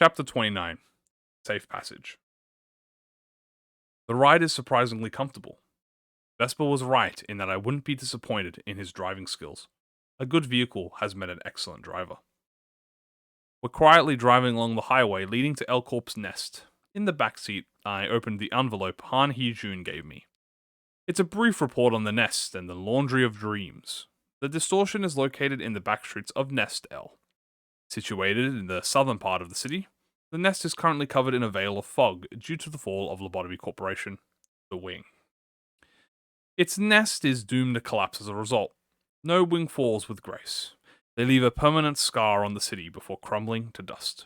Chapter 29 Safe Passage. The ride is surprisingly comfortable. Vesper was right in that I wouldn't be disappointed in his driving skills. A good vehicle has made an excellent driver. We're quietly driving along the highway leading to L Corp's nest. In the back seat, I opened the envelope Han Hee-jun gave me. It's a brief report on the nest and the laundry of dreams. The Distortion is located in the back streets of Nest L. Situated in the southern part of the city, the nest is currently covered in a veil of fog due to the fall of Lobotomy Corporation, the Wing. Its nest is doomed to collapse as a result. No wing falls with grace. They leave a permanent scar on the city before crumbling to dust.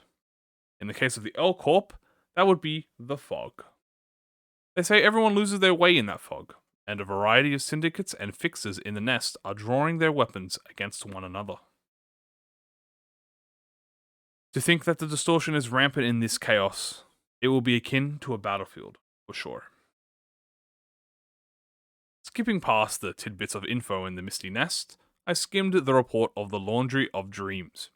In the case of the L Corp, that would be the fog. They say everyone loses their way in that fog, and a variety of syndicates and fixers in the nest are drawing their weapons against one another. To think that the Distortion is rampant in this chaos, it will be akin to a battlefield, for sure. Skipping past the tidbits of info in the Misty Nest, I skimmed the report of the Laundry of Dreams.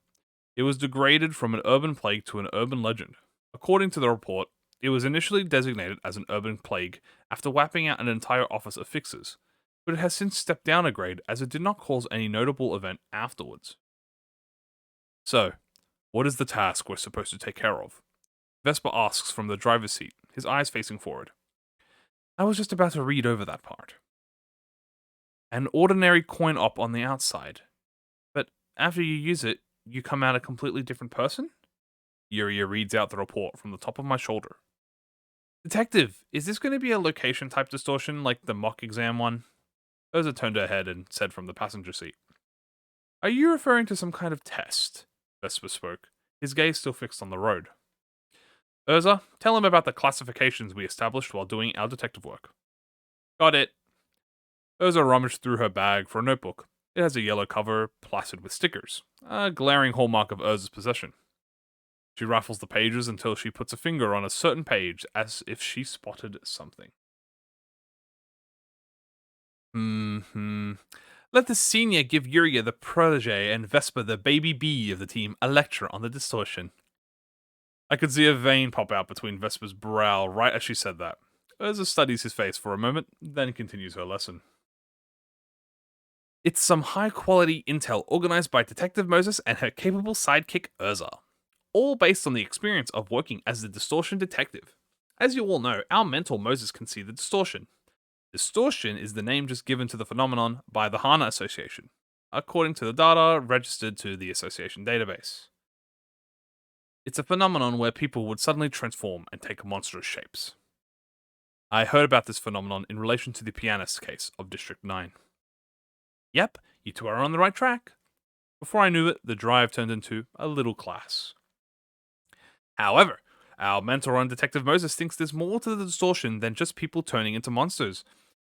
It was degraded from an urban plague to an urban legend. According to the report, it was initially designated as an urban plague after wiping out an entire office of fixers, but it has since stepped down a grade as it did not cause any notable event afterwards. So, what is the task we're supposed to take care of? Vesper asks from the driver's seat, his eyes facing forward. I was just about to read over that part. An ordinary coin op on the outside, but after you use it, you come out a completely different person? Yuria reads out the report from the top of my shoulder. Detective, is this going to be a location type distortion like the mock exam one? Urza turned her head and said from the passenger seat. Are you referring to some kind of test? Vesper spoke, his gaze still fixed on the road. Urza, tell him about the classifications we established while doing our detective work. Got it. Urza rummaged through her bag for a notebook. It has a yellow cover, plastered with stickers, a glaring hallmark of Urza's possession. She raffles the pages until she puts a finger on a certain page as if she spotted something. Let the senior give Yuria the protege and Vesper the baby bee of the team a lecture on the Distortion. I could see a vein pop out between Vesper's brow right as she said that. Urza studies his face for a moment, then continues her lesson. It's some high-quality intel organized by Detective Moses and her capable sidekick Urza. All based on the experience of working as the Distortion detective. As you all know, our mentor Moses can see the Distortion. Distortion is the name just given to the phenomenon by the HANA Association, according to the data registered to the association database. It's a phenomenon where people would suddenly transform and take monstrous shapes. I heard about this phenomenon in relation to the pianist case of District 9. Yep, you two are on the right track. Before I knew it, the drive turned into a little class. However, our mentor on Detective Moses thinks there's more to the Distortion than just people turning into monsters.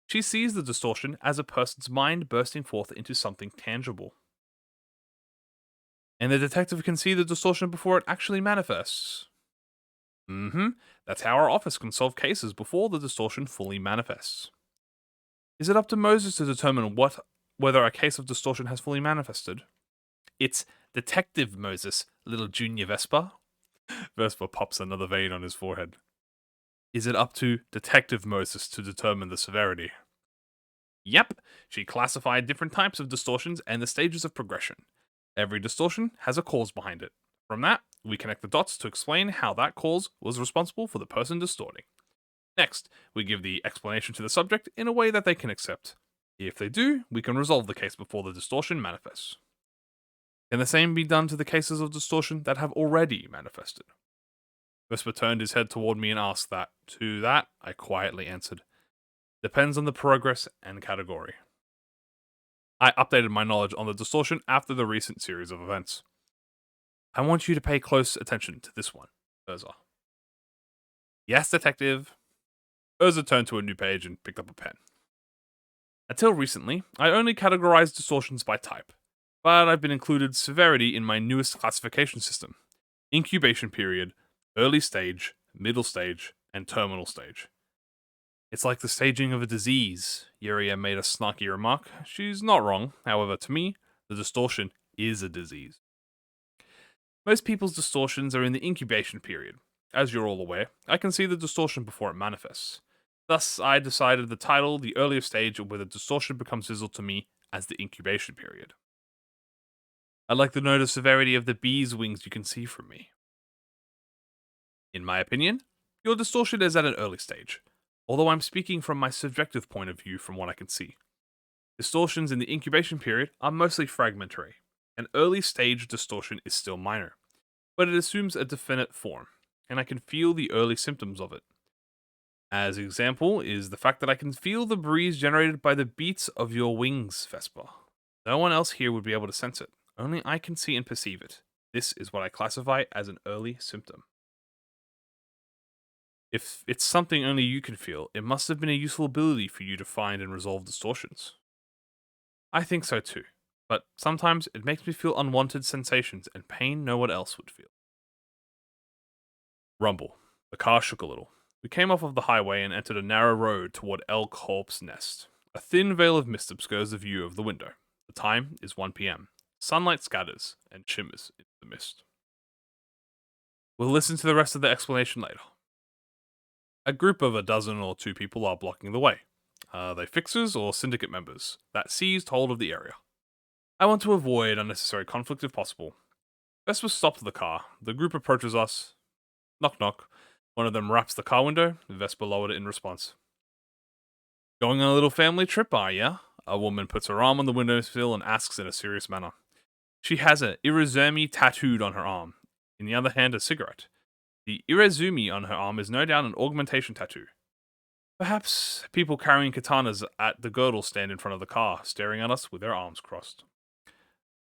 She sees the Distortion as a person's mind bursting forth into something tangible. And the detective can see the Distortion before it actually manifests. That's how our office can solve cases before the Distortion fully manifests. Is it up to Moses to determine whether a case of Distortion has fully manifested? It's Detective Moses, little junior Vesper. Vesper pops another vein on his forehead. Is it up to Detective Moses to determine the severity? Yep, she classified different types of distortions and the stages of progression. Every distortion has a cause behind it. From that, we connect the dots to explain how that cause was responsible for the person distorting. Next, we give the explanation to the subject in a way that they can accept. If they do, we can resolve the case before the distortion manifests. Can the same be done to the cases of distortion that have already manifested? Vesper turned his head toward me and asked that. To that, I quietly answered. Depends on the progress and category. I updated my knowledge on the distortion after the recent series of events. I want you to pay close attention to this one, Urza. Yes, detective. Urza turned to a new page and picked up a pen. Until recently, I only categorized distortions by type, but I've been included severity in my newest classification system. Incubation period, early stage, middle stage, and terminal stage. It's like the staging of a disease, Yuria made a snarky remark. She's not wrong, however, to me, the distortion is a disease. Most people's distortions are in the incubation period. As you're all aware, I can see the distortion before it manifests. Thus, I decided the title, the earlier stage where the distortion becomes visible to me, as the incubation period. I'd like to know the severity of the bee's wings you can see from me. In my opinion, your distortion is at an early stage, although I'm speaking from my subjective point of view from what I can see. Distortions in the incubation period are mostly fragmentary. An early stage distortion is still minor, but it assumes a definite form, and I can feel the early symptoms of it. As example is the fact that I can feel the breeze generated by the beats of your wings, Vespa. No one else here would be able to sense it. Only I can see and perceive it. This is what I classify as an early symptom. If it's something only you can feel, it must have been a useful ability for you to find and resolve distortions. I think so too, but sometimes it makes me feel unwanted sensations and pain no one else would feel. Rumble. The car shook a little. We came off of the highway and entered a narrow road toward El Corp's Nest. A thin veil of mist obscures the view of the window. The time is 1 p.m. Sunlight scatters and shimmers into the mist. We'll listen to the rest of the explanation later. A group of a dozen or two people are blocking the way. Are they fixers or syndicate members that seized hold of the area? I want to avoid unnecessary conflict if possible. Vespa stops the car. The group approaches us. Knock knock. One of them raps the car window. Vespa lowered it in response. Going on a little family trip, are ya? A woman puts her arm on the windowsill and asks in a serious manner. She has a Irizumi tattooed on her arm. In the other hand, a cigarette. The Irizumi on her arm is no doubt an augmentation tattoo. Perhaps people carrying katanas at the girdle stand in front of the car, staring at us with their arms crossed.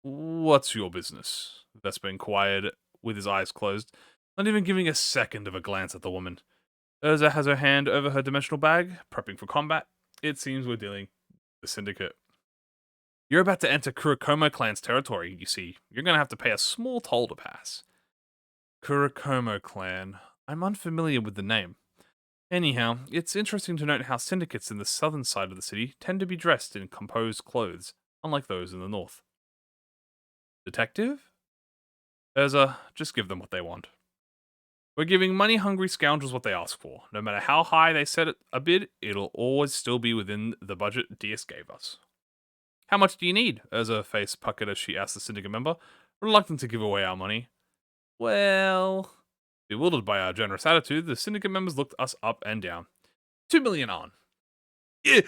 What's your business? Vespa inquired with his eyes closed, not even giving a second of a glance at the woman. Urza has her hand over her dimensional bag, prepping for combat. It seems we're dealing with the syndicate. You're about to enter Kurokomo clan's territory, you see. You're going to have to pay a small toll to pass. Kurokomo clan. I'm unfamiliar with the name. Anyhow, it's interesting to note how syndicates in the southern side of the city tend to be dressed in composed clothes, unlike those in the north. Detective? Urza, just give them what they want. We're giving money-hungry scoundrels what they ask for. No matter how high they set it a bid, it'll always still be within the budget DS gave us. How much do you need? Urza face puckered as she asked the syndicate member, reluctant to give away our money. Well... Bewildered by our generous attitude, the syndicate members looked us up and down. 2 million on. Yeah.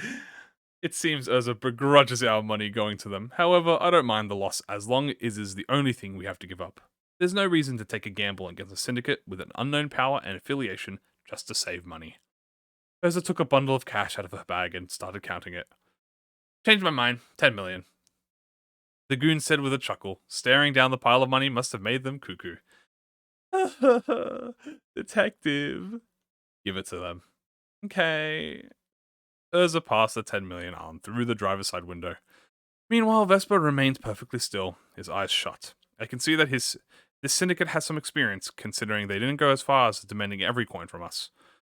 It seems Urza begrudges our money going to them. However, I don't mind the loss as long as it is the only thing we have to give up. There's no reason to take a gamble against a syndicate with an unknown power and affiliation just to save money. Urza took a bundle of cash out of her bag and started counting it. Changed my mind. 10 million. The goon said with a chuckle. Staring down the pile of money must have made them cuckoo. Detective. Give it to them. Okay. Urza passed the 10 million on through the driver's side window. Meanwhile, Vespa remains perfectly still, his eyes shut. I can see that this syndicate has some experience, considering they didn't go as far as demanding every coin from us.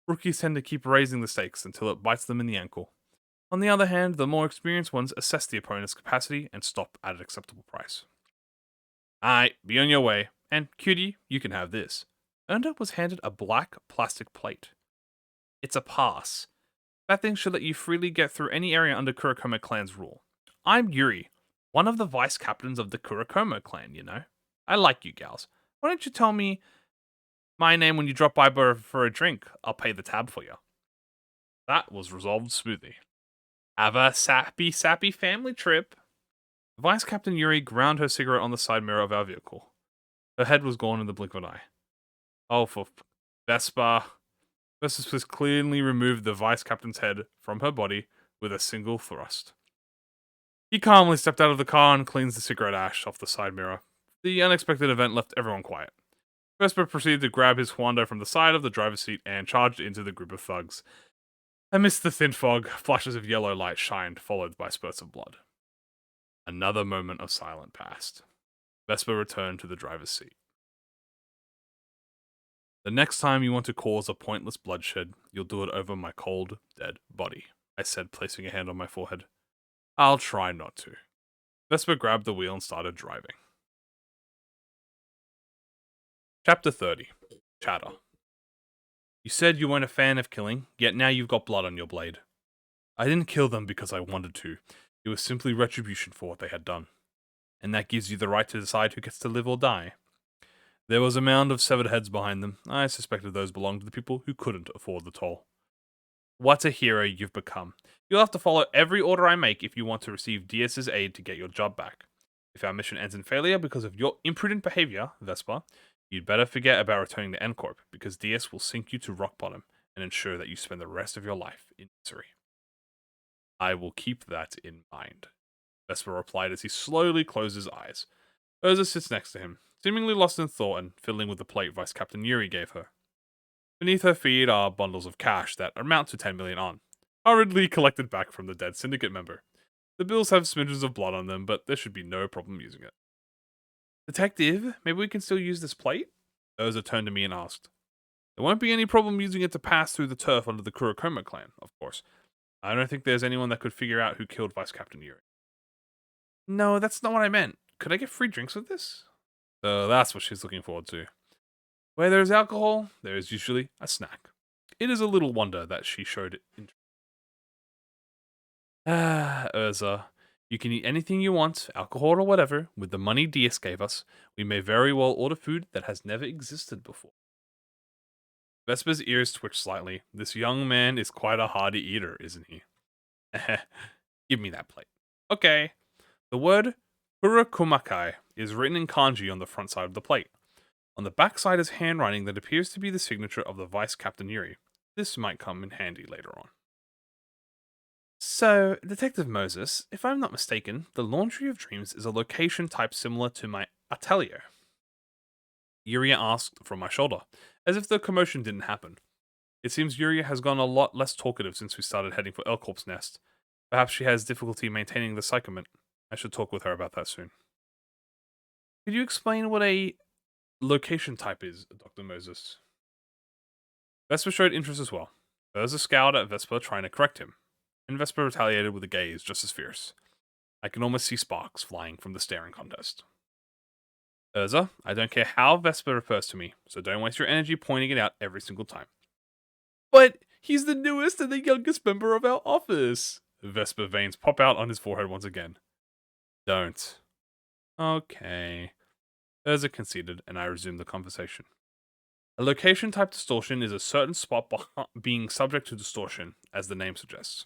Rookies tend to keep raising the stakes until it bites them in the ankle. On the other hand, the more experienced ones assess the opponent's capacity and stop at an acceptable price. Aight, be on your way. And, cutie, you can have this. Ernda was handed a black plastic plate. It's a pass. That thing should let you freely get through any area under Kurokomo clan's rule. I'm Yuri, one of the vice captains of the Kurokomo clan, you know. I like you gals. Why don't you tell me my name when you drop by for a drink? I'll pay the tab for you. That was resolved smoothly. Have a sappy family trip. Vice Captain Yuri ground her cigarette on the side mirror of our vehicle. Her head was gone in the blink of an eye. Oh, for Vespa. Vespa cleanly removed the vice captain's head from her body with a single thrust. He calmly stepped out of the car and cleans the cigarette ash off the side mirror. The unexpected event left everyone quiet. Vespa proceeded to grab his Huando from the side of the driver's seat and charged into the group of thugs. Amidst the thin fog, flashes of yellow light shined, followed by spurts of blood. Another moment of silence passed. Vespa returned to the driver's seat. The next time you want to cause a pointless bloodshed, you'll do it over my cold, dead body, I said, placing a hand on my forehead. I'll try not to. Vespa grabbed the wheel and started driving. Chapter 30. Chatter. You said you weren't a fan of killing, yet now you've got blood on your blade. I didn't kill them because I wanted to. It was simply retribution for what they had done. And that gives you the right to decide who gets to live or die. There was a mound of severed heads behind them. I suspected those belonged to the people who couldn't afford the toll. What a hero you've become. You'll have to follow every order I make if you want to receive DS's aid to get your job back. If our mission ends in failure because of your imprudent behavior, Vespa, you'd better forget about returning to N Corp, because DS will sink you to rock bottom and ensure that you spend the rest of your life in misery. I will keep that in mind, Vespa replied as he slowly closed his eyes. Urza sits next to him, seemingly lost in thought and fiddling with the plate Vice Captain Yuri gave her. Beneath her feet are bundles of cash that amount to 10 million on, hurriedly collected back from the dead syndicate member. The bills have smidgens of blood on them, but there should be no problem using it. Detective, maybe we can still use this plate? Urza turned to me and asked. There won't be any problem using it to pass through the turf under the Kurokoma clan, of course. I don't think there's anyone that could figure out who killed Vice Captain Yuri. No, that's not what I meant. Could I get free drinks with this? So that's what she's looking forward to. Where there is alcohol, there is usually a snack. It is a little wonder that she showed interest. Urza, you can eat anything you want, alcohol or whatever, with the money DS gave us. We may very well order food that has never existed before. Vespa's ears twitched slightly. This young man is quite a hearty eater, isn't he? Give me that plate. Okay. The word Hurakumakai is written in kanji on the front side of the plate. On the back side is handwriting that appears to be the signature of the Vice Captain Yuri. This might come in handy later on. So, Detective Moses, if I'm not mistaken, the Laundry of Dreams is a location type similar to my atelier. Yuria asked from my shoulder, as if the commotion didn't happen. It seems Yuria has gone a lot less talkative since we started heading for Elcorp's nest. Perhaps she has difficulty maintaining the psychomint. I should talk with her about that soon. Could you explain what a location type is, Dr. Moses? Vespa showed interest as well. Urza scowled at Vespa, trying to correct him, and Vespa retaliated with a gaze just as fierce. I can almost see sparks flying from the staring contest. Urza, I don't care how Vespa refers to me, so don't waste your energy pointing it out every single time. But he's the newest and the youngest member of our office. Vespa veins pop out on his forehead once again. Don't. Okay. Urza conceded, and I resumed the conversation. A location type distortion is a certain spot being subject to distortion, as the name suggests.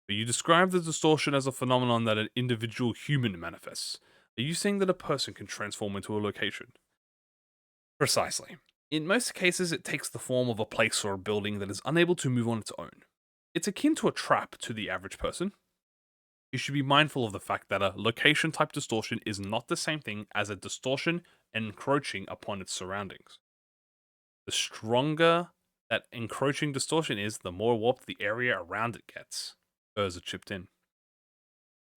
But you describe the distortion as a phenomenon that an individual human manifests. Are you saying that a person can transform into a location? Precisely. In most cases, it takes the form of a place or a building that is unable to move on its own. It's akin to a trap to the average person. You should be mindful of the fact that a location type distortion is not the same thing as a distortion encroaching upon its surroundings. The stronger that encroaching distortion is, the more warped the area around it gets. Urza chipped in.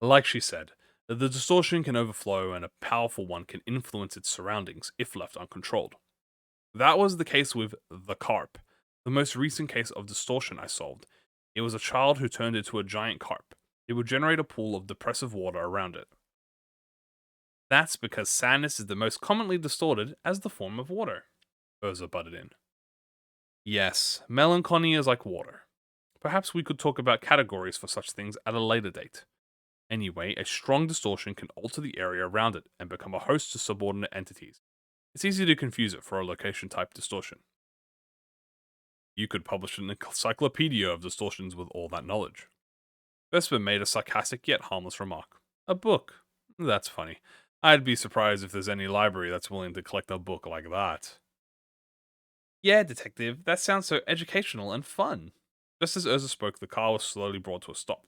Like she said, the distortion can overflow and a powerful one can influence its surroundings if left uncontrolled. That was the case with the carp, the most recent case of distortion I solved. It was a child who turned into a giant carp. It would generate a pool of depressive water around it. That's because sadness is the most commonly distorted as the form of water. Urza butted in. Yes, melancholy is like water. Perhaps we could talk about categories for such things at a later date. Anyway, a strong distortion can alter the area around it and become a host to subordinate entities. It's easy to confuse it for a location-type distortion. You could publish an encyclopedia of distortions with all that knowledge. Vespa made a sarcastic yet harmless remark. A book? That's funny. I'd be surprised if there's any library that's willing to collect a book like that. Yeah, Detective, that sounds so educational and fun. Just as Urza spoke, the car was slowly brought to a stop.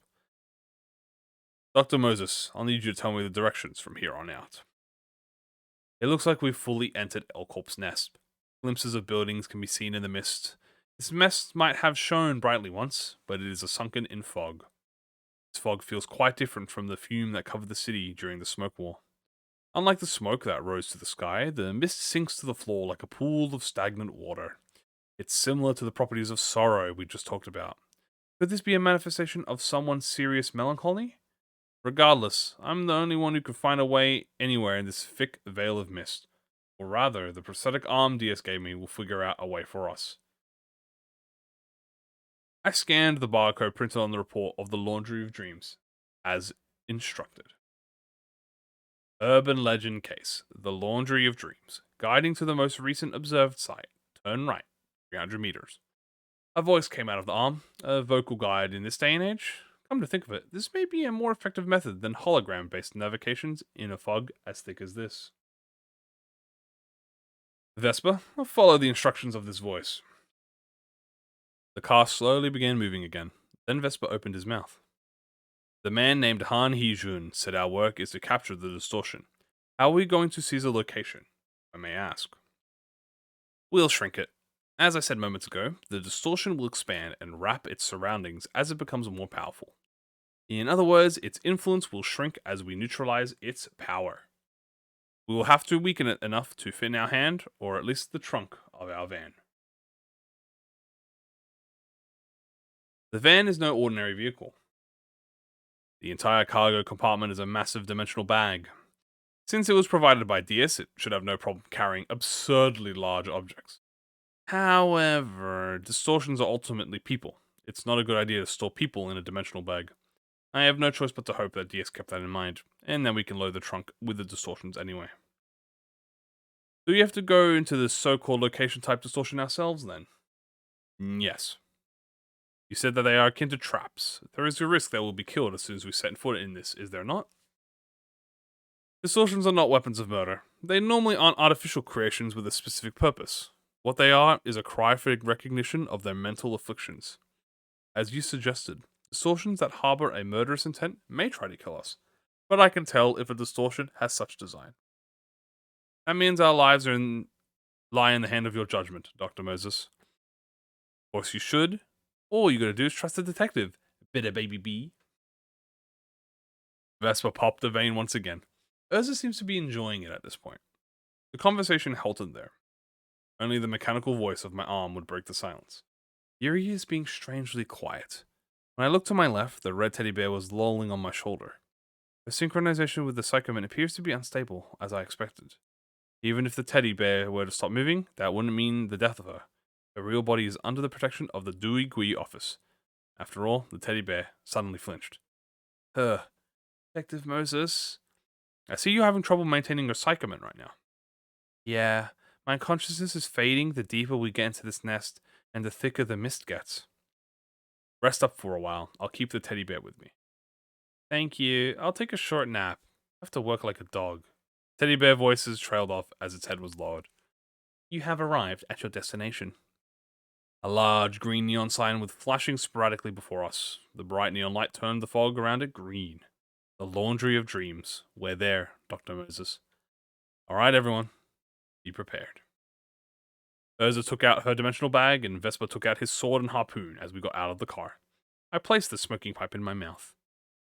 Dr. Moses, I'll need you to tell me the directions from here on out. It looks like we've fully entered Elcorp's nest. Glimpses of buildings can be seen in the mist. This mist might have shone brightly once, but it is sunken in fog. This fog feels quite different from the fume that covered the city during the smoke war. Unlike the smoke that rose to the sky, the mist sinks to the floor like a pool of stagnant water. It's similar to the properties of sorrow we just talked about. Could this be a manifestation of someone's serious melancholy? Regardless, I'm the only one who could find a way anywhere in this thick veil of mist. Or rather, the prosthetic arm DS gave me will figure out a way for us. I scanned the barcode printed on the report of the Laundry of Dreams, as instructed. Urban legend case, the Laundry of Dreams. Guiding to the most recent observed site. Turn right, 300 meters. A voice came out of the arm, a vocal guide in this day and age. Come to think of it, this may be a more effective method than hologram based navigations in a fog as thick as this. Vespa, follow the instructions of this voice. The car slowly began moving again. Then Vespa opened his mouth. The man named Han Hee-jun said our work is to capture the distortion. How are we going to seize a location? I may ask. We'll shrink it. As I said moments ago, the distortion will expand and wrap its surroundings as it becomes more powerful. In other words, its influence will shrink as we neutralize its power. We will have to weaken it enough to fit in our hand, or at least the trunk of our van. The van is no ordinary vehicle. The entire cargo compartment is a massive dimensional bag. Since it was provided by DS, it should have no problem carrying absurdly large objects. However, distortions are ultimately people. It's not a good idea to store people in a dimensional bag. I have no choice but to hope that DS kept that in mind, and then we can load the trunk with the distortions anyway. Do we have to go into this so-called location type distortion ourselves then? Yes. You said that they are akin to traps. There is a risk they will be killed as soon as we set foot in this, is there not? Distortions are not weapons of murder. They normally aren't artificial creations with a specific purpose. What they are is a cry for recognition of their mental afflictions. As you suggested, distortions that harbor a murderous intent may try to kill us, but I can tell if a distortion has such design. That means our lives lie in the hand of your judgment, Dr. Moses. Of course you should. All you gotta do is trust the detective. Bitter baby bee. Vespa popped the vein once again. Urza seems to be enjoying it at this point. The conversation halted there. Only the mechanical voice of my arm would break the silence. Yuri is being strangely quiet. When I looked to my left, the red teddy bear was lolling on my shoulder. The synchronization with the psychoman appears to be unstable, as I expected. Even if the teddy bear were to stop moving, that wouldn't mean the death of her. Her real body is under the protection of the Dewey Gui office. After all, the teddy bear suddenly flinched. Detective Moses. I see you having trouble maintaining your psychoman right now. Yeah, my consciousness is fading the deeper we get into this nest, and the thicker the mist gets. Rest up for a while. I'll keep the teddy bear with me. Thank you. I'll take a short nap. I have to work like a dog. Teddy bear voices trailed off as its head was lowered. You have arrived at your destination. A large green neon sign with flashing sporadically before us. The bright neon light turned the fog around it green. The Laundry of Dreams. We're there, Dr. Moses. Alright, everyone. Be prepared. Urza took out her dimensional bag, and Vespa took out his sword and harpoon as we got out of the car. I placed the smoking pipe in my mouth.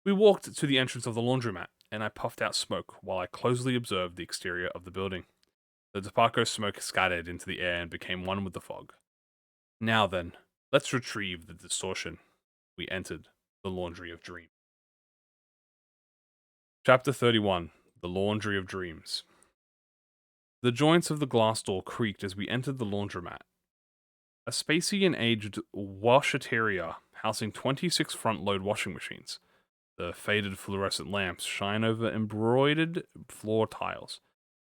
We walked to the entrance of the laundromat, and I puffed out smoke while I closely observed the exterior of the building. The tobacco smoke scattered into the air and became one with the fog. Now then, let's retrieve the distortion. We entered the Laundry of Dreams. Chapter 31. The Laundry of Dreams. The joints of the glass door creaked as we entered the laundromat. A spacey and aged washateria housing 26 front-load washing machines. The faded fluorescent lamps shine over embroidered floor tiles.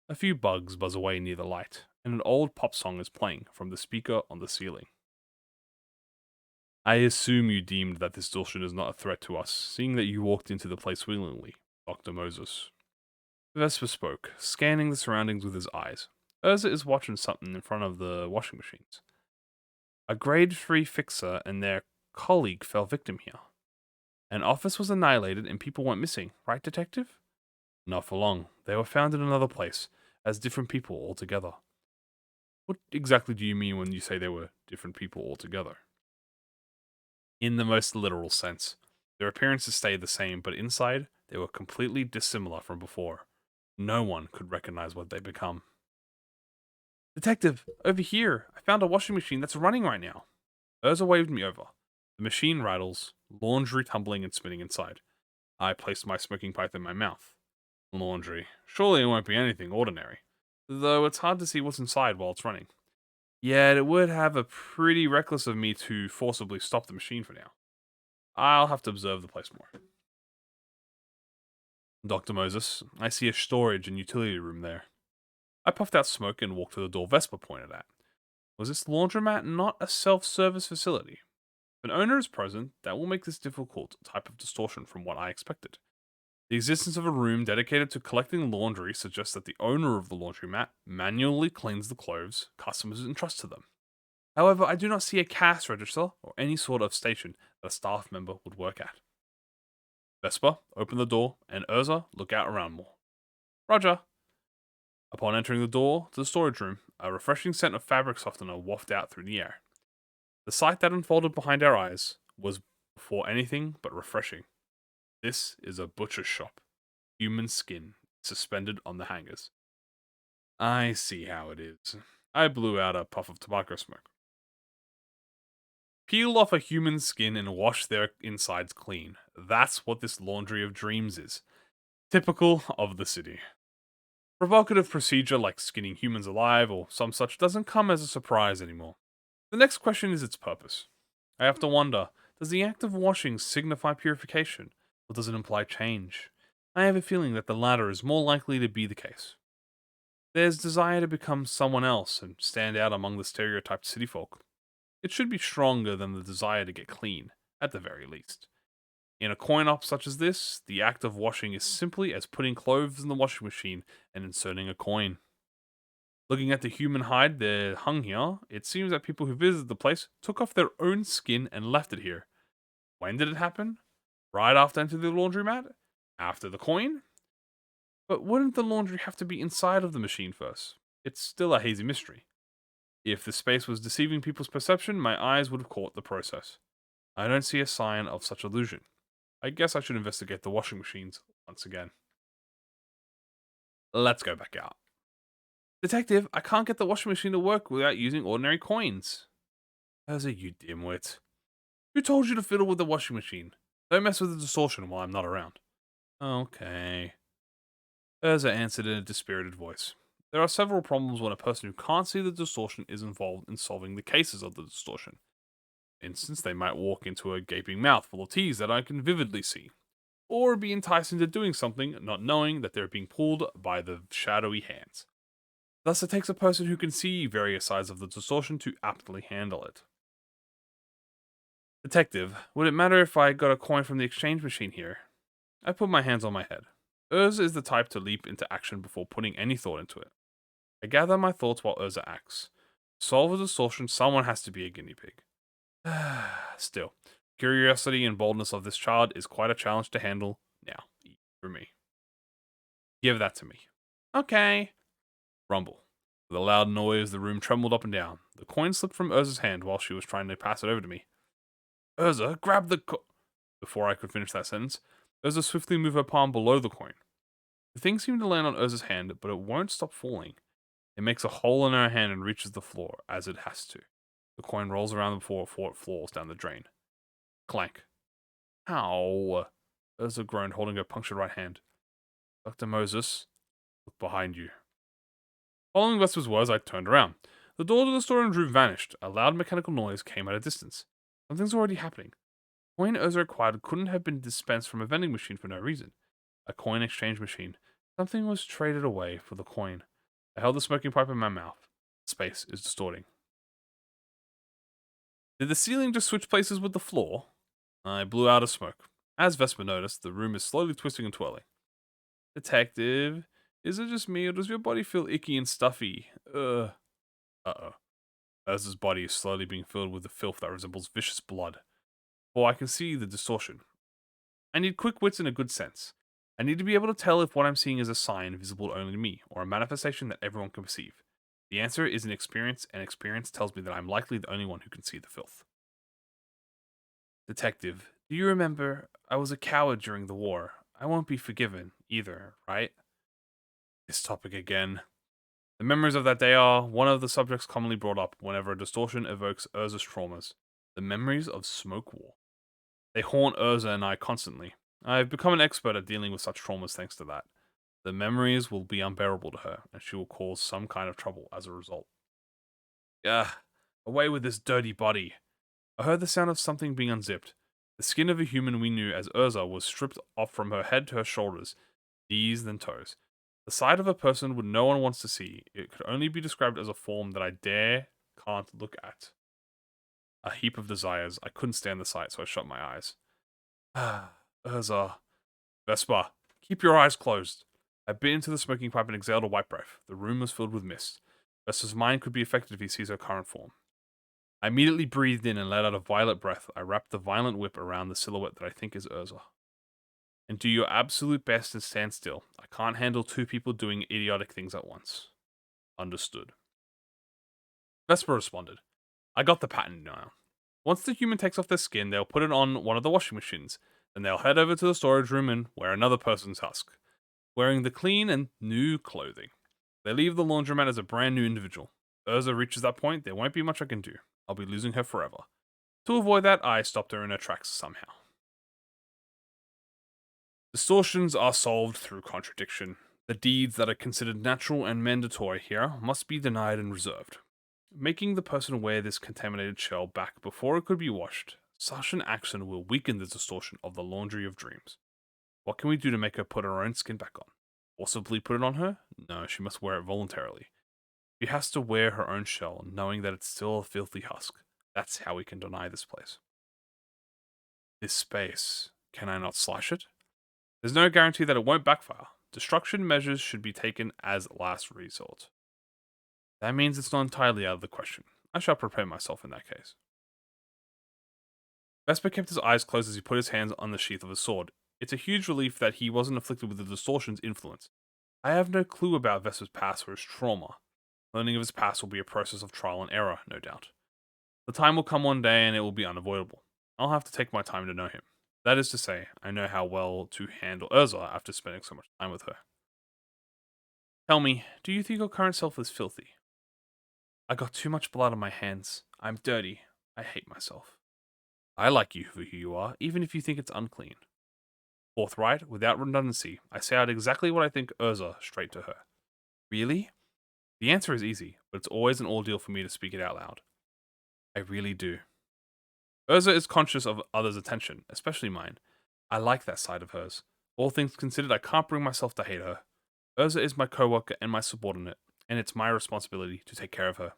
A few bugs buzz away near the light, and an old pop song is playing from the speaker on the ceiling. I assume you deemed that this distortion is not a threat to us, seeing that you walked into the place willingly, Dr. Moses. Vespa spoke, scanning the surroundings with his eyes. Urza is watching something in front of the washing machines. A grade 3 fixer and their colleague fell victim here. An office was annihilated and people went missing, right, detective? Not for long. They were found in another place, as different people altogether. What exactly do you mean when you say they were different people altogether? In the most literal sense. Their appearances stayed the same, but inside, they were completely dissimilar from before. No one could recognize what they'd become. Detective, over here. I found a washing machine that's running right now. Urza waved me over. The machine rattles, laundry tumbling and spinning inside. I placed my smoking pipe in my mouth. Laundry. Surely it won't be anything ordinary. though it's hard to see what's inside while it's running. Yet it would have a pretty reckless of me to forcibly stop the machine for now. I'll have to observe the place more. Dr. Moses, I see a storage and utility room there. I puffed out smoke and walked to the door Vespa pointed at. Was this laundromat not a self-service facility? If an owner is present, that will make this difficult type of distortion from what I expected. The existence of a room dedicated to collecting laundry suggests that the owner of the laundromat manually cleans the clothes customers entrust to them. However, I do not see a cash register or any sort of station that a staff member would work at. Vespa, open the door, and Urza, look out around more. Roger. Upon entering the door to the storage room, a refreshing scent of fabric softener wafted out through the air. The sight that unfolded behind our eyes was before anything but refreshing. This is a butcher's shop. Human skin suspended on the hangers. I see how it is. I blew out a puff of tobacco smoke. Peel off a human skin and wash their insides clean. That's what this laundry of dreams is. Typical of the city. Provocative procedure like skinning humans alive or some such doesn't come as a surprise anymore. The next question is its purpose. I have to wonder, does the act of washing signify purification, or does it imply change? I have a feeling that the latter is more likely to be the case. There's desire to become someone else and stand out among the stereotyped city folk. It should be stronger than the desire to get clean, at the very least. In a coin-op such as this, the act of washing is simply as putting clothes in the washing machine and inserting a coin. Looking at the human hide that hung here, it seems that people who visited the place took off their own skin and left it here. When did it happen? Right after entering the laundromat? After the coin? But wouldn't the laundry have to be inside of the machine first? It's still a hazy mystery. If the space was deceiving people's perception, my eyes would have caught the process. I don't see a sign of such illusion. I guess I should investigate the washing machines once again. Let's go back out. Detective, I can't get the washing machine to work without using ordinary coins. How's it, you dimwit? Who told you to fiddle with the washing machine? Don't mess with the distortion while I'm not around. Okay. Urza answered in a dispirited voice. There are several problems when a person who can't see the distortion is involved in solving the cases of the distortion. For instance, they might walk into a gaping mouth full of teeth that I can vividly see, or be enticed into doing something not knowing that they're being pulled by the shadowy hands. Thus, it takes a person who can see various sides of the distortion to aptly handle it. Detective, would it matter if I got a coin from the exchange machine here? I put my hands on my head. Urza is the type to leap into action before putting any thought into it. I gather my thoughts while Urza acts. To solve a distortion, someone has to be a guinea pig. Still, curiosity and boldness of this child is quite a challenge to handle now, for me. Give that to me. Okay. Rumble. With a loud noise, the room trembled up and down. The coin slipped from Urza's hand while she was trying to pass it over to me. Urza, grab the Before I could finish that sentence, Urza swiftly moved her palm below the coin. The thing seemed to land on Urza's hand, but it won't stop falling. It makes a hole in her hand and reaches the floor, as it has to. The coin rolls around before it falls down the drain. Clank. Ow. Urza groaned, holding her punctured right hand. Dr. Moses, look behind you. Following Vesper's words, I turned around. The door to the storage room vanished. A loud mechanical noise came at a distance. Something's already happening. The coin Urza acquired couldn't have been dispensed from a vending machine for no reason. A coin exchange machine. Something was traded away for the coin. I held the smoking pipe in my mouth. Space is distorting. Did the ceiling just switch places with the floor? I blew out a smoke. As Vesper noticed, the room is slowly twisting and twirling. Detective, is it just me or does your body feel icky and stuffy? Uh-oh. Urza's body is slowly being filled with the filth that resembles vicious blood. For I can see the distortion. I need quick wits and a good sense. I need to be able to tell if what I'm seeing is a sign visible only to me, or a manifestation that everyone can perceive. The answer is an experience, and experience tells me that I'm likely the only one who can see the filth. Detective, do you remember I was a coward during the war? I won't be forgiven, either, right? This topic again. The memories of that day are one of the subjects commonly brought up whenever a distortion evokes Urza's traumas. The memories of Smoke War. They haunt Urza and I constantly. I've become an expert at dealing with such traumas thanks to that. The memories will be unbearable to her, and she will cause some kind of trouble as a result. Ugh, away with this dirty body. I heard the sound of something being unzipped. The skin of a human we knew as Urza was stripped off from her head to her shoulders, knees, then toes. The sight of a person would no one wants to see. It could only be described as a form that I can't look at. A heap of desires. I couldn't stand the sight, so I shut my eyes. Ah, Urza. Vespa, keep your eyes closed. I bit into the smoking pipe and exhaled a white breath. The room was filled with mist. Vespa's mind could be affected if he sees her current form. I immediately breathed in and let out a violet breath. I wrapped the violent whip around the silhouette that I think is Urza. And do your absolute best and stand still. I can't handle two people doing idiotic things at once. Understood. Vespa responded. I got the pattern now. Once the human takes off their skin, they'll put it on one of the washing machines. Then they'll head over to the storage room and wear another person's husk, wearing the clean and new clothing. They leave the laundromat as a brand new individual. Urza reaches that point, there won't be much I can do. I'll be losing her forever. To avoid that, I stopped her in her tracks somehow. Distortions are solved through contradiction. The deeds that are considered natural and mandatory here must be denied and reserved. Making the person wear this contaminated shell back before it could be washed, such an action will weaken the distortion of the laundry of dreams. What can we do to make her put her own skin back on? Forcibly put it on her? No, she must wear it voluntarily. She has to wear her own shell, knowing that it's still a filthy husk. That's how we can deny this place. This space, can I not slash it? There's no guarantee that it won't backfire. Destruction measures should be taken as last resort. That means it's not entirely out of the question. I shall prepare myself in that case. Vesper kept his eyes closed as he put his hands on the sheath of his sword. It's a huge relief that he wasn't afflicted with the distortion's influence. I have no clue about Vesper's past or his trauma. Learning of his past will be a process of trial and error, no doubt. The time will come one day and it will be unavoidable. I'll have to take my time to know him. That is to say, I know how well to handle Urza after spending so much time with her. Tell me, do you think your current self is filthy? I got too much blood on my hands. I'm dirty. I hate myself. I like you for who you are, even if you think it's unclean. Forthright, without redundancy, I say out exactly what I think Urza straight to her. Really? The answer is easy, but it's always an ordeal for me to speak it out loud. I really do. Urza is conscious of others' attention, especially mine. I like that side of hers. All things considered, I can't bring myself to hate her. Urza is my coworker and my subordinate, and it's my responsibility to take care of her.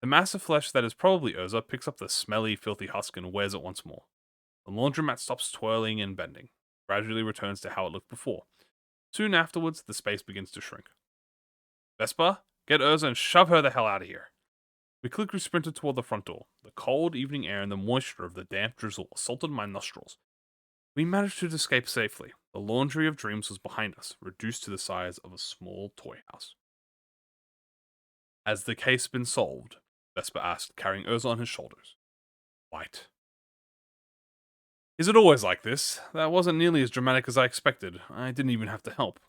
The mass of flesh that is probably Urza picks up the smelly, filthy husk and wears it once more. The laundromat stops twirling and bending, gradually returns to how it looked before. Soon afterwards, the space begins to shrink. Vespa, get Urza and shove her the hell out of here. We quickly sprinted toward the front door. The cold evening air and the moisture of the damp drizzle assaulted my nostrils. We managed to escape safely. The laundry of dreams was behind us, reduced to the size of a small toy house. Has the case been solved? Vespa asked, carrying Urza on his shoulders. White. Is it always like this? That wasn't nearly as dramatic as I expected. I didn't even have to help.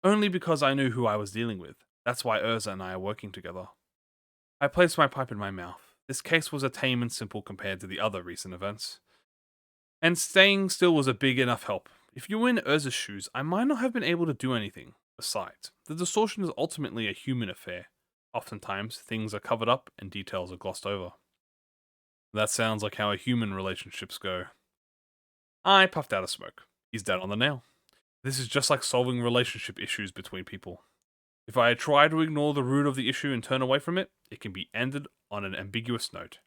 Only because I knew who I was dealing with. That's why Urza and I are working together. I placed my pipe in my mouth. This case was a tame and simple compared to the other recent events. And staying still was a big enough help. If you were in Urza's shoes, I might not have been able to do anything. Besides, the distortion is ultimately a human affair. Oftentimes, things are covered up and details are glossed over. That sounds like how human relationships go. I puffed out a smoke. He's dead on the nail. This is just like solving relationship issues between people. If I try to ignore the root of the issue and turn away from it, it can be ended on an ambiguous note.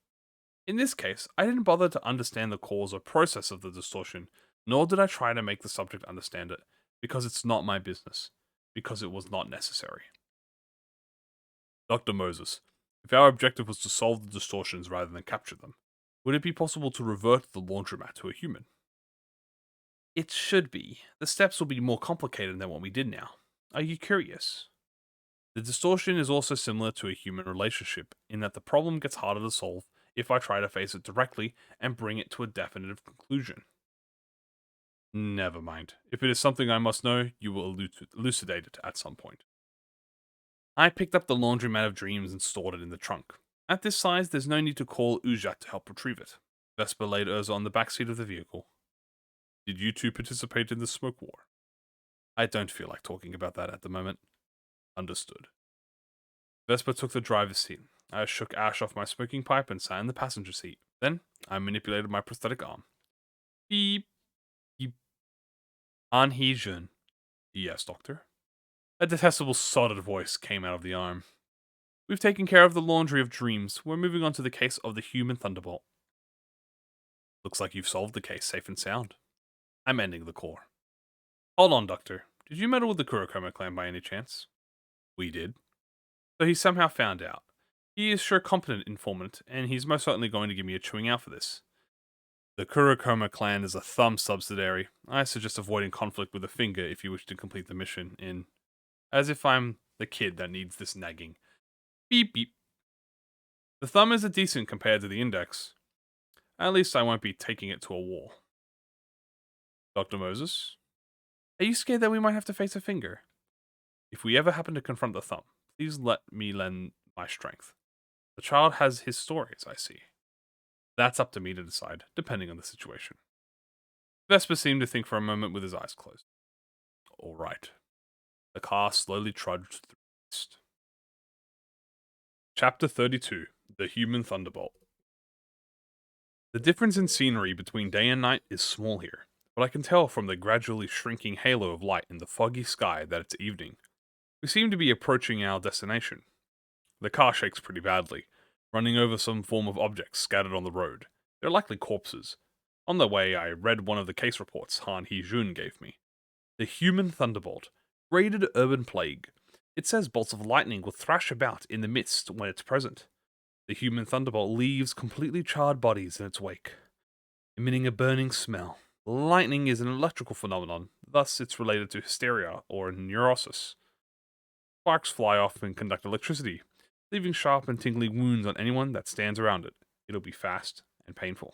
In this case, I didn't bother to understand the cause or process of the distortion, nor did I try to make the subject understand it, because it's not my business, because it was not necessary. Dr. Moses, if our objective was to solve the distortions rather than capture them, would it be possible to revert the laundromat to a human? It should be. The steps will be more complicated than what we did now. Are you curious? The distortion is also similar to a human relationship, in that the problem gets harder to solve if I try to face it directly and bring it to a definitive conclusion. Never mind. If it is something I must know, you will elucidate it at some point. I picked up the laundromat of dreams and stored it in the trunk. At this size, there's no need to call Ujat to help retrieve it. Vesper laid Urza on the back seat of the vehicle. Did you two participate in the smoke war? I don't feel like talking about that at the moment. Understood. Vespa took the driver's seat. I shook ash off my smoking pipe and sat in the passenger seat. Then, I manipulated my prosthetic arm. Beep, beep. Han Hee-jun. Yes, doctor. A detestable, sodded voice came out of the arm. We've taken care of the laundry of dreams. We're moving on to the case of the human thunderbolt. Looks like you've solved the case safe and sound. I'm ending the core. Hold on, Doctor. Did you meddle with the Kurokoma clan by any chance? We did. So he somehow found out. He is sure a competent informant, and he's most certainly going to give me a chewing out for this. The Kurokoma clan is a thumb subsidiary. I suggest avoiding conflict with a finger if you wish to complete the mission in... As if I'm the kid that needs this nagging. Beep beep. The thumb is a decent compared to the index. At least I won't be taking it to a war. Dr. Moses? Are you scared that we might have to face a finger? If we ever happen to confront the thumb, please let me lend my strength. The child has his stories, I see. That's up to me to decide, depending on the situation. Vesper seemed to think for a moment with his eyes closed. All right. The car slowly trudged through the mist. Chapter 32. The Human Thunderbolt. The difference in scenery between day and night is small here, but I can tell from the gradually shrinking halo of light in the foggy sky that it's evening. We seem to be approaching our destination. The car shakes pretty badly, running over some form of objects scattered on the road. They're likely corpses. On the way, I read one of the case reports Han Hee-jun gave me. The Human Thunderbolt. Rated urban plague. It says bolts of lightning will thrash about in the mist when it's present. The Human Thunderbolt leaves completely charred bodies in its wake, emitting a burning smell. Lightning is an electrical phenomenon, thus it's related to hysteria or neurosis. Sparks fly off and conduct electricity, leaving sharp and tingling wounds on anyone that stands around it. It'll be fast and painful.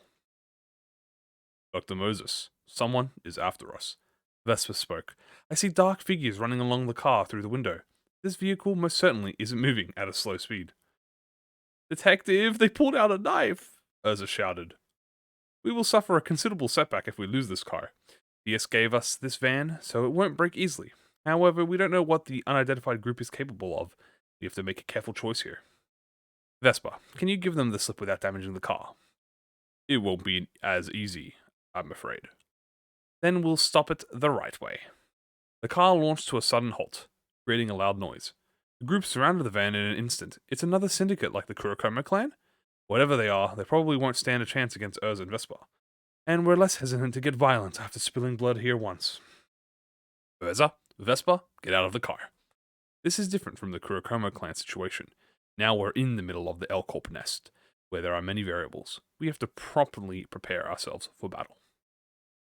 Dr. Moses, someone is after us. Vesper spoke. I see dark figures running along the car through the window. This vehicle most certainly isn't moving at a slow speed. Detective, they pulled out a knife, Urza shouted. We will suffer a considerable setback if we lose this car. DS gave us this van, so it won't break easily. However, we don't know what the unidentified group is capable of. We have to make a careful choice here. Vespa, can you give them the slip without damaging the car? It won't be as easy, I'm afraid. Then we'll stop it the right way. The car launched to a sudden halt, creating a loud noise. The group surrounded the van in an instant. It's another syndicate like the Kurokoma clan? Whatever they are, they probably won't stand a chance against Urza and Vespa. And we're less hesitant to get violent after spilling blood here once. Urza, Vespa, get out of the car. This is different from the Kurokoma clan situation. Now we're in the middle of the L-Corp nest, where there are many variables. We have to properly prepare ourselves for battle.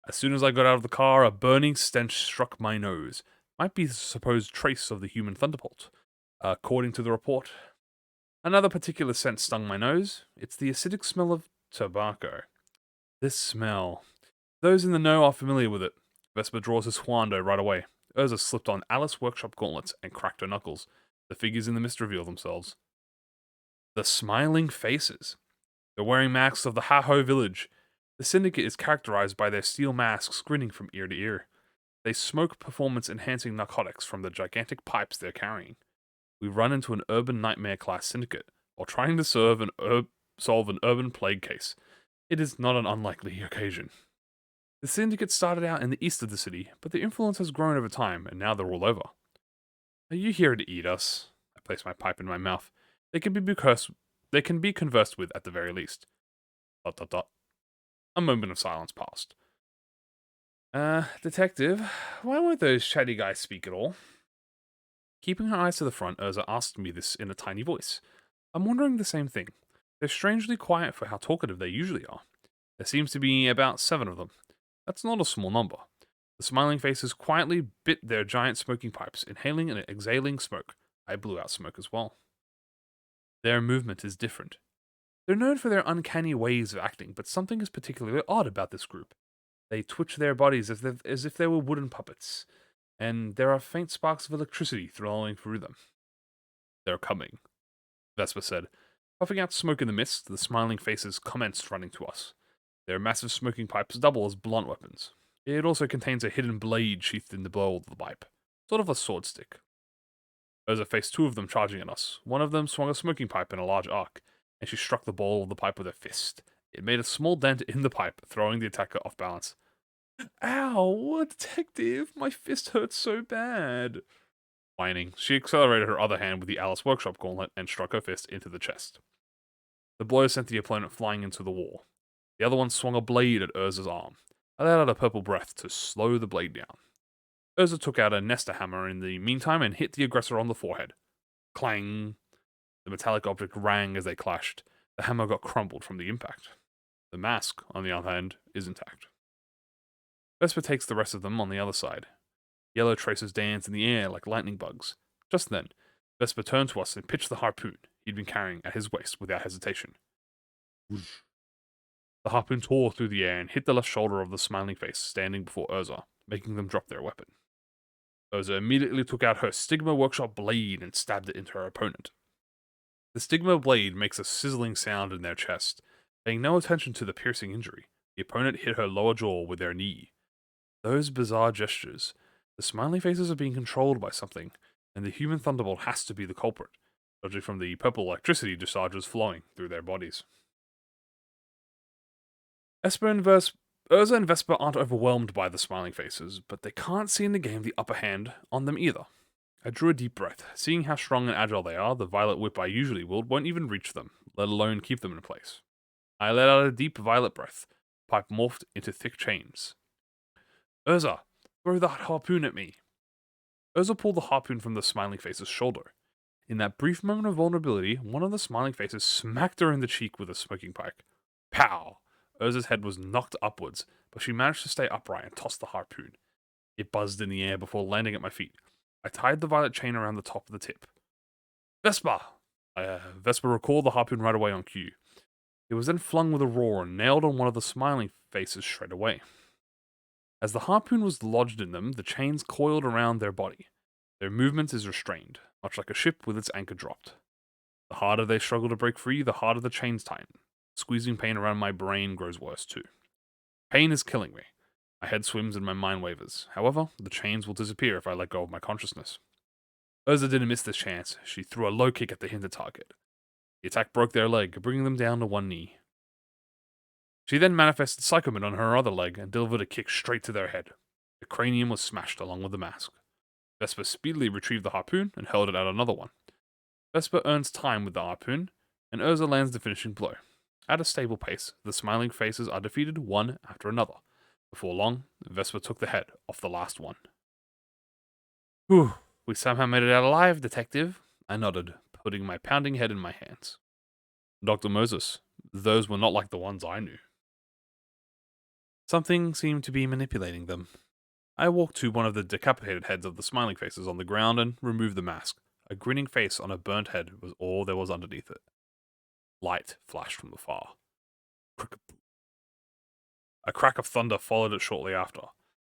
As soon as I got out of the car, a burning stench struck my nose. Might be the supposed trace of the human thunderbolt. According to the report, another particular scent stung my nose. It's the acidic smell of tobacco. This smell. Those in the know are familiar with it. Vesper draws his huando right away. Urza slipped on Alice Workshop gauntlets and cracked her knuckles. The figures in the mist reveal themselves. The smiling faces. They're wearing masks of the Ha-Ho village. The syndicate is characterized by their steel masks grinning from ear to ear. They smoke performance-enhancing narcotics from the gigantic pipes they're carrying. We run into an urban nightmare-class syndicate while trying to solve an urban plague case. It is not an unlikely occasion. The syndicate started out in the east of the city, but their influence has grown over time, and now they're all over. Are you here to eat us? I place my pipe in my mouth. They can be conversed with at the very least. ... A moment of silence passed. Detective, why won't those chatty guys speak at all? Keeping her eyes to the front, Urza asked me this in a tiny voice. I'm wondering the same thing. They're strangely quiet for how talkative they usually are. There seems to be about 7 of them. That's not a small number. The smiling faces quietly bit their giant smoking pipes, inhaling and exhaling smoke. I blew out smoke as well. Their movement is different. They're known for their uncanny ways of acting, but something is particularly odd about this group. They twitch their bodies as if they were wooden puppets, and there are faint sparks of electricity flowing through them. They're coming, Vespa said. Puffing out smoke in the mist, the smiling faces commenced running to us. Their massive smoking pipes double as blunt weapons. It also contains a hidden blade sheathed in the bowl of the pipe, sort of a sword stick. Urza faced two of them charging at us. One of them swung a smoking pipe in a large arc, and she struck the bowl of the pipe with her fist. It made a small dent in the pipe, throwing the attacker off balance. Ow, detective, my fist hurts so bad. Whining, she accelerated her other hand with the Alice Workshop gauntlet and struck her fist into the chest. The blow sent the opponent flying into the wall. The other one swung a blade at Urza's arm. I let out a purple breath to slow the blade down. Urza took out a Nesta hammer in the meantime and hit the aggressor on the forehead. Clang! The metallic object rang as they clashed. The hammer got crumbled from the impact. The mask, on the other hand, is intact. Vesper takes the rest of them on the other side. Yellow traces dance in the air like lightning bugs. Just then, Vesper turned to us and pitched the harpoon he'd been carrying at his waist without hesitation. Whoosh. The harpoon tore through the air and hit the left shoulder of the smiling face standing before Urza, making them drop their weapon. Urza immediately took out her Stigma Workshop blade and stabbed it into her opponent. The Stigma blade makes a sizzling sound in their chest. Paying no attention to the piercing injury, the opponent hit her lower jaw with their knee. Those bizarre gestures. The smiley faces are being controlled by something, and the human thunderbolt has to be the culprit, judging from the purple electricity discharges flowing through their bodies. Urza and Vesper aren't overwhelmed by the smiling faces, but they can't seem to gain the upper hand on them either. I drew a deep breath. Seeing how strong and agile they are, the violet whip I usually wield won't even reach them, let alone keep them in place. I let out a deep violet breath. The pipe morphed into thick chains. Urza, throw that harpoon at me. Urza pulled the harpoon from the smiling face's shoulder. In that brief moment of vulnerability, one of the smiling faces smacked her in the cheek with a smoking pipe. Pow! Urza's head was knocked upwards, but she managed to stay upright and tossed the harpoon. It buzzed in the air before landing at my feet. I tied the violet chain around the top of the tip. Vesper! Vesper recalled the harpoon right away on cue. It was then flung with a roar and nailed on one of the smiling faces straight away. As the harpoon was lodged in them, the chains coiled around their body. Their movement is restrained, much like a ship with its anchor dropped. The harder they struggle to break free, the harder the chains tighten. Squeezing pain around my brain grows worse too. Pain is killing me. My head swims and my mind wavers. However, the chains will disappear if I let go of my consciousness. Urza didn't miss this chance. She threw a low kick at the hindered target. The attack broke their leg, bringing them down to one knee. She then manifested Psychoman on her other leg and delivered a kick straight to their head. The cranium was smashed along with the mask. Vesper speedily retrieved the harpoon and hurled it at another one. Vesper earns time with the harpoon, and Urza lands the finishing blow. At a stable pace, the smiling faces are defeated one after another. Before long, Vesper took the head off the last one. Whew, we somehow made it out alive, detective. I nodded, putting my pounding head in my hands. Dr. Moses, those were not like the ones I knew. Something seemed to be manipulating them. I walked to one of the decapitated heads of the smiling faces on the ground and removed the mask. A grinning face on a burnt head was all there was underneath it. Light flashed from afar. A crack of thunder followed it shortly after.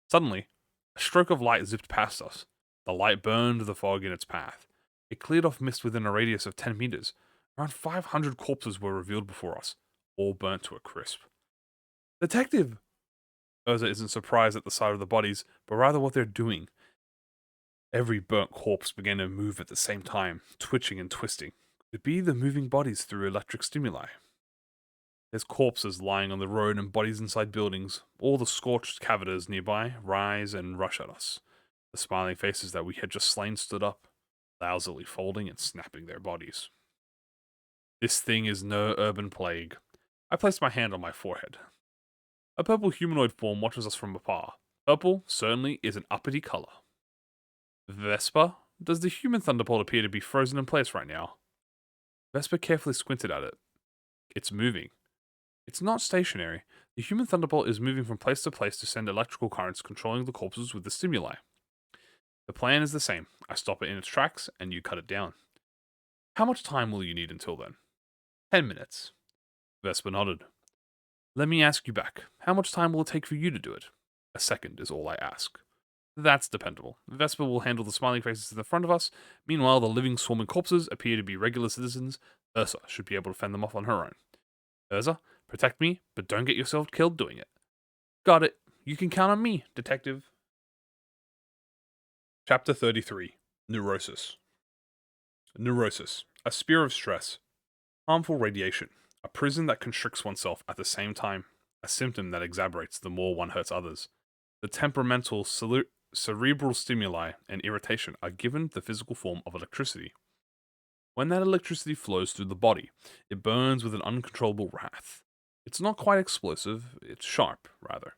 Suddenly, a stroke of light zipped past us. The light burned the fog in its path. It cleared off mist within a radius of 10 meters. Around 500 corpses were revealed before us, all burnt to a crisp. Detective! Urza isn't surprised at the sight of the bodies, but rather what they're doing. Every burnt corpse began to move at the same time, twitching and twisting. Could it be the moving bodies through electric stimuli? There's corpses lying on the road and bodies inside buildings. All the scorched caviters nearby rise and rush at us. The smiling faces that we had just slain stood up, lousily folding and snapping their bodies. This thing is no urban plague. I placed my hand on my forehead. A purple humanoid form watches us from afar. Purple certainly is an uppity color. Vesper, does the human thunderbolt appear to be frozen in place right now? Vesper carefully squinted at it. It's moving. It's not stationary. The human thunderbolt is moving from place to place to send electrical currents controlling the corpses with the stimuli. The plan is the same. I stop it in its tracks, and you cut it down. How much time will you need until then? 10 minutes. Vesper nodded. Let me ask you back. How much time will it take for you to do it? A second is all I ask. That's dependable. Vesper will handle the smiling faces in the front of us. Meanwhile, the living swarming corpses appear to be regular citizens. Ursa should be able to fend them off on her own. Ursa, protect me, but don't get yourself killed doing it. Got it. You can count on me, detective. Chapter 33. Neurosis. Neurosis. A spear of stress. Harmful radiation. A prison that constricts oneself at the same time. A symptom that exacerbates the more one hurts others. The temperamental cerebral stimuli and irritation are given the physical form of electricity. When that electricity flows through the body, it burns with an uncontrollable wrath. It's not quite explosive, it's sharp, rather.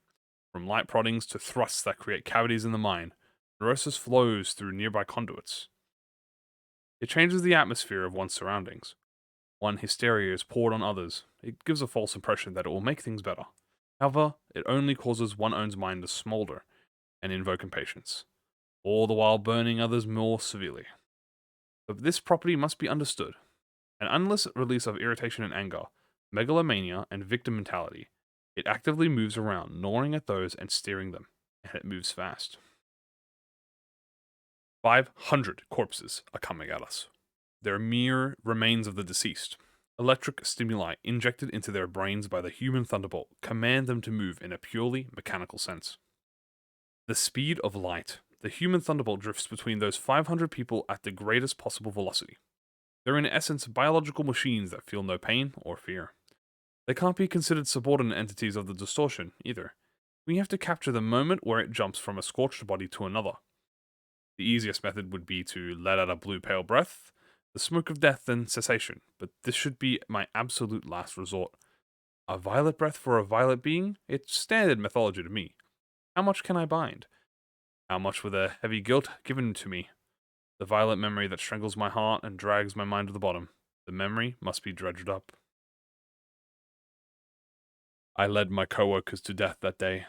From light proddings to thrusts that create cavities in the mind, neurosis flows through nearby conduits. It changes the atmosphere of one's surroundings. One hysteria is poured on others. It gives a false impression that it will make things better. However, it only causes one's own mind to smolder and invoke impatience, all the while burning others more severely. But this property must be understood. An unless release of irritation and anger, megalomania, and victim mentality. It actively moves around, gnawing at those and steering them, and it moves fast. 500 corpses are coming at us. They're mere remains of the deceased. Electric stimuli injected into their brains by the human thunderbolt command them to move in a purely mechanical sense. The speed of light. The human thunderbolt drifts between those 500 people at the greatest possible velocity. They're in essence biological machines that feel no pain or fear. They can't be considered subordinate entities of the distortion, either. We have to capture the moment where it jumps from a scorched body to another. The easiest method would be to let out a blue pale breath, the smoke of death and cessation, but this should be my absolute last resort. A violet breath for a violet being? It's standard mythology to me. How much can I bind? How much with a heavy guilt given to me? The violet memory that strangles my heart and drags my mind to the bottom. The memory must be dredged up. I led my co-workers to death that day.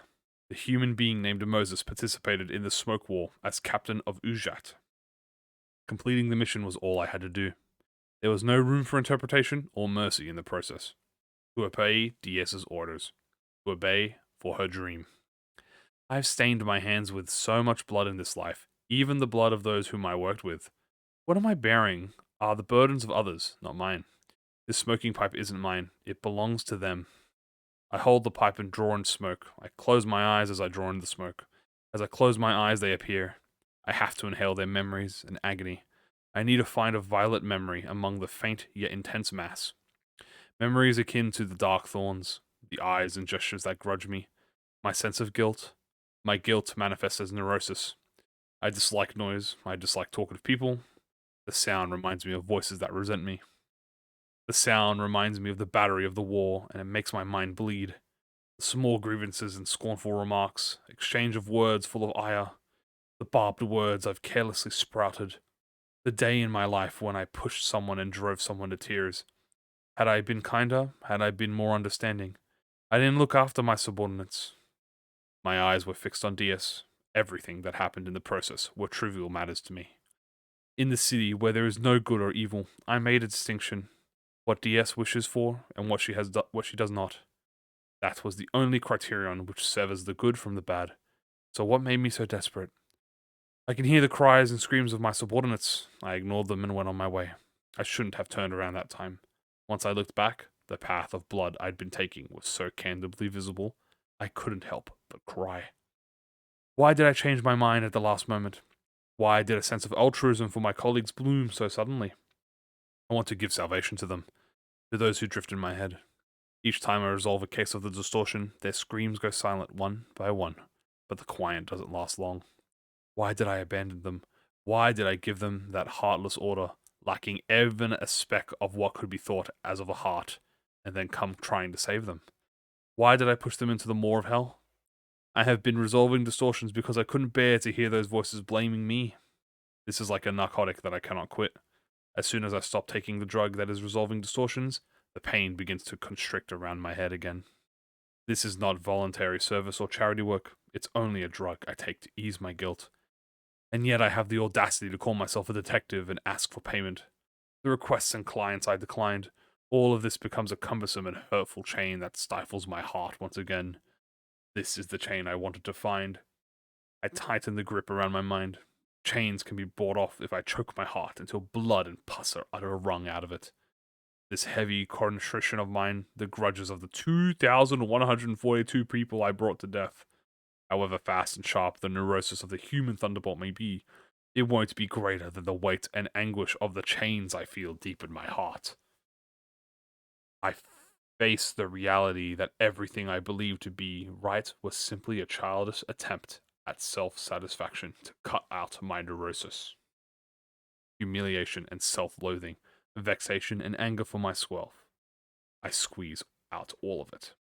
The human being named Moses participated in the smoke war as captain of Ujat. Completing the mission was all I had to do. There was no room for interpretation or mercy in the process. To obey DS's orders. To obey for her dream. I've stained my hands with so much blood in this life, even the blood of those whom I worked with. What am I bearing are the burdens of others, not mine. This smoking pipe isn't mine, it belongs to them. I hold the pipe and draw in smoke. I close my eyes as I draw in the smoke. As I close my eyes, they appear. I have to inhale their memories and agony. I need to find a violet memory among the faint yet intense mass. Memories akin to the dark thorns, the eyes and gestures that grudge me, my sense of guilt. My guilt manifests as neurosis. I dislike noise. I dislike talkative people. The sound reminds me of voices that resent me. The sound reminds me of the battery of the war, and it makes my mind bleed. The small grievances and scornful remarks, exchange of words full of ire, the barbed words I've carelessly sprouted, the day in my life when I pushed someone and drove someone to tears. Had I been kinder, had I been more understanding, I didn't look after my subordinates. My eyes were fixed on DS. Everything that happened in the process were trivial matters to me. In the city where there is no good or evil, I made a distinction. What DS wishes for and what she does not. That was the only criterion which severs the good from the bad. So what made me so desperate? I can hear the cries and screams of my subordinates. I ignored them and went on my way. I shouldn't have turned around that time. Once I looked back, the path of blood I'd been taking was so candidly visible, I couldn't help but cry. Why did I change my mind at the last moment? Why did a sense of altruism for my colleagues bloom so suddenly? I want to give salvation to them, to those who drift in my head. Each time I resolve a case of the distortion, their screams go silent one by one, but the quiet doesn't last long. Why did I abandon them? Why did I give them that heartless order, lacking even a speck of what could be thought as of a heart, and then come trying to save them? Why did I push them into the maw of hell? I have been resolving distortions because I couldn't bear to hear those voices blaming me. This is like a narcotic that I cannot quit. As soon as I stop taking the drug that is resolving distortions, the pain begins to constrict around my head again. This is not voluntary service or charity work. It's only a drug I take to ease my guilt. And yet I have the audacity to call myself a detective and ask for payment. The requests and clients I declined. All of this becomes a cumbersome and hurtful chain that stifles my heart once again. This is the chain I wanted to find. I tighten the grip around my mind. Chains can be bought off if I choke my heart until blood and pus are wrung out of it. This heavy contrition of mine, the grudges of the 2,142 people I brought to death. However fast and sharp the neurosis of the human thunderbolt may be, it won't be greater than the weight and anguish of the chains I feel deep in my heart. I face the reality that everything I believed to be right was simply a childish attempt at self-satisfaction to cut out my neurosis. Humiliation and self-loathing, vexation and anger for myself. I squeeze out all of it.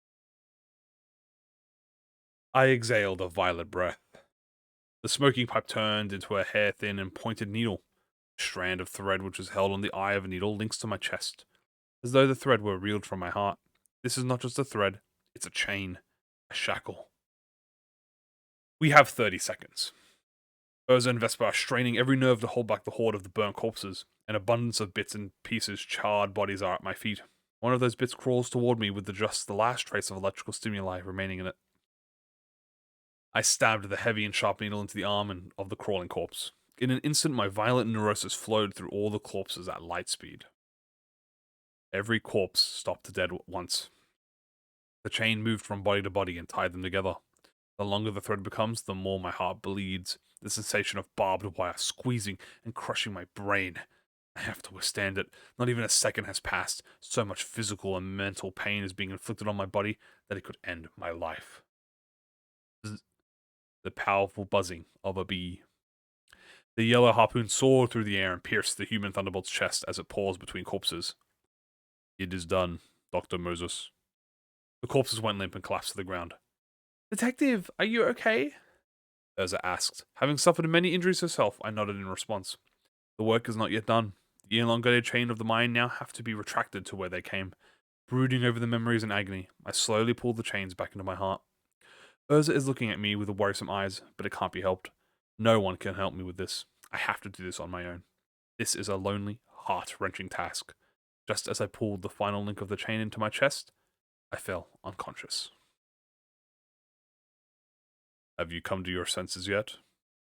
I exhaled a violet breath. The smoking pipe turned into a hair-thin and pointed needle. A strand of thread which was held on the eye of a needle links to my chest, as though the thread were reeled from my heart. This is not just a thread, it's a chain, a shackle. We have 30 seconds. Urza and Vespa are straining every nerve to hold back the horde of the burnt corpses. An abundance of bits and pieces, charred bodies are at my feet. One of those bits crawls toward me with just the last trace of electrical stimuli remaining in it. I stabbed the heavy and sharp needle into the arm of the crawling corpse. In an instant, my violent neurosis flowed through all the corpses at light speed. Every corpse stopped dead at once. The chain moved from body to body and tied them together. The longer the thread becomes, the more my heart bleeds. The sensation of barbed wire squeezing and crushing my brain. I have to withstand it. Not even a second has passed. So much physical and mental pain is being inflicted on my body that it could end my life. The powerful buzzing of a bee. The yellow harpoon soared through the air and pierced the human thunderbolt's chest as it paused between corpses. It is done, Dr. Moses. The corpses went limp and collapsed to the ground. Detective, are you okay? Urza asked. Having suffered many injuries herself, I nodded in response. The work is not yet done. The elongated chain of the mind now have to be retracted to where they came. Brooding over the memories and agony, I slowly pulled the chains back into my heart. Urza is looking at me with worrisome eyes, but it can't be helped. No one can help me with this. I have to do this on my own. This is a lonely, heart-wrenching task. Just as I pulled the final link of the chain into my chest, I fell unconscious. Have you come to your senses yet?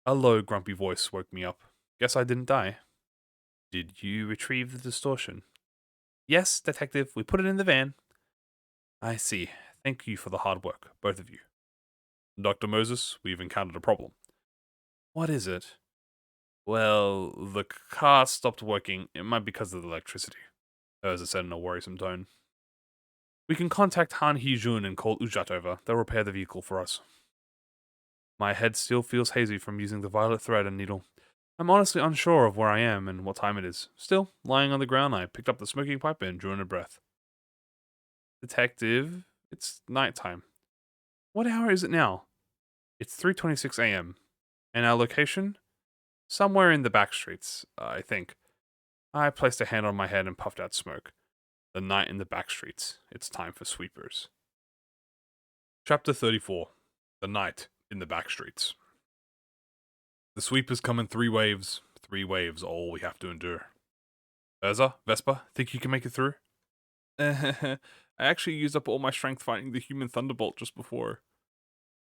A low, grumpy voice woke me up. Guess I didn't die. Did you retrieve the distortion? Yes, detective, we put it in the van. I see. Thank you for the hard work, both of you. Dr. Moses, we've encountered a problem. What is it? Well, the car stopped working. It might be because of the electricity, Urza said in a worrisome tone. We can contact Han Hee-jun and call Ujat over. They'll repair the vehicle for us. My head still feels hazy from using the violet thread and needle. I'm honestly unsure of where I am and what time it is. Still, lying on the ground, I picked up the smoking pipe and drew in a breath. Detective, it's nighttime. What hour is it now? It's 3:26 a.m. And our location? Somewhere in the back streets, I think. I placed a hand on my head and puffed out smoke. The night in the back streets. It's time for sweepers. Chapter 34. The night in the back streets. The sweepers come in 3 waves. 3 waves are all we have to endure. Urza, Vespa, think you can make it through? I actually used up all my strength fighting the human thunderbolt just before.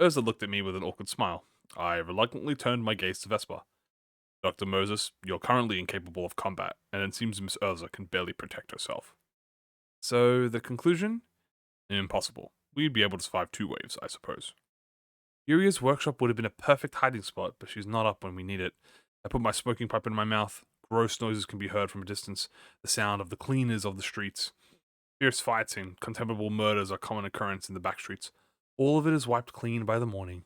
Urza looked at me with an awkward smile. I reluctantly turned my gaze to Vespa. Dr. Moses, you're currently incapable of combat, and it seems Miss Urza can barely protect herself. So, the conclusion? Impossible. We'd be able to survive 2 waves, I suppose. Yuria's workshop would have been a perfect hiding spot, but she's not up when we need it. I put my smoking pipe in my mouth. Gross noises can be heard from a distance. The sound of the cleaners of the streets. Fierce fights and contemptible murders are common occurrence in the back streets. All of it is wiped clean by the morning.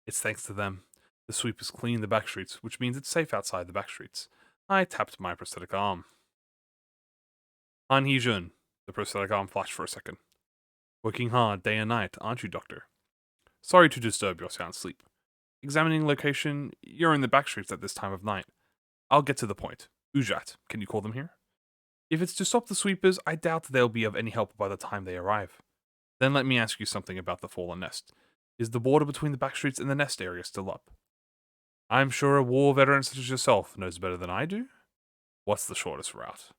It's thanks to them. The sweepers clean the back streets, which means it's safe outside the back streets. I tapped my prosthetic arm. Han Hee-jun. The prosthetic arm flashed for a second. Working hard day and night, aren't you, Doctor? Sorry to disturb your sound sleep. Examining location, you're in the back streets at this time of night. I'll get to the point. Ujat, can you call them here? If it's to stop the sweepers, I doubt they'll be of any help by the time they arrive. Then let me ask you something about the fallen nest. Is the border between the back streets and the nest area still up? I'm sure a war veteran such as yourself knows better than I do. What's the shortest route?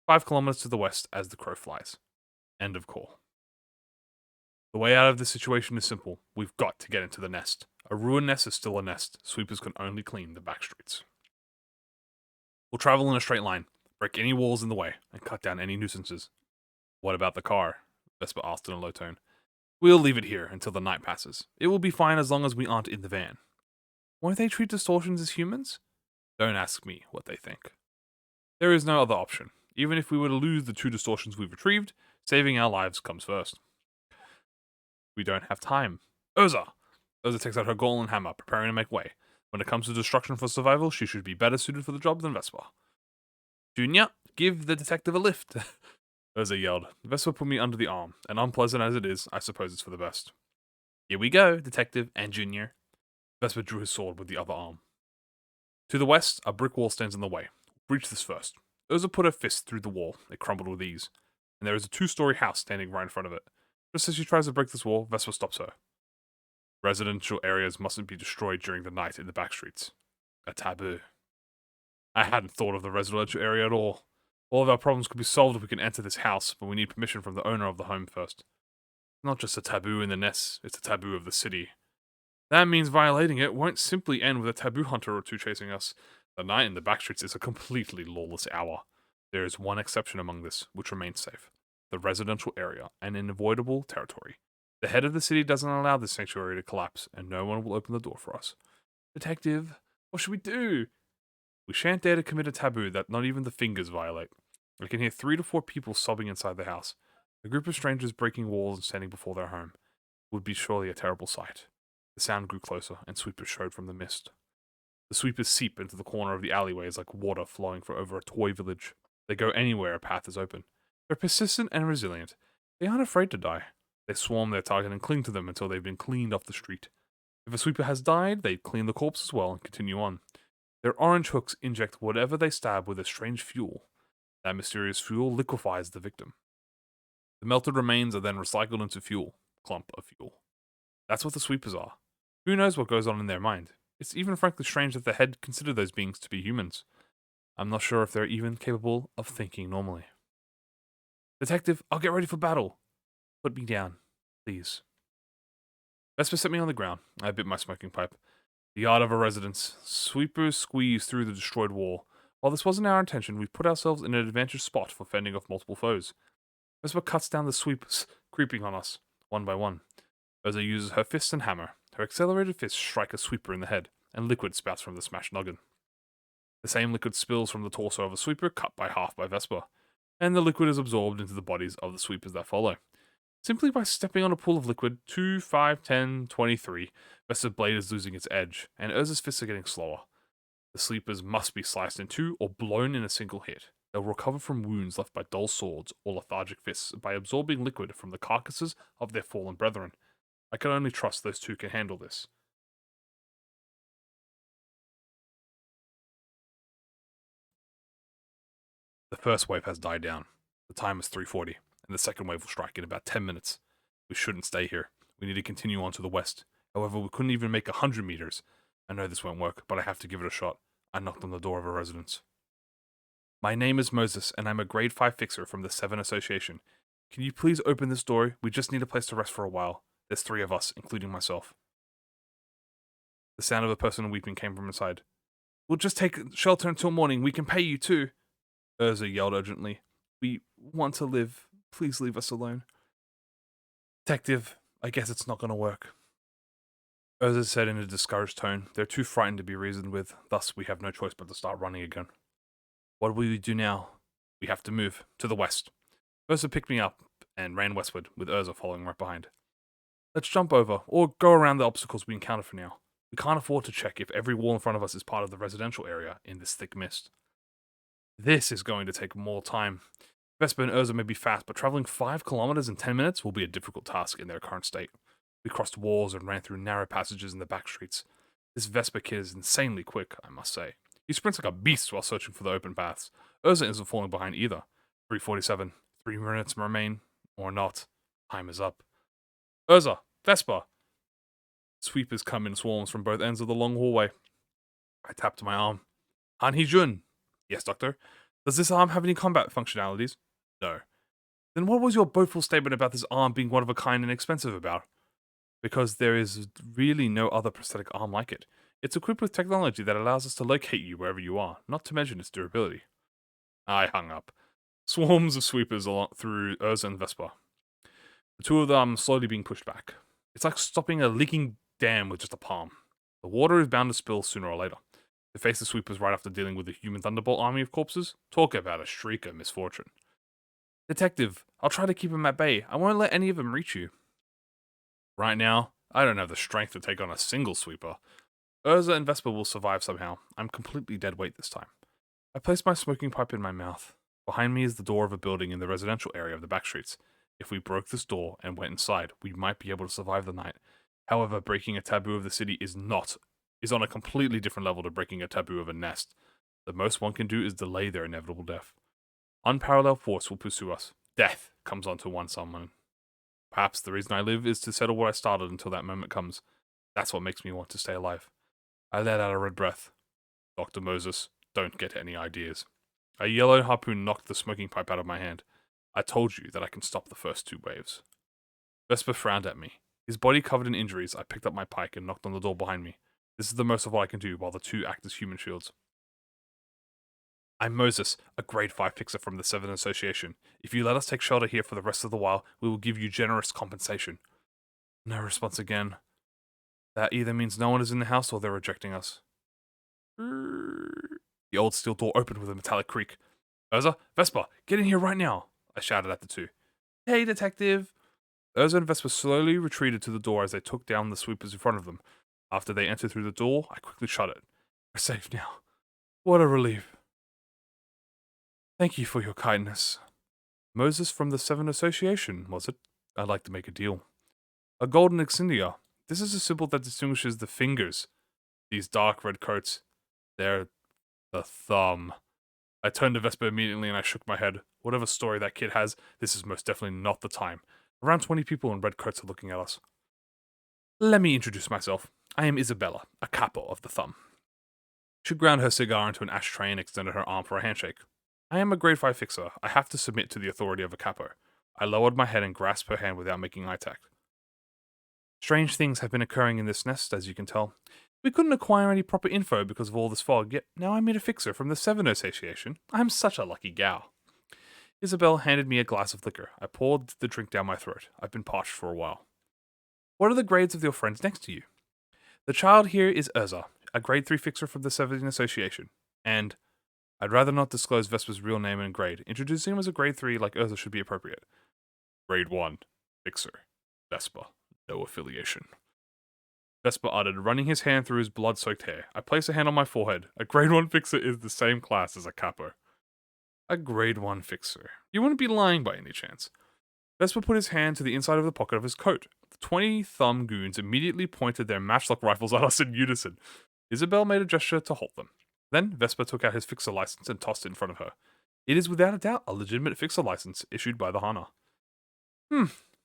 5 kilometers to the west as the crow flies. End of call. The way out of this situation is simple. We've got to get into the nest. A ruined nest is still a nest. Sweepers can only clean the back streets. We'll travel in a straight line, break any walls in the way, and cut down any nuisances. What about the car? Vespa asked in a low tone. We'll leave it here until the night passes. It will be fine as long as we aren't in the van. Won't they treat distortions as humans? Don't ask me what they think. There is no other option. Even if we were to lose the 2 distortions we've retrieved, saving our lives comes first. We don't have time. Urza! Urza takes out her golem and hammer, preparing to make way. When it comes to destruction for survival, she should be better suited for the job than Vespa. Junior, give the detective a lift. Urza yelled. Vespa put me under the arm, and unpleasant as it is, I suppose it's for the best. Here we go, detective and Junior. Vespa drew his sword with the other arm. To the west, a brick wall stands in the way. Breach this first. Urza put her fist through the wall. It crumbled with ease. And there is a 2-story house standing right in front of it. Just as she tries to break this wall, Vespa stops her. Residential areas mustn't be destroyed during the night in the back streets. A taboo. I hadn't thought of the residential area at all. All of our problems could be solved if we can enter this house, but we need permission from the owner of the home first. Not just a taboo in the nest, it's a taboo of the city. That means violating it won't simply end with a taboo hunter or 2 chasing us. The night in the backstreets is a completely lawless hour. There is one exception among this, which remains safe. The residential area, an unavoidable territory. The head of the city doesn't allow this sanctuary to collapse, and no one will open the door for us. Detective, what should we do? We shan't dare to commit a taboo that not even the fingers violate. I can hear 3 to 4 people sobbing inside the house. A group of strangers breaking walls and standing before their home. It would be surely a terrible sight. The sound grew closer, and sweepers showed from the mist. The sweepers seep into the corner of the alleyways like water flowing from over a toy village. They go anywhere a path is open. They're persistent and resilient. They aren't afraid to die. They swarm their target and cling to them until they've been cleaned off the street. If a sweeper has died, they clean the corpse as well and continue on. Their orange hooks inject whatever they stab with a strange fuel. That mysterious fuel liquefies the victim. The melted remains are then recycled into fuel. Clump of fuel. That's what the sweepers are. Who knows what goes on in their mind? It's even frankly strange that the head consider those beings to be humans. I'm not sure if they're even capable of thinking normally. Detective, I'll get ready for battle. Put me down, please. Vesper set me on the ground. I bit my smoking pipe. The art of a residence. Sweepers squeeze through the destroyed wall. While this wasn't our intention, we put ourselves in an advantageous spot for fending off multiple foes. Vesper cuts down the sweepers, creeping on us, one by one. Urza uses her fist and hammer. Her accelerated fists strike a sweeper in the head, and liquid spouts from the smashed noggin. The same liquid spills from the torso of a sweeper cut by half by Vesper, and the liquid is absorbed into the bodies of the sweepers that follow. Simply by stepping on a pool of liquid, 2, 5, 10, 23, Vesper's blade is losing its edge, and Urza's fists are getting slower. The sleepers must be sliced in 2 or blown in a single hit. They'll recover from wounds left by dull swords or lethargic fists by absorbing liquid from the carcasses of their fallen brethren. I can only trust those 2 can handle this. The first wave has died down. The time is 3:40, and the second wave will strike in about 10 minutes. We shouldn't stay here. We need to continue on to the west. However, we couldn't even make 100 meters. I know this won't work, but I have to give it a shot. I knocked on the door of a residence. My name is Moses, and I'm a grade 5 fixer from the 7 Association. Can you please open this door? We just need a place to rest for a while. There's 3 of us, including myself. The sound of a person weeping came from inside. We'll just take shelter until morning. We can pay you too. Urza yelled urgently. We want to live. Please leave us alone. Detective, I guess it's not going to work. Urza said in a discouraged tone. They're too frightened to be reasoned with, thus we have no choice but to start running again. What will we do now? We have to move. To the west. Urza picked me up and ran westward, with Urza following right behind. Let's jump over, or go around the obstacles we encounter for now. We can't afford to check if every wall in front of us is part of the residential area in this thick mist. This is going to take more time. Vespa and Urza may be fast, but traveling 5 kilometers in 10 minutes will be a difficult task in their current state. We crossed walls and ran through narrow passages in the back streets. This Vespa kid is insanely quick, I must say. He sprints like a beast while searching for the open paths. Urza isn't falling behind either. 3:47. 3 minutes remain, or not. Time is up. Urza! Vespa! Sweepers come in swarms from both ends of the long hallway. I tapped my arm. Han Hee-jun! Yes, Doctor. Does this arm have any combat functionalities? No. Then what was your boastful statement about this arm being one of a kind and expensive about? Because there is really no other prosthetic arm like it. It's equipped with technology that allows us to locate you wherever you are, not to mention its durability. I hung up. Swarms of sweepers along through Urza and Vespa. The two of them slowly being pushed back. It's like stopping a leaking dam with just a palm. The water is bound to spill sooner or later. To face the sweepers right after dealing with a human thunderbolt army of corpses, talk about a shriek of misfortune. Detective, I'll try to keep them at bay. I won't let any of them reach you. Right now, I don't have the strength to take on a single sweeper. Urza and Vesper will survive somehow. I'm completely dead weight this time. I place my smoking pipe in my mouth. Behind me is the door of a building in the residential area of the back streets. If we broke this door and went inside, we might be able to survive the night. However, breaking a taboo of the city is on a completely different level to breaking a taboo of a nest. The most one can do is delay their inevitable death. Unparalleled force will pursue us. Death comes onto one someone. Perhaps the reason I live is to settle what I started until that moment comes. That's what makes me want to stay alive. I let out a red breath. Dr. Moses, don't get any ideas. A yellow harpoon knocked the smoking pipe out of my hand. I told you that I can stop the first two waves. Vesper frowned at me. His body covered in injuries, I picked up my pike and knocked on the door behind me. This is the most of what I can do while the two act as human shields. I'm Moses, a grade 5 fixer from the 7 Association. If you let us take shelter here for the rest of the while, we will give you generous compensation. No response again. That either means no one is in the house or they're rejecting us. The old steel door opened with a metallic creak. Urza, Vesper, get in here right now, I shouted at the two. Hey, detective. Urza and Vesper slowly retreated to the door as they took down the sweepers in front of them. After they entered through the door, I quickly shut it. We're safe now. What a relief. Thank you for your kindness. Moses from the 7 Association, was it? I'd like to make a deal. A golden insignia. This is a symbol that distinguishes the fingers. These dark red coats. They're the thumb. I turned to Vesper immediately and I shook my head. Whatever story that kid has, this is most definitely not the time. Around 20 people in red coats are looking at us. Let me introduce myself. I am Isabella, a capo of the thumb. She ground her cigar into an ashtray and extended her arm for a handshake. I am a grade 5 fixer. I have to submit to the authority of a capo. I lowered my head and grasped her hand without making eye contact. Strange things have been occurring in this nest, as you can tell. We couldn't acquire any proper info because of all this fog, yet now I meet a fixer from the 7 Association. I'm such a lucky gal. Isabel handed me a glass of liquor. I poured the drink down my throat. I've been parched for a while. What are the grades of your friends next to you? The child here is Urza, a grade 3 fixer from the 7 Association. And I'd rather not disclose Vesper's real name and grade. Introducing him as a grade 3 like Urza should be appropriate. Grade 1, fixer. Vesper. No affiliation. Vesper uttered, running his hand through his blood-soaked hair. I placed a hand on my forehead. A grade 1 fixer is the same class as a capo. A grade 1 fixer. You wouldn't be lying by any chance. Vesper put his hand to the inside of the pocket of his coat. The 20 thumb goons immediately pointed their matchlock rifles at us in unison. Isabel made a gesture to halt them. Then Vesper took out his fixer license and tossed it in front of her. It is without a doubt a legitimate fixer license issued by the Hana.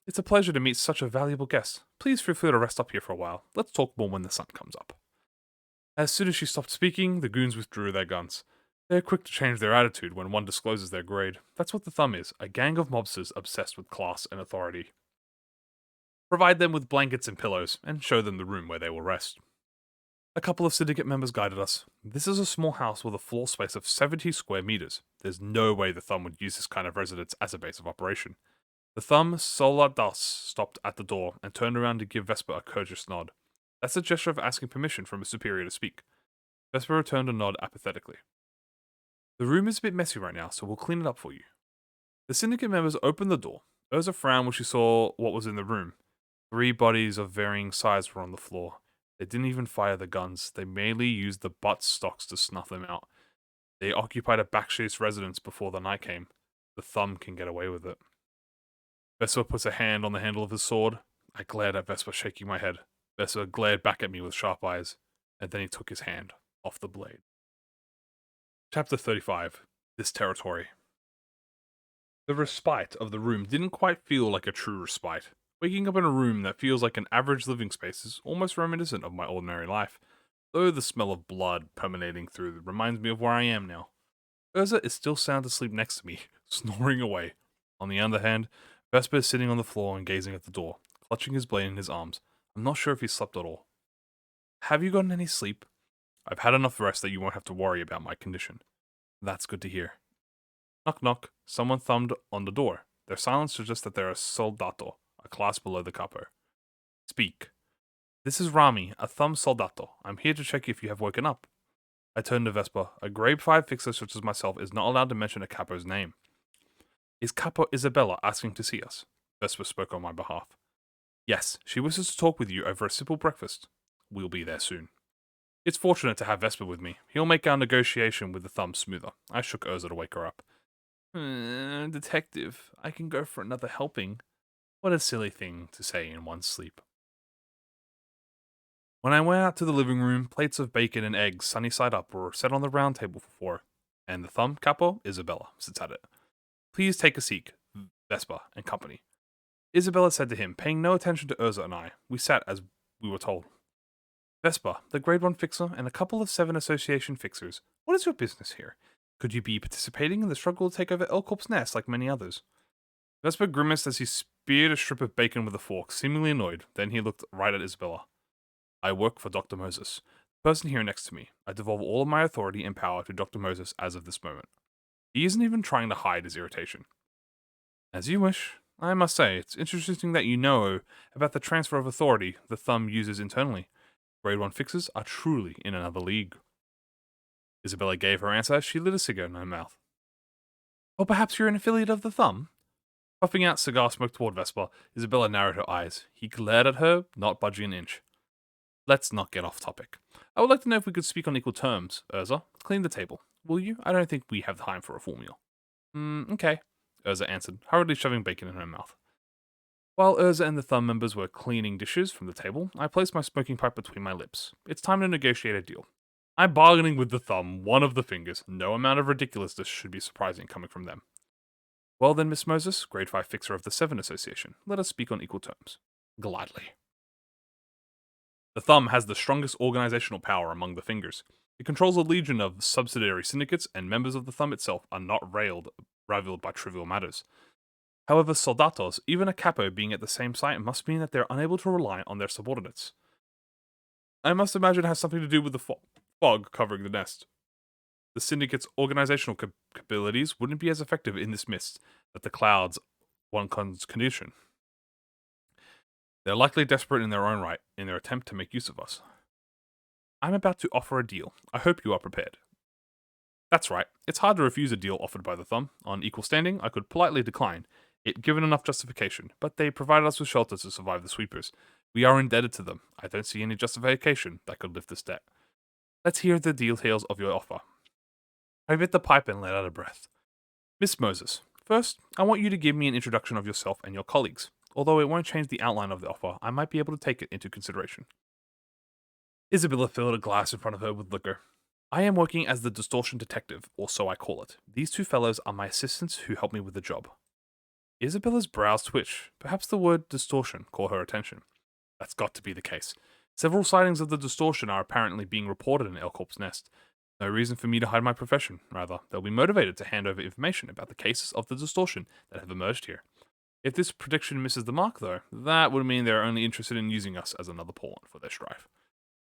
It's a pleasure to meet such a valuable guest. Please feel free to rest up here for a while. Let's talk more when the sun comes up. As soon as she stopped speaking, the goons withdrew their guns. They're quick to change their attitude when one discloses their grade. That's what the thumb is, a gang of mobsters obsessed with class and authority. Provide them with blankets and pillows, and show them the room where they will rest. A couple of syndicate members guided us. This is a small house with a floor space of 70 square meters. There's no way the thumb would use this kind of residence as a base of operation. The thumb, Soladas, stopped at the door and turned around to give Vesper a courteous nod. That's a gesture of asking permission from a superior to speak. Vesper returned a nod apathetically. The room is a bit messy right now, so we'll clean it up for you. The syndicate members opened the door. Urza frowned when she saw what was in the room. 3 bodies of varying size were on the floor. They didn't even fire the guns. They merely used the butt stocks to snuff them out. They occupied a backstreet's residence before the night came. The thumb can get away with it. Vesper puts a hand on the handle of his sword. I glared at Vesper, shaking my head. Vesper glared back at me with sharp eyes, and then he took his hand off the blade. Chapter 35. This Territory. The respite of the room didn't quite feel like a true respite. Waking up in a room that feels like an average living space is almost reminiscent of my ordinary life, though the smell of blood permeating through reminds me of where I am now. Urza is still sound asleep next to me, snoring away. On the other hand, Vesper is sitting on the floor and gazing at the door, clutching his blade in his arms. I'm not sure if he slept at all. Have you gotten any sleep? I've had enough rest that you won't have to worry about my condition. That's good to hear. Knock knock. Someone thumbed on the door. Their silence suggests that they're a soldato, a class below the capo. Speak. This is Rami, a thumb soldato. I'm here to check if you have woken up. I turned to Vespa. A grade 5 fixer such as myself is not allowed to mention a capo's name. Is Capo Isabella asking to see us? Vespa spoke on my behalf. Yes, she wishes to talk with you over a simple breakfast. We'll be there soon. It's fortunate to have Vespa with me. He'll make our negotiation with the thumb smoother. I shook Urza to wake her up. Detective, I can go for another helping. What a silly thing to say in one's sleep. When I went out to the living room, plates of bacon and eggs sunny side up were set on the round table for four, and the thumb capo, Isabella, sits at it. Please take a seat, Vespa and company. Isabella said to him, paying no attention to Urza and I. We sat as we were told. Vespa, the grade 1 fixer, and a couple of 7 association fixers. What is your business here? Could you be participating in the struggle to take over Elcorp's nest like many others? Vespa grimaced as he speared a strip of bacon with a fork, seemingly annoyed. Then he looked right at Isabella. I work for Dr. Moses. The person here next to me. I devolve all of my authority and power to Dr. Moses as of this moment. He isn't even trying to hide his irritation. As you wish. I must say, it's interesting that you know about the transfer of authority the thumb uses internally. Grade 1 fixers are truly in another league. Isabella gave her answer as she lit a cigarette in her mouth. Or perhaps you're an affiliate of the thumb? Puffing out cigar smoke toward Vespa, Isabella narrowed her eyes. He glared at her, not budging an inch. Let's not get off topic. I would like to know if we could speak on equal terms, Urza. Clean the table. Will you? I don't think we have time for a full meal. Okay, Urza answered, hurriedly shoving bacon in her mouth. While Urza and the thumb members were cleaning dishes from the table, I placed my smoking pipe between my lips. It's time to negotiate a deal. I'm bargaining with the thumb, one of the fingers. No amount of ridiculousness should be surprising coming from them. Well then, Miss Moses, grade 5 fixer of the 7 Association, let us speak on equal terms. Gladly. The thumb has the strongest organizational power among the fingers. It controls a legion of subsidiary syndicates, and members of the thumb itself are not rivaled by trivial matters. However, soldatos, even a capo being at the same site, must mean that they're unable to rely on their subordinates. I must imagine it has something to do with the fog covering the nest. The syndicate's organizational capabilities wouldn't be as effective in this mist that the clouds one condition. They're likely desperate in their own right, in their attempt to make use of us. I'm about to offer a deal. I hope you are prepared. That's right. It's hard to refuse a deal offered by the thumb. On equal standing, I could politely decline it, given enough justification, but they provided us with shelter to survive the sweepers. We are indebted to them. I don't see any justification that could lift this debt. Let's hear the details of your offer. I bit the pipe and let out a breath. Miss Moses, first, I want you to give me an introduction of yourself and your colleagues. Although it won't change the outline of the offer, I might be able to take it into consideration. Isabella filled a glass in front of her with liquor. I am working as the Distortion detective, or so I call it. These two fellows are my assistants who help me with the job. Isabella's brows twitched. Perhaps the word distortion caught her attention. That's got to be the case. Several sightings of the Distortion are apparently being reported in Elcorp's nest. No reason for me to hide my profession. Rather, they'll be motivated to hand over information about the cases of the Distortion that have emerged here. If this prediction misses the mark, though, that would mean they're only interested in using us as another pawn for their strife.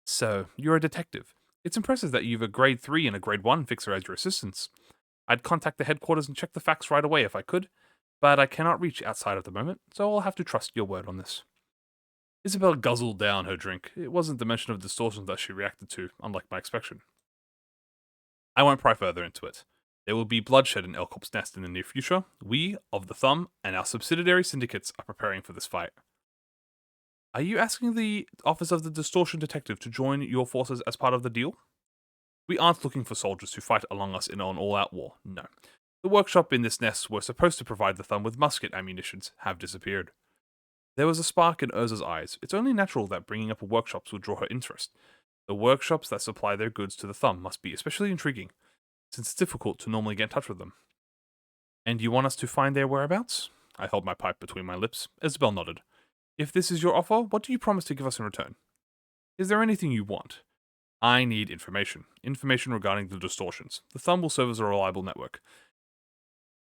So, you're a detective. It's impressive that you've a grade 3 and a grade 1 fixer as your assistants. I'd contact the headquarters and check the facts right away if I could, but I cannot reach outside at the moment, so I'll have to trust your word on this. Isabella guzzled down her drink. It wasn't the mention of distortion that she reacted to, unlike my expectation. I won't pry further into it. There will be bloodshed in Elcorp's nest in the near future. We, of the Thumb, and our subsidiary syndicates are preparing for this fight. Are you asking the Office of the Distortion Detective to join your forces as part of the deal? We aren't looking for soldiers to fight along us in an all-out war, no. The workshop in this nest were supposed to provide the Thumb with musket ammunitions have disappeared. There was a spark in Urza's eyes. It's only natural that bringing up workshops would draw her interest. The workshops that supply their goods to the Thumb must be especially intriguing, since it's difficult to normally get in touch with them. And you want us to find their whereabouts? I held my pipe between my lips. Isabel nodded. If this is your offer, what do you promise to give us in return? Is there anything you want? I need information. Information regarding the distortions. The Thumb will serve as a reliable network.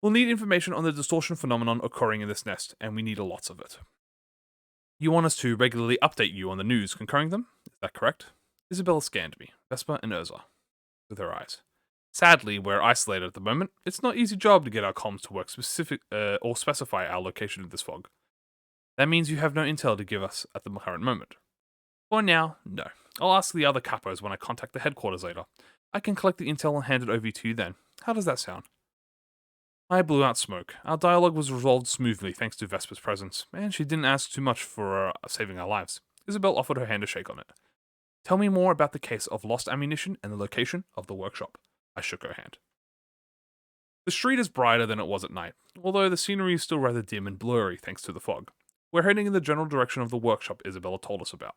We'll need information on the distortion phenomenon occurring in this nest, and we need a lot of it. You want us to regularly update you on the news concurring them? Is that correct? Isabella scanned me, Vespa and Urza, with her eyes. Sadly, we're isolated at the moment. It's not an easy job to get our comms to work or specify our location in this fog. That means you have no intel to give us at the current moment. For now, no. I'll ask the other capos when I contact the headquarters later. I can collect the intel and hand it over to you then. How does that sound? I blew out smoke. Our dialogue was resolved smoothly thanks to Vesper's presence, and she didn't ask too much for saving our lives. Isabel offered her hand a shake on it. Tell me more about the case of lost ammunition and the location of the workshop. I shook her hand. The street is brighter than it was at night, although the scenery is still rather dim and blurry thanks to the fog. We're heading in the general direction of the workshop Isabella told us about.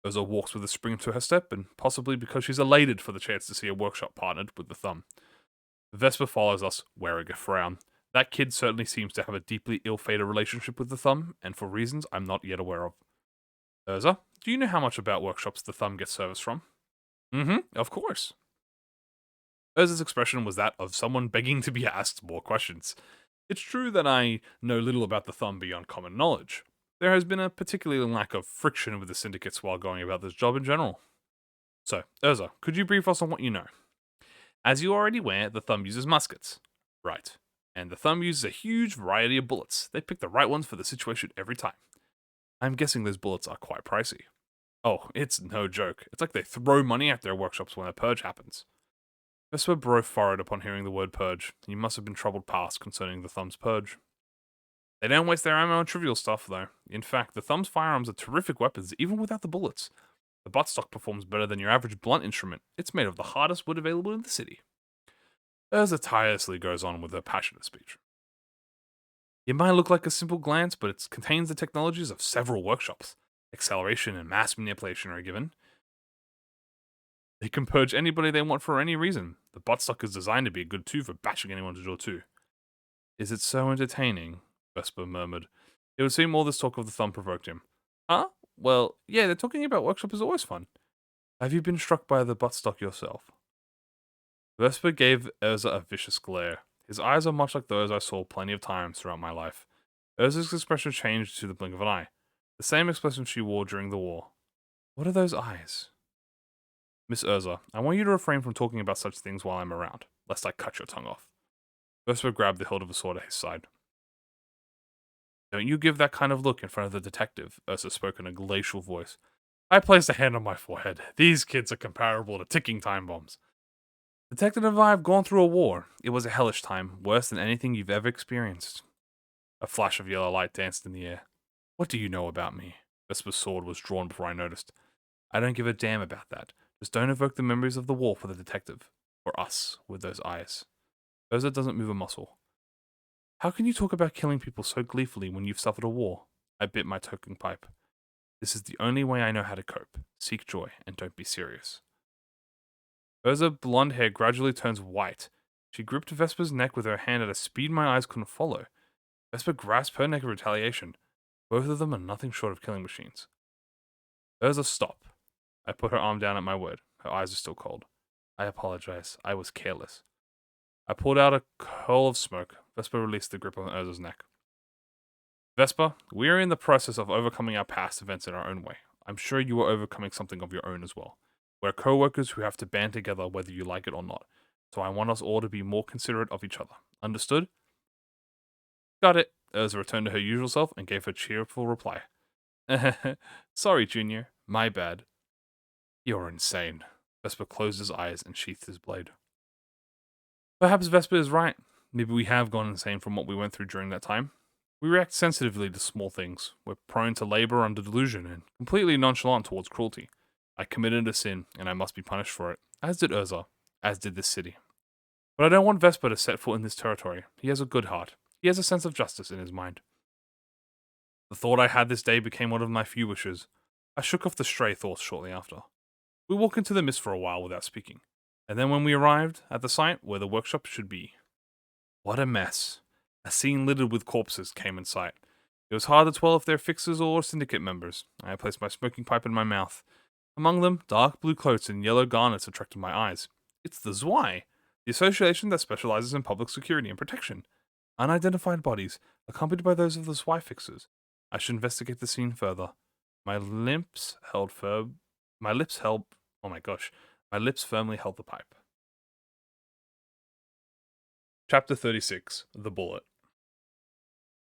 Oza walks with a spring to her step, and possibly because she's elated for the chance to see a workshop partnered with the thumb. Vesper follows us, wearing a frown. That kid certainly seems to have a deeply ill-fated relationship with the thumb, and for reasons I'm not yet aware of. Urza, do you know how much about workshops the thumb gets service from? Of course. Urza's expression was that of someone begging to be asked more questions. It's true that I know little about the thumb beyond common knowledge. There has been a particular lack of friction with the syndicates while going about this job in general. So, Urza, could you brief us on what you know? As you are already aware, the thumb uses muskets. Right. And the thumb uses a huge variety of bullets. They pick the right ones for the situation every time. I'm guessing those bullets are quite pricey. Oh, it's no joke. It's like they throw money at their workshops when a purge happens. Vesper bro forehead upon hearing the word purge. He must have been troubled past concerning the thumb's purge. They don't waste their ammo on trivial stuff, though. In fact, the thumb's firearms are terrific weapons, even without the bullets. The buttstock performs better than your average blunt instrument. It's made of the hardest wood available in the city. Urza tirelessly goes on with her passionate speech. It might look like a simple glance, but it contains the technologies of several workshops. Acceleration and mass manipulation are given. They can purge anybody they want for any reason. The buttstock is designed to be a good tool for bashing anyone to draw too. Is it so entertaining? Vesper murmured. It would seem all this talk of the thumb provoked him. Huh? Well, yeah, they're talking about workshop is always fun. Have you been struck by the buttstock yourself? Vesper gave Urza a vicious glare. His eyes are much like those I saw plenty of times throughout my life. Urza's expression changed to the blink of an eye. The same expression she wore during the war. What are those eyes? Miss Urza, I want you to refrain from talking about such things while I'm around, lest I cut your tongue off. Vesper grabbed the hilt of a sword at his side. Don't you give that kind of look in front of the detective, Ursa spoke in a glacial voice. I placed a hand on my forehead. These kids are comparable to ticking time bombs. Detective and I have gone through a war. It was a hellish time, worse than anything you've ever experienced. A flash of yellow light danced in the air. What do you know about me? Vesper's sword was drawn before I noticed. I don't give a damn about that. Just don't evoke the memories of the war for the detective. Or us, with those eyes. Urza doesn't move a muscle. How can you talk about killing people so gleefully when you've suffered a war? I bit my token pipe. This is the only way I know how to cope. Seek joy, and don't be serious. Urza's blonde hair gradually turns white. She gripped Vesper's neck with her hand at a speed my eyes couldn't follow. Vesper grasped her neck in retaliation. Both of them are nothing short of killing machines. Urza, stop. I put her arm down at my word. Her eyes are still cold. I apologize. I was careless. I pulled out a curl of smoke. Vesper released the grip on Urza's neck. Vesper, we are in the process of overcoming our past events in our own way. I'm sure you are overcoming something of your own as well. We're co-workers who have to band together whether you like it or not. So I want us all to be more considerate of each other. Understood? Got it. Urza returned to her usual self and gave her cheerful reply. Sorry, Junior. My bad. You're insane. Vesper closed his eyes and sheathed his blade. Perhaps Vesper is right. Maybe we have gone insane from what we went through during that time. We react sensitively to small things. We're prone to labor under delusion and completely nonchalant towards cruelty. I committed a sin, and I must be punished for it, as did Urza, as did this city. But I don't want Vesper to set foot in this territory. He has a good heart. He has a sense of justice in his mind. The thought I had this day became one of my few wishes. I shook off the stray thoughts shortly after. We walked into the mist for a while without speaking, and then when we arrived at the site where the workshop should be. What a mess. A scene littered with corpses came in sight. It was hard to tell if they're fixers or syndicate members. I placed my smoking pipe in my mouth. Among them, dark blue coats and yellow garnets attracted my eyes. It's the ZWI, the association that specializes in public security and protection. Unidentified bodies, accompanied by those of the ZWI fixers. I should investigate the scene further. My lips held firm. My lips held. Oh my gosh. My lips firmly held the pipe. Chapter 36 The Bullet.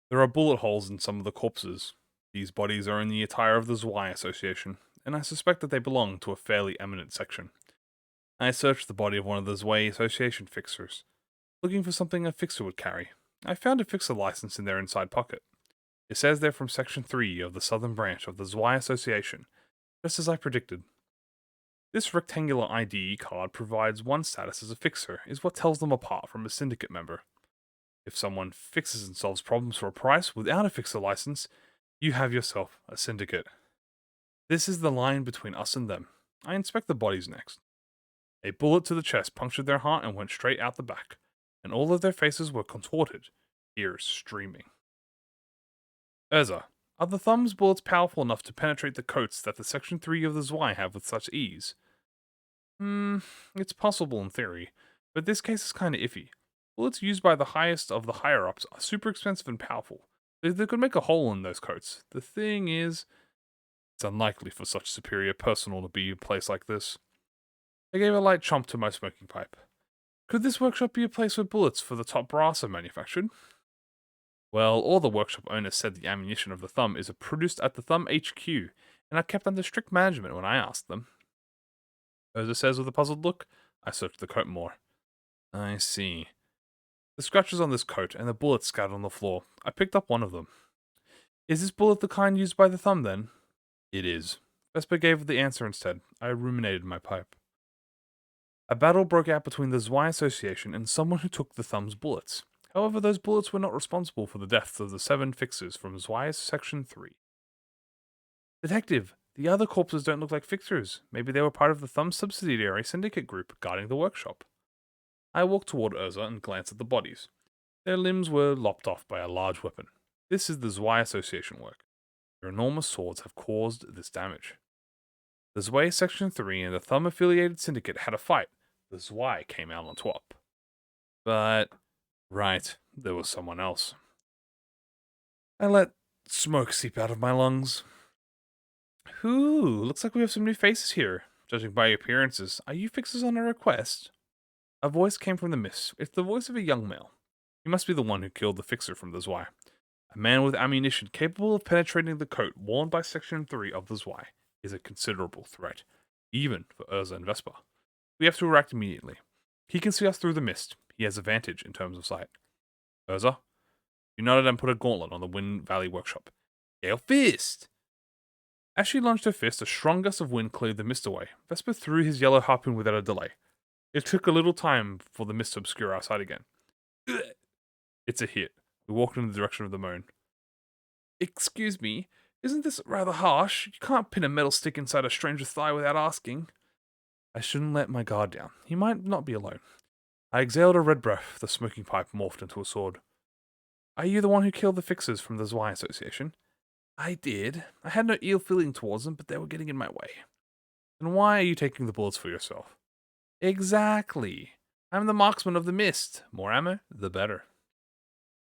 There are bullet holes in some of the corpses. These bodies are in the attire of the Zwei Association, and I suspect that they belong to a fairly eminent section. I searched the body of one of the Zwei Association fixers, looking for something a fixer would carry. I found a fixer license in their inside pocket. It says they're from Section 3 of the southern branch of the Zwei Association, just as I predicted. This rectangular ID card provides one status as a fixer, is what tells them apart from a syndicate member. If someone fixes and solves problems for a price without a fixer license, you have yourself a syndicate. This is the line between us and them. I inspect the bodies next. A bullet to the chest punctured their heart and went straight out the back, and all of their faces were contorted, ears streaming. Urza, are the thumb's bullets powerful enough to penetrate the coats that the Section 3 of the Zwei have with such ease? It's possible in theory, but this case is kinda iffy. Bullets used by the highest of the higher-ups are super expensive and powerful. They could make a hole in those coats. The thing is, it's unlikely for such superior personnel to be a place like this. I gave a light chomp to my smoking pipe. Could this workshop be a place where bullets for the top brass are manufactured? Well, all the workshop owners said the ammunition of the Thumb is produced at the Thumb HQ, and are kept under strict management when I asked them. Oza says with a puzzled look. I searched the coat more. I see. The scratches on this coat and the bullets scattered on the floor. I picked up one of them. Is this bullet the kind used by the Thumb, then? It is. Vesper gave the answer instead. I ruminated my pipe. A battle broke out between the Zwei Association and someone who took the Thumb's bullets. However, those bullets were not responsible for the deaths of the 7 fixers from Zwei's Section 3. Detective, the other corpses don't look like fixers. Maybe they were part of the Thumb subsidiary syndicate group guarding the workshop. I walked toward Urza and glanced at the bodies. Their limbs were lopped off by a large weapon. This is the Zwei Association work. Their enormous swords have caused this damage. The Zwei Section 3 and the Thumb-affiliated syndicate had a fight. The Zwei came out on top. But, right, there was someone else. I let smoke seep out of my lungs. Ooh, looks like we have some new faces here. Judging by your appearances, are you fixers on a request? A voice came from the mist. It's the voice of a young male. He must be the one who killed the fixer from the Zwei. A man with ammunition capable of penetrating the coat worn by Section 3 of the Zwei is a considerable threat, even for Urza and Vespa. We have to act immediately. He can see us through the mist. He has advantage in terms of sight. Urza, you nodded and put a gauntlet on the Wind Valley workshop. Gale Fist! As she launched her fist, a strong gust of wind cleared the mist away. Vesper threw his yellow harpoon without a delay. It took a little time for the mist to obscure our sight again. Ugh. It's a hit. We walked in the direction of the moan. Excuse me, isn't this rather harsh? You can't pin a metal stick inside a stranger's thigh without asking. I shouldn't let my guard down. He might not be alone. I exhaled a red breath. The smoking pipe morphed into a sword. Are you the one who killed the fixers from the Zwei Association? I did. I had no ill feeling towards them, but they were getting in my way. Then why are you taking the bullets for yourself? Exactly. I'm the marksman of the mist. More ammo, the better.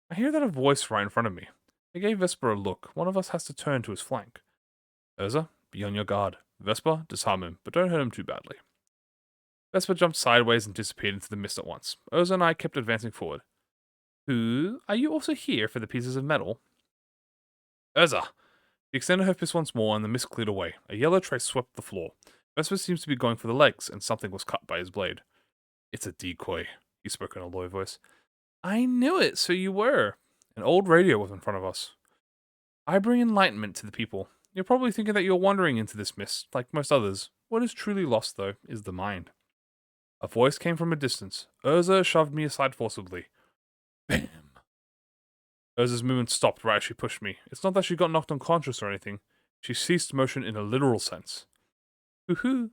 I hear that a voice right in front of me. I gave Vesper a look. One of us has to turn to his flank. Urza, be on your guard. Vesper, disarm him, but don't hurt him too badly. Vesper jumped sideways and disappeared into the mist at once. Urza and I kept advancing forward. Who? Are you also here for the pieces of metal? Urza! She extended her fist once more and the mist cleared away. A yellow trace swept the floor. Vesper seems to be going for the legs, and something was cut by his blade. It's a decoy, he spoke in a low voice. I knew it, so you were. An old radio was in front of us. I bring enlightenment to the people. You're probably thinking that you're wandering into this mist, like most others. What is truly lost, though, is the mind. A voice came from a distance. Urza shoved me aside forcibly. Bam! Urza's movement stopped right as she pushed me. It's not that she got knocked unconscious or anything. She ceased motion in a literal sense. Hoo-hoo!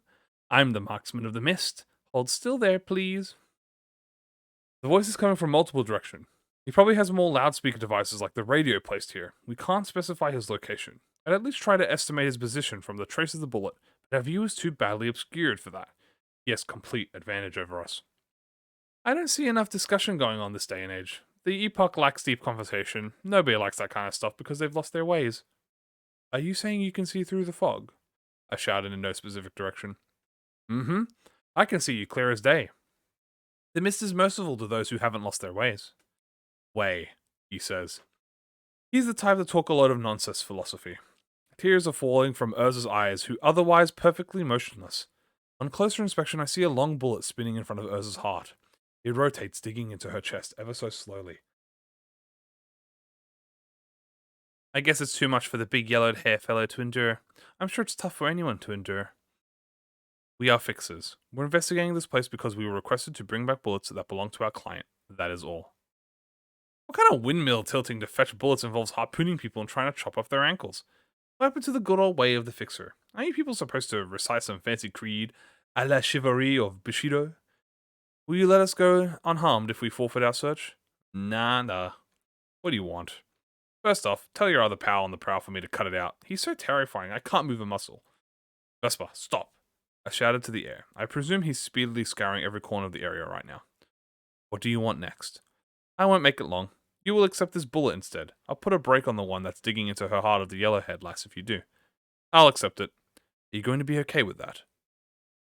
I'm the marksman of the mist. Hold still there, please. The voice is coming from multiple directions. He probably has more loudspeaker devices like the radio placed here. We can't specify his location. I'd at least try to estimate his position from the trace of the bullet, but our view is too badly obscured for that. He has complete advantage over us. I don't see enough discussion going on this day and age. The epoch lacks deep conversation. Nobody likes that kind of stuff because they've lost their ways. Are you saying you can see through the fog? I shouted in no specific direction. Mm-hmm. I can see you clear as day. The mist is merciful to those who haven't lost their ways. Way, he says. He's the type to talk a load of nonsense philosophy. Tears are falling from Urza's eyes, who otherwise perfectly motionless. On closer inspection, I see a long bullet spinning in front of Urza's heart. It rotates, digging into her chest ever so slowly. I guess it's too much for the big yellowed hair fellow to endure. I'm sure it's tough for anyone to endure. We are fixers. We're investigating this place because we were requested to bring back bullets that belong to our client. That is all. What kind of windmill tilting to fetch bullets involves harpooning people and trying to chop off their ankles? What happened to the good old way of the fixer? Are you people supposed to recite some fancy creed, a la chivalry of Bushido? Will you let us go unharmed if we forfeit our search? Nah. What do you want? First off, tell your other pal on the prowl for me to cut it out. He's so terrifying, I can't move a muscle. Vespa, stop. I shouted to the air. I presume he's speedily scouring every corner of the area right now. What do you want next? I won't make it long. You will accept this bullet instead. I'll put a break on the one that's digging into her heart of the yellowhead lass if you do. I'll accept it. Are you going to be okay with that?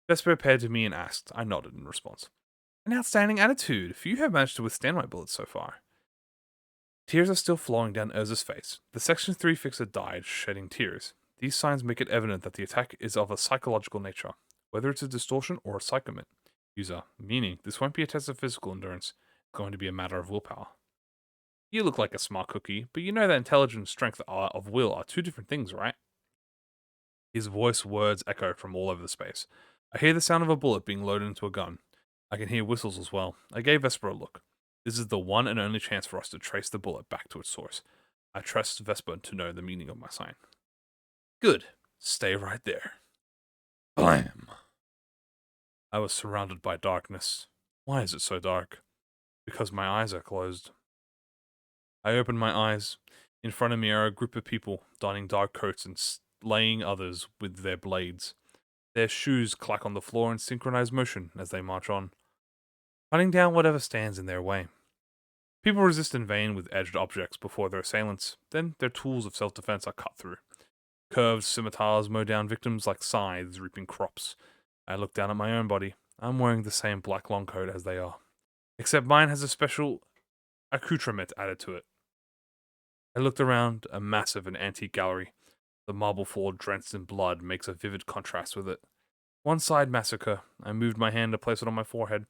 Vespa appeared to me and asked. I nodded in response. An outstanding attitude. Few have managed to withstand my bullets so far. Tears are still flowing down Urza's face. The Section 3 fixer died, shedding tears. These signs make it evident that the attack is of a psychological nature, whether it's a distortion or a psychomet. User, meaning this won't be a test of physical endurance, it's going to be a matter of willpower. You look like a smart cookie, but you know that intelligence and strength of will are two different things, right? His voice words echo from all over the space. I hear the sound of a bullet being loaded into a gun. I can hear whistles as well. I gave Vesper a look. This is the one and only chance for us to trace the bullet back to its source. I trust Vesper to know the meaning of my sign. Good. Stay right there. Blam. I was surrounded by darkness. Why is it so dark? Because my eyes are closed. I opened my eyes. In front of me are a group of people, donning dark coats and slaying others with their blades. Their shoes clack on the floor in synchronized motion as they march on, cutting down whatever stands in their way. People resist in vain with edged objects before their assailants, then their tools of self-defense are cut through. Curved scimitars mow down victims like scythes reaping crops. I look down at my own body. I'm wearing the same black long coat as they are, except mine has a special accoutrement added to it. I looked around a massive and antique gallery. The marble floor drenched in blood makes a vivid contrast with it. One side massacre. I moved my hand to place it on my forehead.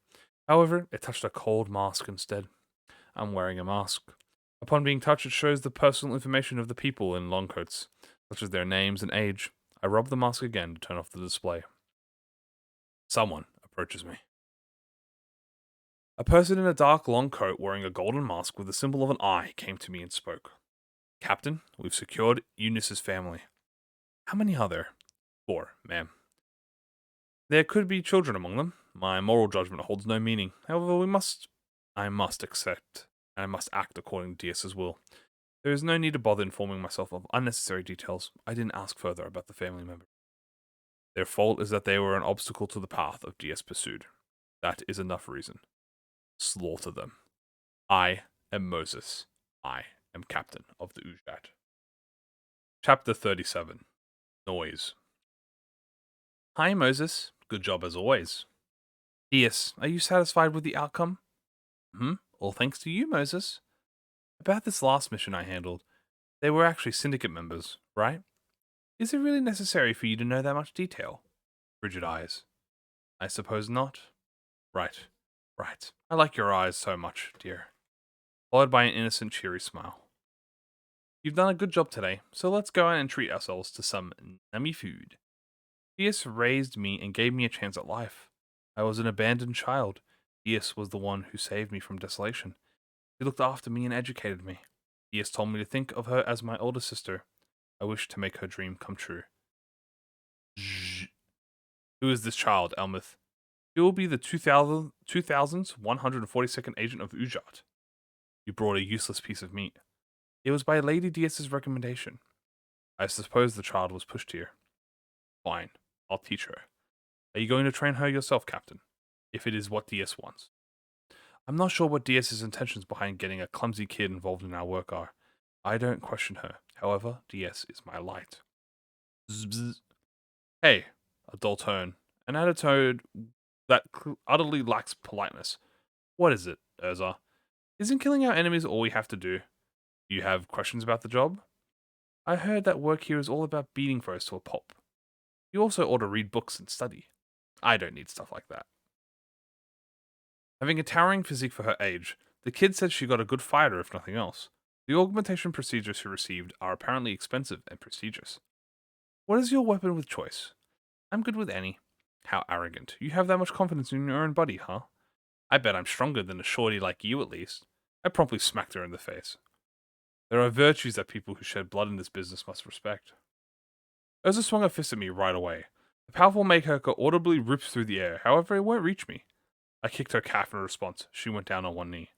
However, it touched a cold mask instead. I'm wearing a mask. Upon being touched, it shows the personal information of the people in long coats, such as their names and age. I rub the mask again to turn off the display. Someone approaches me. A person in a dark long coat wearing a golden mask with the symbol of an eye came to me and spoke. Captain, we've secured Eunice's family. How many are there? 4, ma'am. There could be children among them. My moral judgment holds no meaning. However, I must accept, and I must act according to DS's will. There is no need to bother informing myself of unnecessary details. I didn't ask further about the family member. Their fault is that they were an obstacle to the path of DS pursued. That is enough reason. Slaughter them. I am Moses. I am captain of the Ujat. Chapter 37. Noise. Hi, Moses. Good job as always. DS, are you satisfied with the outcome? All thanks to you, Moses. About this last mission I handled, they were actually syndicate members, right? Is it really necessary for you to know that much detail? Frigid eyes. I suppose not. Right. I like your eyes so much, dear. Followed by an innocent, cheery smile. You've done a good job today, so let's go out and treat ourselves to some nummy food. DS raised me and gave me a chance at life. I was an abandoned child. DS was the one who saved me from desolation. He looked after me and educated me. DS told me to think of her as my older sister. I wish to make her dream come true. Zzz. Who is this child, Elmeth? He will be the 2142nd agent of Ujat. You brought a useless piece of meat. It was by Lady DS's recommendation. I suppose the child was pushed here. Fine, I'll teach her. Are you going to train her yourself, Captain? If it is what DS wants. I'm not sure what DS's intentions behind getting a clumsy kid involved in our work are. I don't question her. However, DS is my light. Bzz. Hey, a dull tone. An attitude that utterly lacks politeness. What is it, Urza? Isn't killing our enemies all we have to do? You have questions about the job? I heard that work here is all about beating foes to a pulp. You also ought to read books and study. I don't need stuff like that. Having a towering physique for her age, the kid said she got a good fighter if nothing else. The augmentation procedures she received are apparently expensive and prestigious. What is your weapon with choice? I'm good with any. How arrogant. You have that much confidence in your own body, huh? I bet I'm stronger than a shorty like you at least. I promptly smacked her in the face. There are virtues that people who shed blood in this business must respect. Urza swung a fist at me right away. The powerful Makeoka audibly rips through the air, however it won't reach me. I kicked her calf in response. She went down on one knee.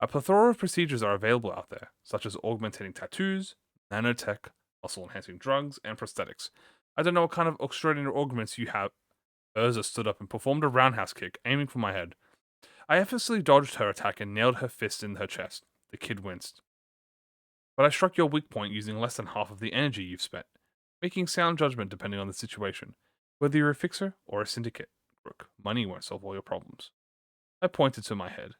A plethora of procedures are available out there, such as augmentating tattoos, nanotech, muscle-enhancing drugs, and prosthetics. I don't know what kind of extraordinary augments you have. Urza stood up and performed a roundhouse kick, aiming for my head. I effortlessly dodged her attack and nailed her fist in her chest. The kid winced. But I struck your weak point using less than half of the energy you've spent, making sound judgment depending on the situation. Whether you're a fixer or a syndicate crook, money won't solve all your problems. I pointed to my head.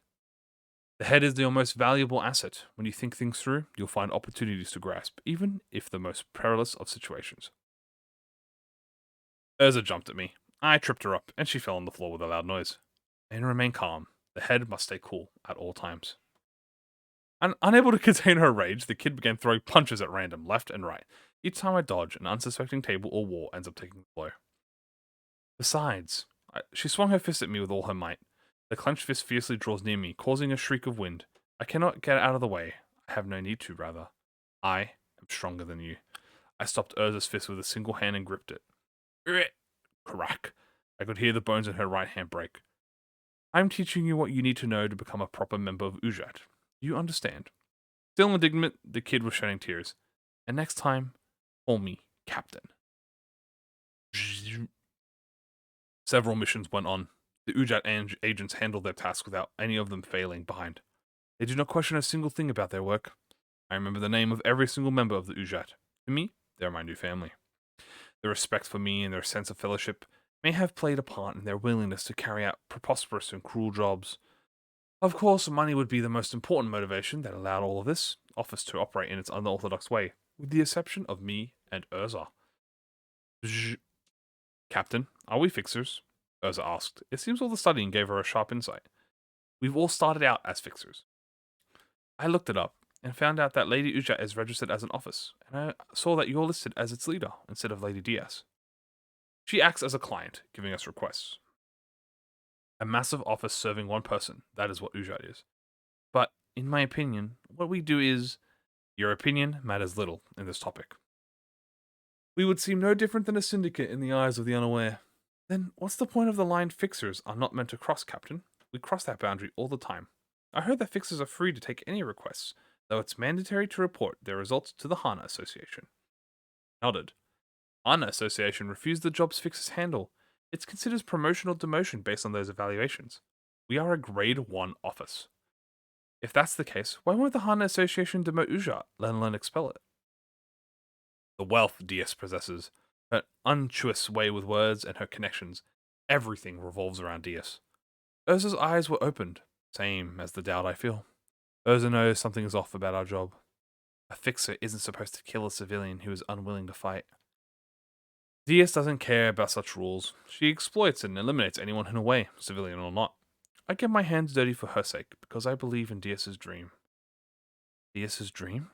The head is your most valuable asset. When you think things through, you'll find opportunities to grasp, even if the most perilous of situations. Urza jumped at me. I tripped her up, and she fell on the floor with a loud noise. And remain calm. The head must stay cool at all times. Unable to contain her rage, the kid began throwing punches at random, left and right. Each time I dodge, an unsuspecting table or wall ends up taking the blow. Besides, she swung her fist at me with all her might. The clenched fist fiercely draws near me, causing a shriek of wind. I cannot get out of the way. I have no need to, rather. I am stronger than you. I stopped Urza's fist with a single hand and gripped it. Crack. I could hear the bones in her right hand break. I'm teaching you what you need to know to become a proper member of Ujat. You understand. Still indignant, the kid was shedding tears. And next time, call me Captain. Several missions went on. The Ujat agents handled their tasks without any of them failing behind. They do not question a single thing about their work. I remember the name of every single member of the Ujat. To me, they're my new family. Their respect for me and their sense of fellowship may have played a part in their willingness to carry out preposterous and cruel jobs. Of course, money would be the most important motivation that allowed all of this office to operate in its unorthodox way, with the exception of me and Urza. Captain, are we fixers? Urza asked. It seems all the studying gave her a sharp insight. We've all started out as fixers. I looked it up and found out that Lady Ujat is registered as an office, and I saw that you're listed as its leader instead of Lady Diaz. She acts as a client, giving us requests. A massive office serving one person, that is what Ujat is. But, in my opinion, what we do is... Your opinion matters little in this topic. We would seem no different than a syndicate in the eyes of the unaware. Then what's the point of the line fixers are not meant to cross, Captain? We cross that boundary all the time. I heard that fixers are free to take any requests, though it's mandatory to report their results to the Hana Association. Nodded. Hana Association refused the jobs fixers handle. It's considered promotion or demotion based on those evaluations. We are a grade 1 office. If that's the case, why won't the Hana Association demote Ujat, let alone expel it? The wealth Diaz possesses, her unctuous way with words, and her connections, everything revolves around Diaz. Urza's eyes were opened, same as the doubt I feel. Urza knows something is off about our job. A fixer isn't supposed to kill a civilian who is unwilling to fight. Diaz doesn't care about such rules. She exploits and eliminates anyone in her way, civilian or not. I get my hands dirty for her sake, because I believe in Diaz's dream. Diaz's dream?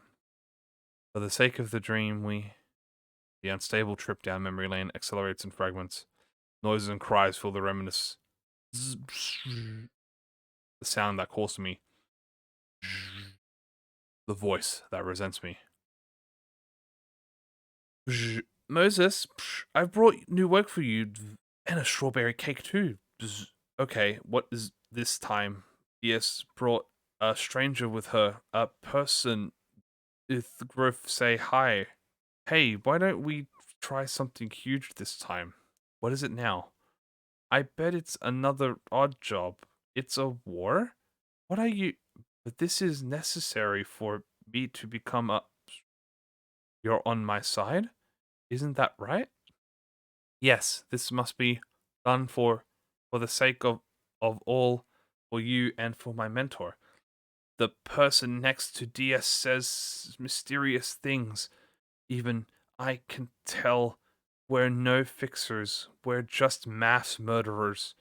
For the sake of the dream, The unstable trip down memory lane accelerates in fragments. Noises and cries fill the reminiscence. The sound that calls to me. The voice that resents me. Moses, I've brought new work for you, and a strawberry cake too. Okay, what is this time? Yes, brought a stranger with her. A person with growth say hi. Hey, why don't we try something huge this time? What is it now? I bet it's another odd job. It's a war? What are you... But this is necessary for me to become a... You're on my side? Isn't that right? Yes, this must be done for the sake of all, for you and for my mentor. the person next to DS says mysterious things. Even I can tell we're no fixers, we're just mass murderers.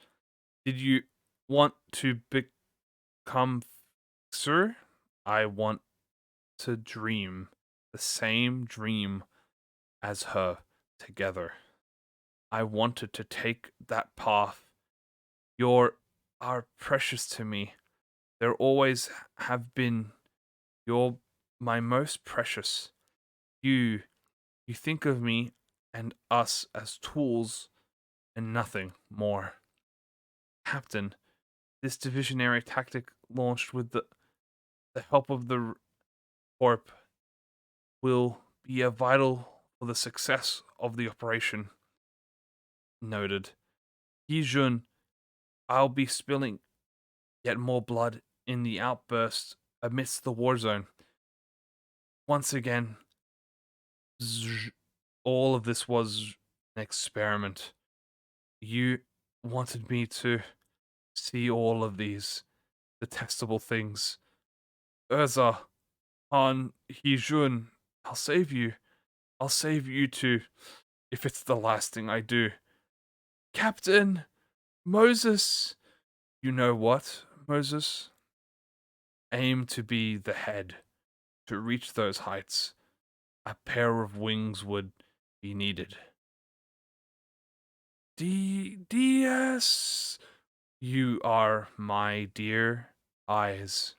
Did you want to become fixer? I want to dream the same dream as her together. I wanted to take that path. You're are precious to me. There always have been. You're my most precious. You you think of me and us as tools and nothing more. Captain, this divisionary tactic launched with the help of the Corp will be a vital for the success of the operation. Noted. Yijun, I'll be spilling yet more blood in the outburst amidst the war zone. Once again, all of this was an experiment. You wanted me to see all of these detestable things. Urza, Han, Hijun, I'll save you. I'll save you too, if it's the last thing I do. Captain! Moses! You know what, Moses? Aim to be the head. To reach those heights, a pair of wings would be needed. DS! You are my dear eyes.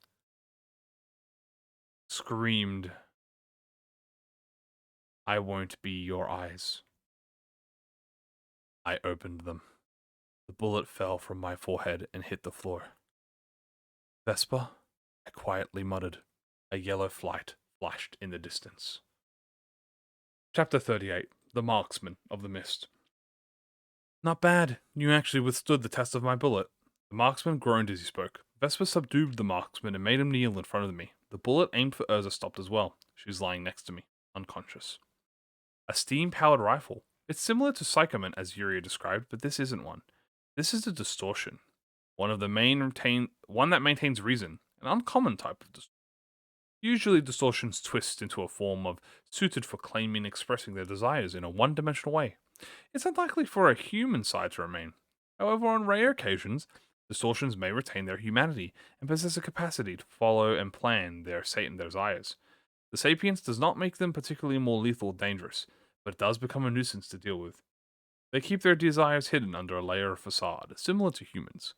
Screamed. I won't be your eyes. I opened them. The bullet fell from my forehead and hit the floor. Vespa? I quietly muttered. A yellow flight flashed in the distance. Chapter 38. The Marksman of the Mist. Not bad. You actually withstood the test of my bullet. The marksman groaned as he spoke. Vespa subdued the marksman and made him kneel in front of me. The bullet aimed for Urza stopped as well. She was lying next to me, unconscious. A steam-powered rifle. It's similar to Psychoman as Yuria described, but this isn't one. This is a distortion. One that maintains reason, an uncommon type of distortion. Usually distortions twist into a form of suited for claiming and expressing their desires in a one-dimensional way. It's unlikely for a human side to remain. However, on rare occasions, distortions may retain their humanity and possess a capacity to follow and plan their Satan desires. The sapience does not make them particularly more lethal or dangerous, but it does become a nuisance to deal with. They keep their desires hidden under a layer of facade, similar to humans.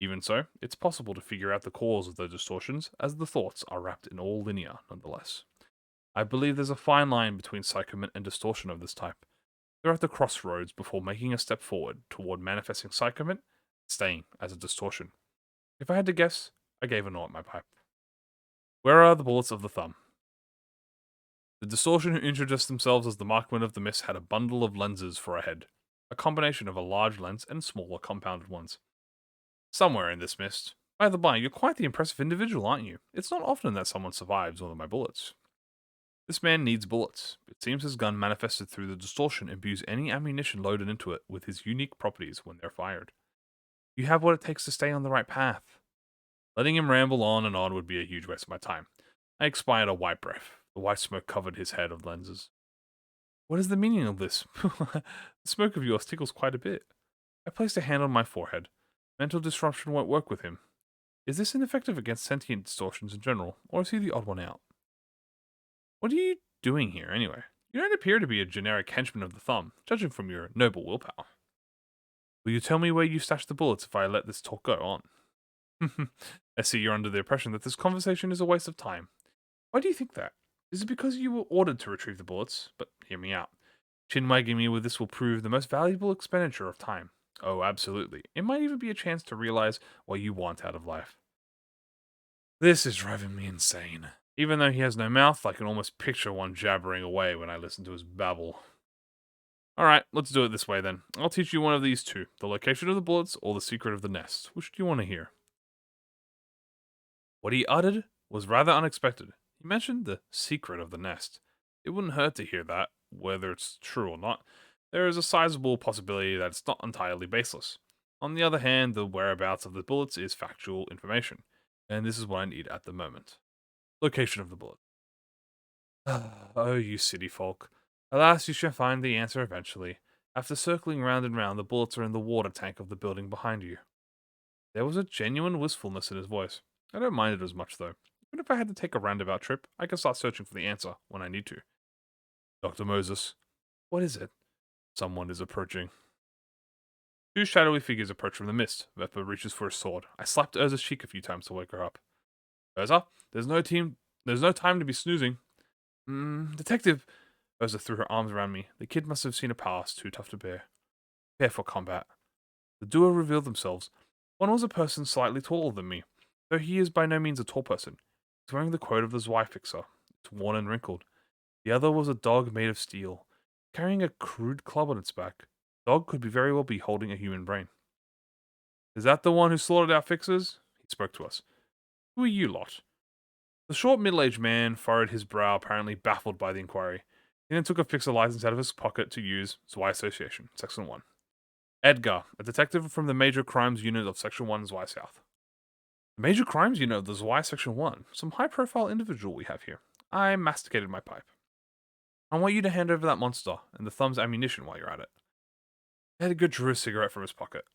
Even so, it's possible to figure out the cause of the distortions, as the thoughts are wrapped in all linear, nonetheless. I believe there's a fine line between psychoment and distortion of this type. They're at the crossroads before making a step forward toward manifesting psychoment, staying as a distortion. If I had to guess, I gave a gnaw at my pipe. Where are the bullets of the thumb? The distortion who introduced themselves as the Markman of the Mist had a bundle of lenses for a head, a combination of a large lens and smaller compounded ones. Somewhere in this mist. By the by, you're quite the impressive individual, aren't you? It's not often that someone survives one of my bullets. This man needs bullets. It seems his gun manifested through the distortion imbues any ammunition loaded into it with his unique properties when they're fired. You have what it takes to stay on the right path. Letting him ramble on and on would be a huge waste of my time. I expired a white breath. The white smoke covered his head of lenses. What is the meaning of this? The smoke of yours tickles quite a bit. I placed a hand on my forehead. Mental disruption won't work with him. Is this ineffective against sentient distortions in general, or is he the odd one out? What are you doing here, anyway? You don't appear to be a generic henchman of the thumb, judging from your noble willpower. Will you tell me where you stashed the bullets if I let this talk go on? I see you're under the impression that this conversation is a waste of time. Why do you think that? Is it because you were ordered to retrieve the bullets? But hear me out. Chinmaiging me with this will prove the most valuable expenditure of time. Oh, absolutely. It might even be a chance to realize what you want out of life. This is driving me insane. Even though he has no mouth, I can almost picture one jabbering away when I listen to his babble. Alright, let's do it this way then. I'll teach you one of these two, the location of the bullets or the secret of the nest. Which do you want to hear? What he uttered was rather unexpected. He mentioned the secret of the nest. It wouldn't hurt to hear that, whether it's true or not. There is a sizable possibility that it's not entirely baseless. On the other hand, the whereabouts of the bullets is factual information. And this is what I need at the moment. Location of the bullet. Oh, you city folk. Alas, you shall find the answer eventually. After circling round and round, the bullets are in the water tank of the building behind you. There was a genuine wistfulness in his voice. I don't mind it as much, though. Even if I had to take a roundabout trip, I can start searching for the answer when I need to. Dr. Moses. What is it? Someone is approaching. Two shadowy figures approach from the mist. Vespa reaches for his sword. I slapped Urza's cheek a few times to wake her up. Urza, there's no time to be snoozing. Detective. Urza threw her arms around me. The kid must have seen a past too tough to bear. Prepare for combat. The duo revealed themselves. One was a person slightly taller than me, though he is by no means a tall person. He's wearing the coat of the Zweifixer. It's worn and wrinkled. The other was a dog made of steel, carrying a crude club on its back. The dog could very well be holding a human brain. Is that the one who slaughtered our fixers? He spoke to us. Who are you lot? The short middle-aged man furrowed his brow, apparently baffled by the inquiry. He then took a fixer license out of his pocket to use Zwei Association, Section 1. Edgar, a detective from the Major Crimes Unit of Section 1, Zwei South. The Major Crimes Unit of the Zwei Section 1? Some high-profile individual we have here. I masticated my pipe. I want you to hand over that monster and the thumb's ammunition while you're at it. Edgar drew a cigarette from his pocket.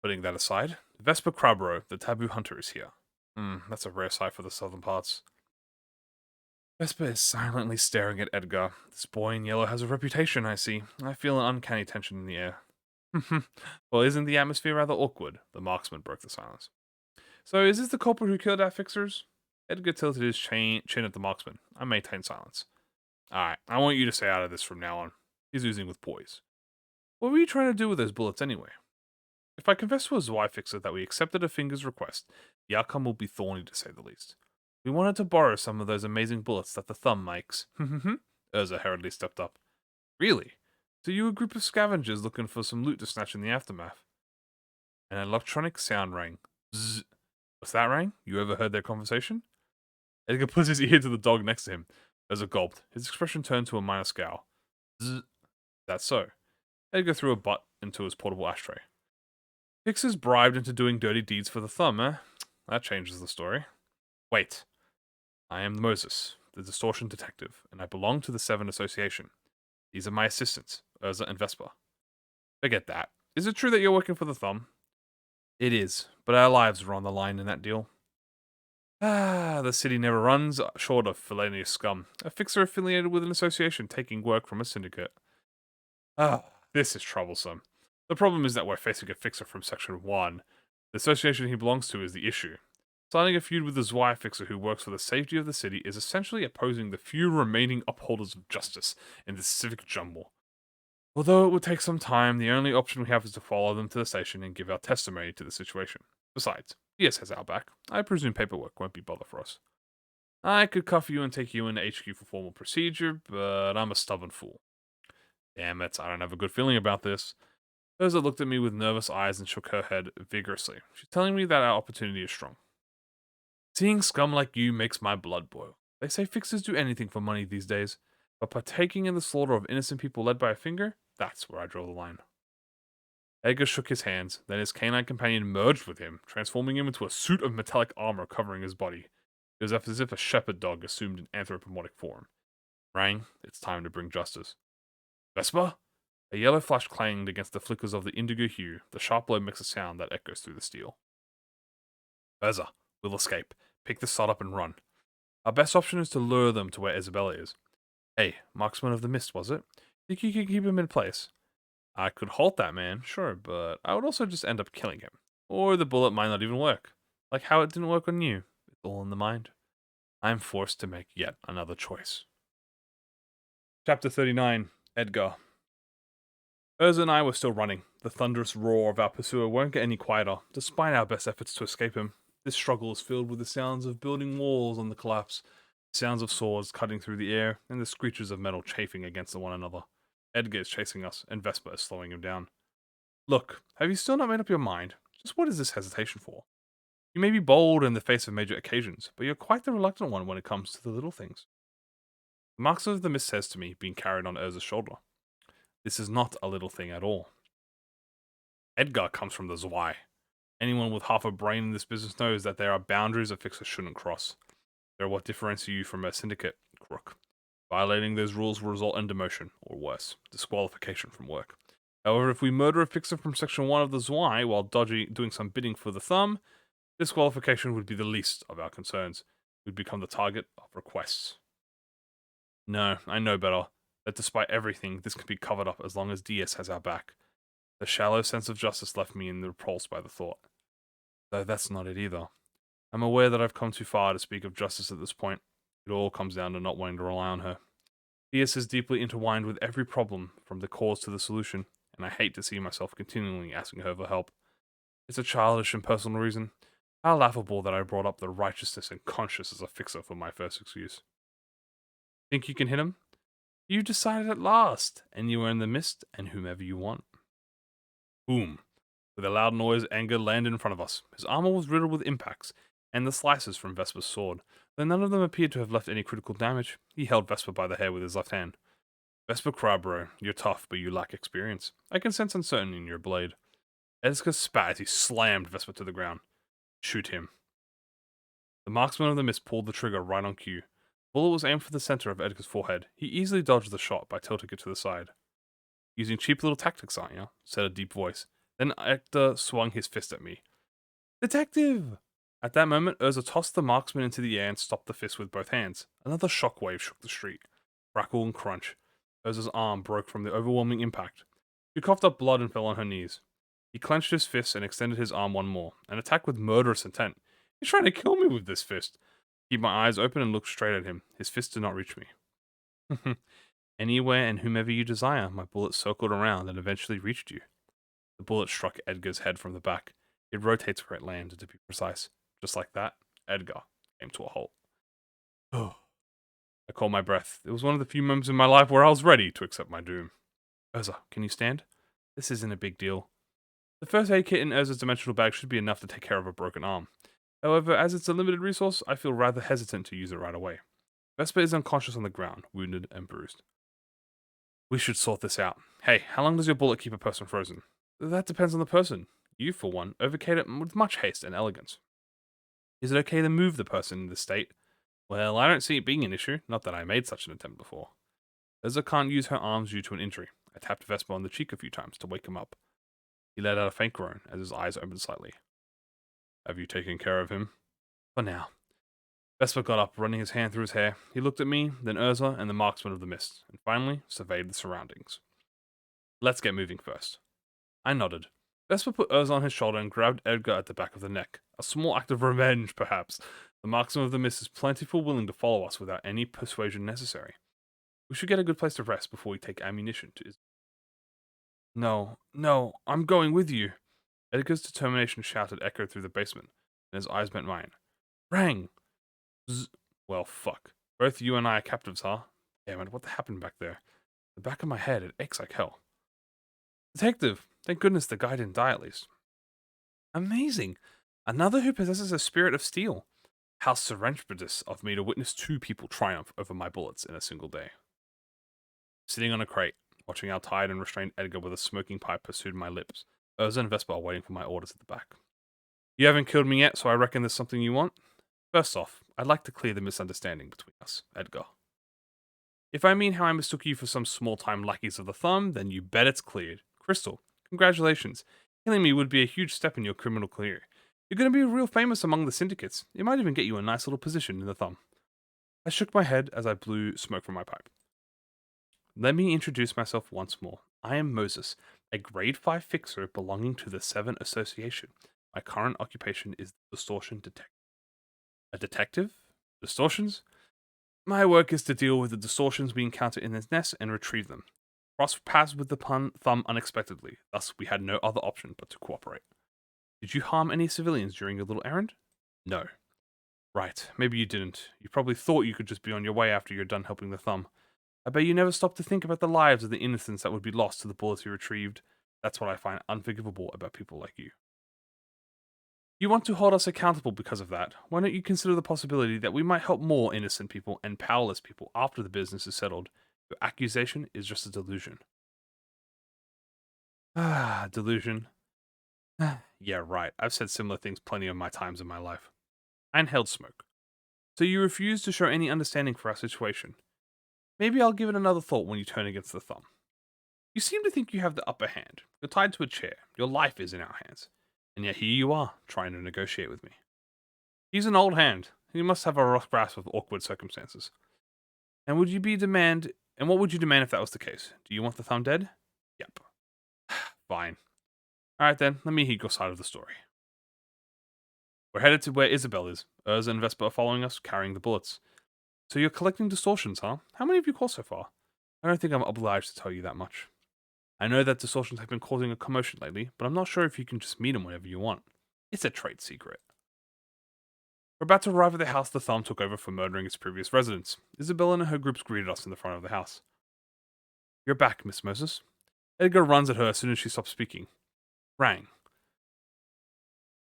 Putting that aside, Vesper Crabro, the taboo hunter, is here. That's a rare sight for the southern parts. Vesper is silently staring at Edgar. This boy in yellow has a reputation, I see. I feel an uncanny tension in the air. Well, isn't the atmosphere rather awkward? The marksman broke the silence. So, is this the culprit who killed our fixers? Edgar tilted his chin at the marksman. I maintained silence. Alright, I want you to stay out of this from now on. He's oozing with poise. What were you trying to do with those bullets anyway? If I confess to a Zweifixer that we accepted a finger's request, the outcome will be thorny to say the least. We wanted to borrow some of those amazing bullets that the thumb makes. Urza hurriedly stepped up. Really? So you a group of scavengers looking for some loot to snatch in the aftermath? An electronic sound rang. Zzz. What's that rang? You overheard their conversation? Edgar put his ear to the dog next to him. Urza gulped. His expression turned to a minor scowl. Zzz. That's so. Edgar threw a butt into his portable ashtray. Fixers bribed into doing dirty deeds for the thumb, eh? That changes the story. Wait. I am Moses, the Distortion detective, and I belong to the Seven Association. These are my assistants, Urza and Vespa. Forget that. Is it true that you're working for the thumb? It is, but our lives are on the line in that deal. The city never runs short of felonious scum. A fixer affiliated with an association taking work from a syndicate. This is troublesome. The problem is that we're facing a fixer from Section 1. The association he belongs to is the issue. Starting a feud with the Zwei fixer who works for the safety of the city is essentially opposing the few remaining upholders of justice in this civic jumble. Although it would take some time, the only option we have is to follow them to the station and give our testimony to the situation. Besides, DS has our back. I presume paperwork won't be bother for us. I could cuff you and take you into HQ for formal procedure, but I'm a stubborn fool. Damn it, I don't have a good feeling about this. Urza looked at me with nervous eyes and shook her head vigorously. She's telling me that our opportunity is strong. Seeing scum like you makes my blood boil. They say fixers do anything for money these days, but partaking in the slaughter of innocent people led by a finger, that's where I draw the line. Edgar shook his hands, then his canine companion merged with him, transforming him into a suit of metallic armor covering his body. It was as if a shepherd dog assumed an anthropomorphic form. Rang, it's time to bring justice. Vespa? A yellow flash clanged against the flickers of the indigo hue. The sharp blow makes a sound that echoes through the steel. Urza, we'll escape. Pick this sod up and run. Our best option is to lure them to where Isabella is. Hey, Marksman of the Mist, was it? Think you could keep him in place? I could halt that man, sure, but I would also just end up killing him. Or the bullet might not even work. Like how it didn't work on you. It's all in the mind. I'm forced to make yet another choice. Chapter 39, Edgar. Urza and I were still running. The thunderous roar of our pursuer won't get any quieter, despite our best efforts to escape him. This struggle is filled with the sounds of building walls on the collapse, sounds of swords cutting through the air, and the screeches of metal chafing against one another. Edgar is chasing us, and Vespa is slowing him down. Look, have you still not made up your mind? Just what is this hesitation for? You may be bold in the face of major occasions, but you're quite the reluctant one when it comes to the little things. The Marks of the Mist says to me, being carried on Urza's shoulder. This is not a little thing at all. Edgar comes from the Zwei. Anyone with half a brain in this business knows that there are boundaries a fixer shouldn't cross. They're what differentiate you from a syndicate crook. Violating those rules will result in demotion, or worse, disqualification from work. However, if we murder a fixer from Section 1 of the Zwei while doing some bidding for the thumb, disqualification would be the least of our concerns. We'd become the target of requests. No, I know better. That despite everything, this can be covered up as long as DS has our back. The shallow sense of justice left me repulsed by the thought. Though that's not it either. I'm aware that I've come too far to speak of justice at this point. It all comes down to not wanting to rely on her. DS is deeply intertwined with every problem, from the cause to the solution, and I hate to see myself continually asking her for help. It's a childish and personal reason. How laughable that I brought up the righteousness and conscience as a fixer for my first excuse. Think you can hit him? You decided at last, and you are in the mist and whomever you want. Boom. With a loud noise, Anger landed in front of us. His armor was riddled with impacts, and the slices from Vesper's sword. Though none of them appeared to have left any critical damage, he held Vesper by the hair with his left hand. Vesper cried, bro. You're tough, but you lack experience. I can sense uncertainty in your blade. Edgar spat as he slammed Vesper to the ground. Shoot him. The marksman of the mist pulled the trigger right on cue. The bullet was aimed for the center of Edgar's forehead. He easily dodged the shot by tilting it to the side. Using cheap little tactics, aren't you? Said a deep voice. Then Edgar swung his fist at me. Detective! At that moment, Urza tossed the marksman into the air and stopped the fist with both hands. Another shockwave shook the street. Crackle and crunch. Urza's arm broke from the overwhelming impact. She coughed up blood and fell on her knees. He clenched his fist and extended his arm one more, an attack with murderous intent. He's trying to kill me with this fist. Keep my eyes open and looked straight at him. His fist did not reach me. Anywhere and whomever you desire, my bullet circled around and eventually reached you. The bullet struck Edgar's head from the back. It rotates where it landed, to be precise. Just like that, Edgar came to a halt. I caught my breath. It was one of the few moments in my life where I was ready to accept my doom. Urza, can you stand? This isn't a big deal. The first aid kit in Urza's dimensional bag should be enough to take care of a broken arm. However, as it's a limited resource, I feel rather hesitant to use it right away. Vesper is unconscious on the ground, wounded and bruised. We should sort this out. Hey, how long does your bullet keep a person frozen? That depends on the person. You, for one, overcame it with much haste and elegance. Is it okay to move the person in this state? Well, I don't see it being an issue, not that I made such an attempt before. Urza can't use her arms due to an injury. I tapped Vesper on the cheek a few times to wake him up. He let out a faint groan as his eyes opened slightly. Have you taken care of him? For now. Vesper got up, running his hand through his hair. He looked at me, then Urza and the marksman of the mist, and finally surveyed the surroundings. Let's get moving first. I nodded. Vesper put Urza on his shoulder and grabbed Edgar at the back of the neck. A small act of revenge, perhaps. The marksman of the mist is plentiful willing to follow us without any persuasion necessary. We should get a good place to rest before we take ammunition to his... No, I'm going with you. Edgar's determination shouted echoed through the basement, and his eyes met mine. Rang! Well, fuck. Both you and I are captives, huh? Damn it, what happened back there? The back of my head, it aches like hell. Detective! Thank goodness the guy didn't die at least. Amazing! Another who possesses a spirit of steel. How serendipitous of me to witness two people triumph over my bullets in a single day. Sitting on a crate, watching our tired and restrained Edgar with a smoking pipe pursued my lips, Urza and Vesper are waiting for my orders at the back. You haven't killed me yet, so I reckon there's something you want? First off, I'd like to clear the misunderstanding between us, Edgar. If I mean how I mistook you for some small-time lackeys of the thumb, then you bet it's cleared. Crystal, congratulations. Killing me would be a huge step in your criminal career. You're going to be real famous among the syndicates. It might even get you a nice little position in the thumb. I shook my head as I blew smoke from my pipe. Let me introduce myself once more. I am Moses, a grade 5 fixer belonging to the 7 Association. My current occupation is the Distortion Detective. A detective? Distortions? My work is to deal with the distortions we encounter in this nest and retrieve them. Crossed paths with the thumb unexpectedly, thus we had no other option but to cooperate. Did you harm any civilians during your little errand? No. Right, maybe you didn't. You probably thought you could just be on your way after you're done helping the thumb. I bet you never stopped to think about the lives of the innocents that would be lost to the bullets you retrieved. That's what I find unforgivable about people like you. You want to hold us accountable because of that. Why don't you consider the possibility that we might help more innocent people and powerless people after the business is settled? Your accusation is just a delusion. Ah, delusion. Yeah, right. I've said similar things plenty of my times in my life. I inhaled smoke. So you refuse to show any understanding for our situation. Maybe I'll give it another thought when you turn against the thumb. You seem to think you have the upper hand. You're tied to a chair. Your life is in our hands. And yet here you are, trying to negotiate with me. He's an old hand. He must have a rough grasp of awkward circumstances. And would you be demand and what would you demand if that was the case? Do you want the thumb dead? Yep. Fine. Alright then, let me hear your side of the story. We're headed to where Isabel is. Urza and Vespa are following us, carrying the bullets. So you're collecting distortions, huh? How many have you caught so far? I don't think I'm obliged to tell you that much. I know that distortions have been causing a commotion lately, but I'm not sure if you can just meet them whenever you want. It's a trade secret. We're about to arrive at the house the Thumb took over for murdering its previous residents. Isabella and her groups greeted us in the front of the house. You're back, Miss Moses. Edgar runs at her as soon as she stops speaking. Rang.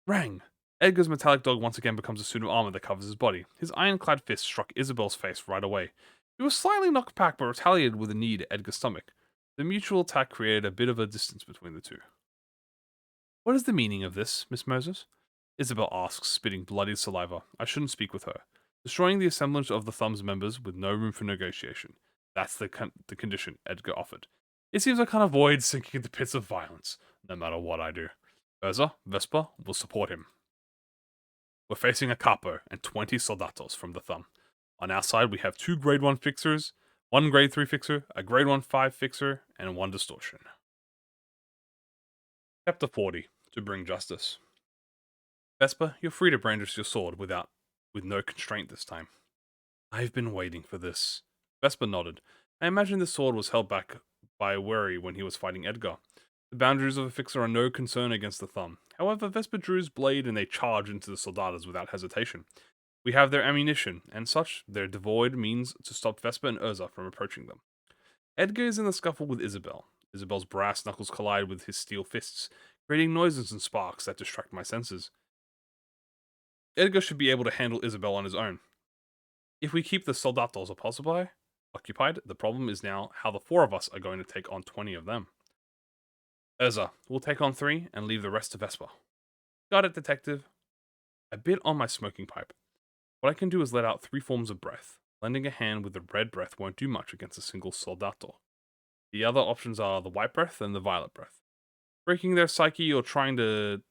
Rang! Edgar's metallic dog once again becomes a suit of armor that covers his body. His ironclad fist struck Isabel's face right away. He was slightly knocked back but retaliated with a knee to Edgar's stomach. The mutual attack created a bit of a distance between the two. What is the meaning of this, Miss Moses? Isabel asks, spitting bloody saliva. I shouldn't speak with her. Destroying the assemblage of the Thumb's members with no room for negotiation. That's the condition Edgar offered. It seems I can't avoid sinking into pits of violence, no matter what I do. Urza, Vespa, will support him. We're facing a capo and 20 soldatos from the Thumb. On our side, we have 2 grade 1 fixers, 1 grade 3 fixer, a grade 1 5 fixer, and 1 distortion. Chapter 40. To bring justice. Vespa, you're free to brandish your sword with no constraint this time. I've been waiting for this. Vespa nodded. I imagine this sword was held back by worry when he was fighting Edgar. The boundaries of a fixer are no concern against the Thumb. However, Vespa drew his blade and they charged into the soldatas without hesitation. We have their ammunition, and such, their devoid means to stop Vespa and Urza from approaching them. Edgar is in the scuffle with Isabel. Isabel's brass knuckles collide with his steel fists, creating noises and sparks that distract my senses. Edgar should be able to handle Isabel on his own. If we keep the soldatos occupied, the problem is now how the 4 of us are going to take on 20 of them. Urza, we'll take on 3 and leave the rest to Vespa. Got it, detective. A bit on my smoking pipe. What I can do is let out 3 forms of breath. Lending a hand with the red breath won't do much against a single soldato. The other options are the white breath and the violet breath. Breaking their psyche or tying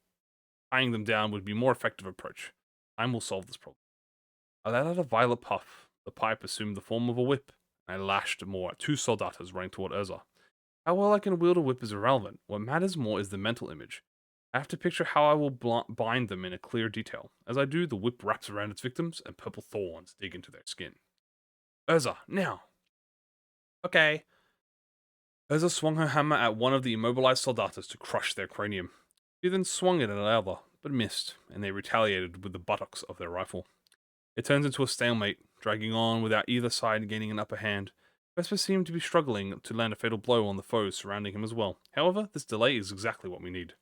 them down would be a more effective approach. Time will solve this problem. I let out a violet puff. The pipe assumed the form of a whip. I lashed more at 2 soldatas running toward Urza. How well I can wield a whip is irrelevant. What matters more is the mental image. I have to picture how I will bind them in a clear detail. As I do, the whip wraps around its victims, and purple thorns dig into their skin. Urza, now! Okay. Urza swung her hammer at one of the immobilized soldatas to crush their cranium. She then swung it at another, but missed, and they retaliated with the buttocks of their rifle. It turns into a stalemate, dragging on without either side gaining an upper hand. Vesper seemed to be struggling to land a fatal blow on the foes surrounding him as well. However, this delay is exactly what we need.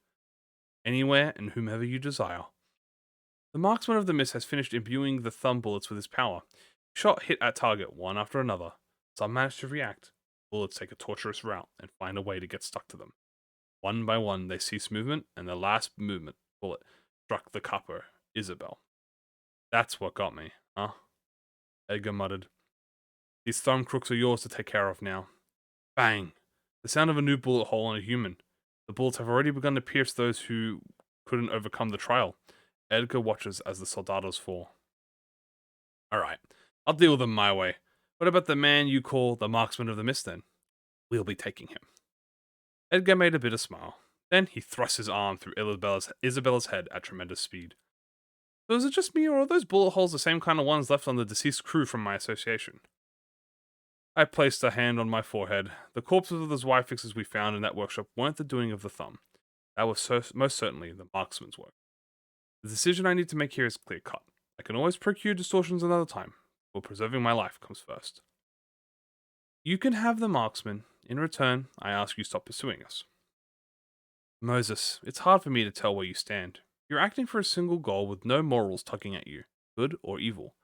Anywhere and whomever you desire. The marksman of the mist has finished imbuing the thumb bullets with his power. Shot hit at target one after another. Some manage to react. Bullets take a tortuous route and find a way to get stuck to them. One by one, they cease movement, and the last bullet struck the copper, Isabel. That's what got me, huh? Edgar muttered. These thumb crooks are yours to take care of now. Bang! The sound of a new bullet hole on a human. The bullets have already begun to pierce those who couldn't overcome the trial. Edgar watches as the soldados fall. Alright, I'll deal with them my way. What about the man you call the marksman of the mist then? We'll be taking him. Edgar made a bitter smile. Then he thrust his arm through Isabella's head at tremendous speed. So is it just me, or are those bullet holes the same kind of ones left on the deceased crew from my association? I placed a hand on my forehead. The corpses of those Y fixes we found in that workshop weren't the doing of the thumb. That was most certainly the marksman's work. The decision I need to make here is clear-cut. I can always procure distortions another time, but preserving my life comes first. You can have the marksman. In return, I ask you stop pursuing us. Moses, it's hard for me to tell where you stand. You're acting for a single goal with no morals tugging at you, good or evil.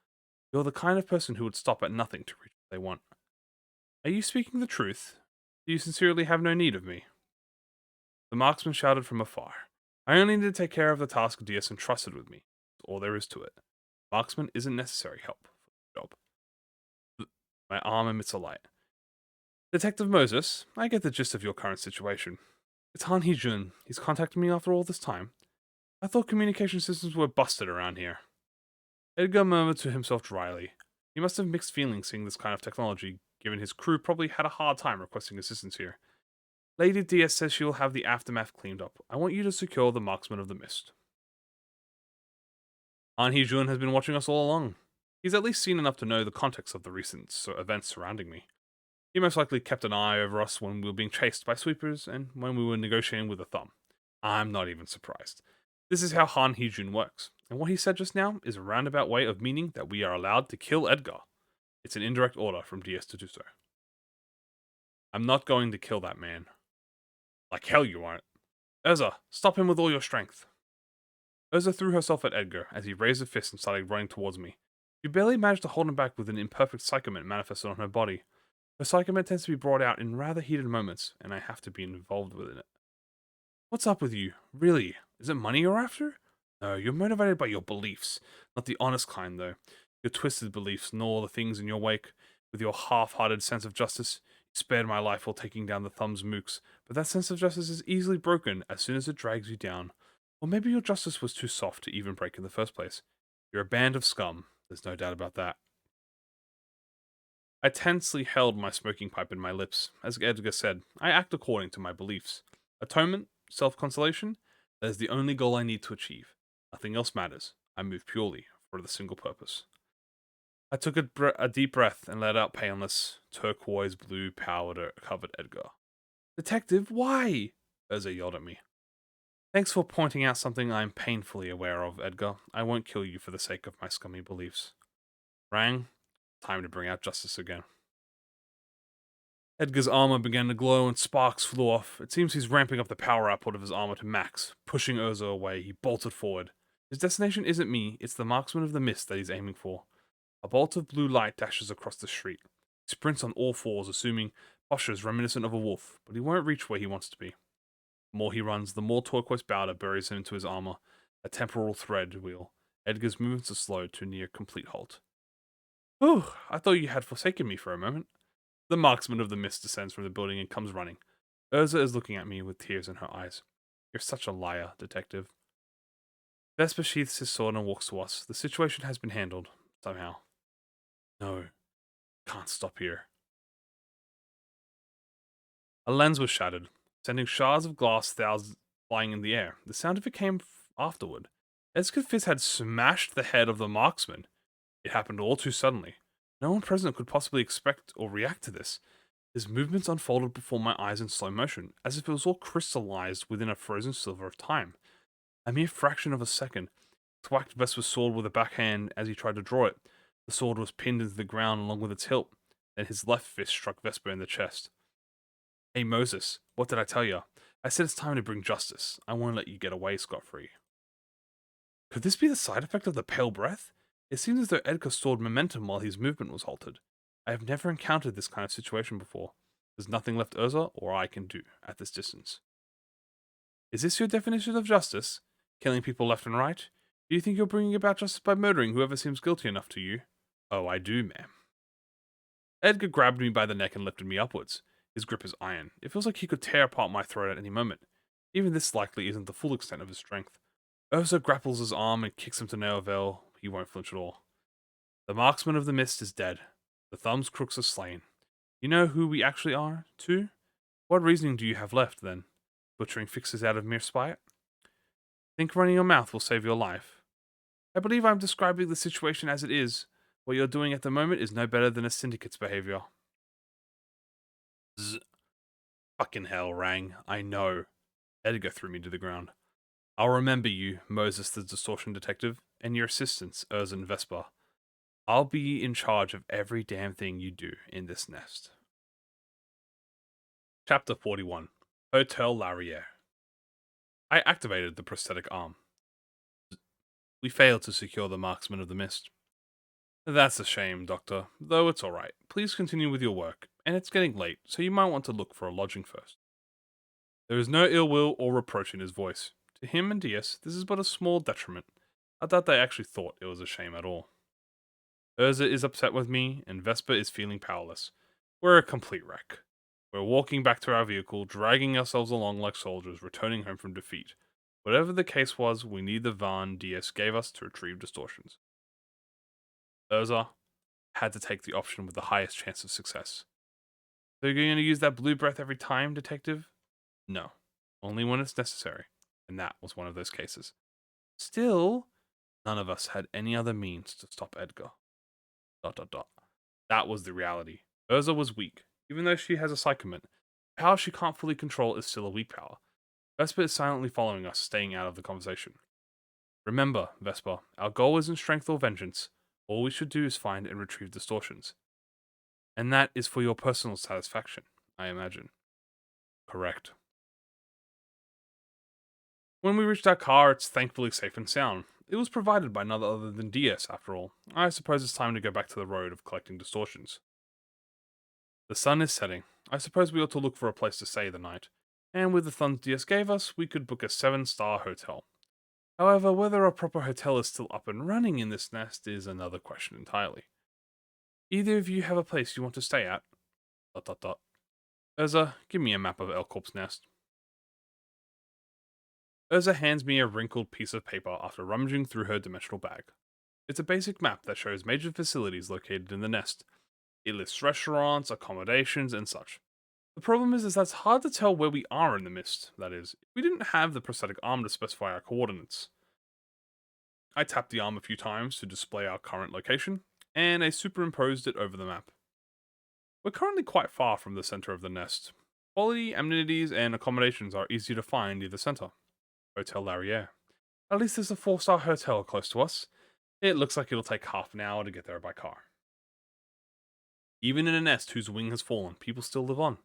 You're the kind of person who would stop at nothing to reach what they want. Are you speaking the truth? Do you sincerely have no need of me? The marksman shouted from afar. I only need to take care of the task DS entrusted with me. That's all there is to it. Marksman isn't necessary help for the job. My arm emits a light. Detective Moses, I get the gist of your current situation. It's Han Hee-jun. He's contacted me after all this time. I thought communication systems were busted around here. Edgar murmured to himself dryly. He must have mixed feelings seeing this kind of technology, given his crew probably had a hard time requesting assistance here. Lady DS says she will have the aftermath cleaned up. I want you to secure the Marksman of the Mist. Han Hee-jun has been watching us all along. He's at least seen enough to know the context of the recent events surrounding me. He most likely kept an eye over us when we were being chased by sweepers and when we were negotiating with a thumb. I'm not even surprised. This is how Han Hee-jun works, and what he said just now is a roundabout way of meaning that we are allowed to kill Edgar. It's an indirect order from DS to do so. I'm not going to kill that man. Like hell you aren't. Urza, stop him with all your strength. Urza threw herself at Edgar as he raised a fist and started running towards me. She barely managed to hold him back with an imperfect psychomet manifested on her body. Her psychomet tends to be brought out in rather heated moments, and I have to be involved within it. What's up with you? Really? Is it money you're after? No, you're motivated by your beliefs. Not the honest kind, though. Your twisted beliefs and all the things in your wake. With your half-hearted sense of justice, you spared my life while taking down the Thumb's mooks, but that sense of justice is easily broken as soon as it drags you down. Or maybe your justice was too soft to even break in the first place. You're a band of scum, there's no doubt about that. I tensely held my smoking pipe in my lips. As Edgar said, I act according to my beliefs. Atonement, self-consolation, that is the only goal I need to achieve. Nothing else matters. I move purely for the single purpose. I took a deep breath and let out painless, turquoise blue powder covered Edgar. Detective, why? Urza yelled at me. Thanks for pointing out something I'm painfully aware of, Edgar. I won't kill you for the sake of my scummy beliefs. Rang, time to bring out justice again. Edgar's armor began to glow and sparks flew off. It seems he's ramping up the power output of his armor to max. Pushing Urza away, he bolted forward. His destination isn't me, it's the Marksman of the Mist that he's aiming for. A bolt of blue light dashes across the street. He sprints on all fours, assuming postures reminiscent of a wolf, but he won't reach where he wants to be. The more he runs, the more turquoise powder buries him into his armor, a temporal thread wheel. Edgar's movements are slowed to a near complete halt. Whew, I thought you had forsaken me for a moment. The Marksman of the Mist descends from the building and comes running. Urza is looking at me with tears in her eyes. You're such a liar, detective. Vesper sheaths his sword and walks to us. The situation has been handled, somehow. No, can't stop here. A lens was shattered, sending shards of glass flying in the air. The sound of it came afterward. Edgar Fizz had smashed the head of the Marksman. It happened all too suddenly. No one present could possibly expect or react to this. His movements unfolded before my eyes in slow motion, as if it was all crystallized within a frozen sliver of time. A mere fraction of a second, thwacked Vesper's sword with a backhand as he tried to draw it. The sword was pinned into the ground along with its hilt, and his left fist struck Vesper in the chest. Hey Moses, what did I tell you? I said it's time to bring justice. I won't let you get away scot-free. Could this be the side effect of the pale breath? It seemed as though Edgar stored momentum while his movement was halted. I have never encountered this kind of situation before. There's nothing left Urza or I can do at this distance. Is this your definition of justice? Killing people left and right? Do you think you're bringing about justice by murdering whoever seems guilty enough to you? Oh, I do, ma'am. Edgar grabbed me by the neck and lifted me upwards. His grip is iron. It feels like he could tear apart my throat at any moment. Even this likely isn't the full extent of his strength. Urza grapples his arm and kicks him to no avail. He won't flinch at all. The Marksman of the Mist is dead. The Thumb's crooks are slain. You know who we actually are, too? What reasoning do you have left, then? Butchering fixes out of mere spite? Think running your mouth will save your life? I believe I'm describing the situation as it is. What you're doing at the moment is no better than a syndicate's behavior. Fucking hell, Rang. I know. Edgar threw me to the ground. I'll remember you, Moses the Distortion Detective, and your assistants, Urza and Vesper. I'll be in charge of every damn thing you do in this nest. Chapter 41. Hotel Larriere. I activated the prosthetic arm. We failed to secure the Marksman of the Mist. That's a shame, Doctor, though it's alright. Please continue with your work, and it's getting late, so you might want to look for a lodging first. There is no ill will or reproach in his voice, To him and Diaz, this is but a small detriment. I doubt they actually thought it was a shame at all. Urza is upset with me, and Vespa is feeling powerless. We're a complete wreck. We're walking back to our vehicle, dragging ourselves along like soldiers returning home from defeat. Whatever the case was, we need the van DS gave us to retrieve distortions. Urza had to take the option with the highest chance of success. So you're going to use that blue breath every time, detective? No. Only when it's necessary. And that was one of those cases. Still, none of us had any other means to stop Edgar. ... That was the reality. Urza was weak. Even though she has a psychomet, the power she can't fully control is still a weak power. Vespa is silently following us, staying out of the conversation. Remember, Vespa, our goal isn't strength or vengeance. All we should do is find and retrieve distortions. And that is for your personal satisfaction, I imagine. Correct. When we reached our car, it's thankfully safe and sound. It was provided by none other than DS, after all. I suppose it's time to go back to the road of collecting distortions. The sun is setting. I suppose we ought to look for a place to stay the night. And with the funds DS gave us, we could book a 7-star hotel. However, whether a proper hotel is still up and running in this nest is another question entirely. Either of you have a place you want to stay at? ... Urza, give me a map of L Corp's nest. Urza hands me a wrinkled piece of paper after rummaging through her dimensional bag. It's a basic map that shows major facilities located in the nest. It lists restaurants, accommodations, and such. The problem is that's hard to tell where we are in the mist, that is. We didn't have the prosthetic arm to specify our coordinates. I tapped the arm a few times to display our current location, and I superimposed it over the map. We're currently quite far from the center of the nest. Quality, amenities, and accommodations are easy to find near the center. Hotel Larriere. At least there's a 4-star hotel close to us. It looks like it'll take half an hour to get there by car. Even in a nest whose wing has fallen, people still live on,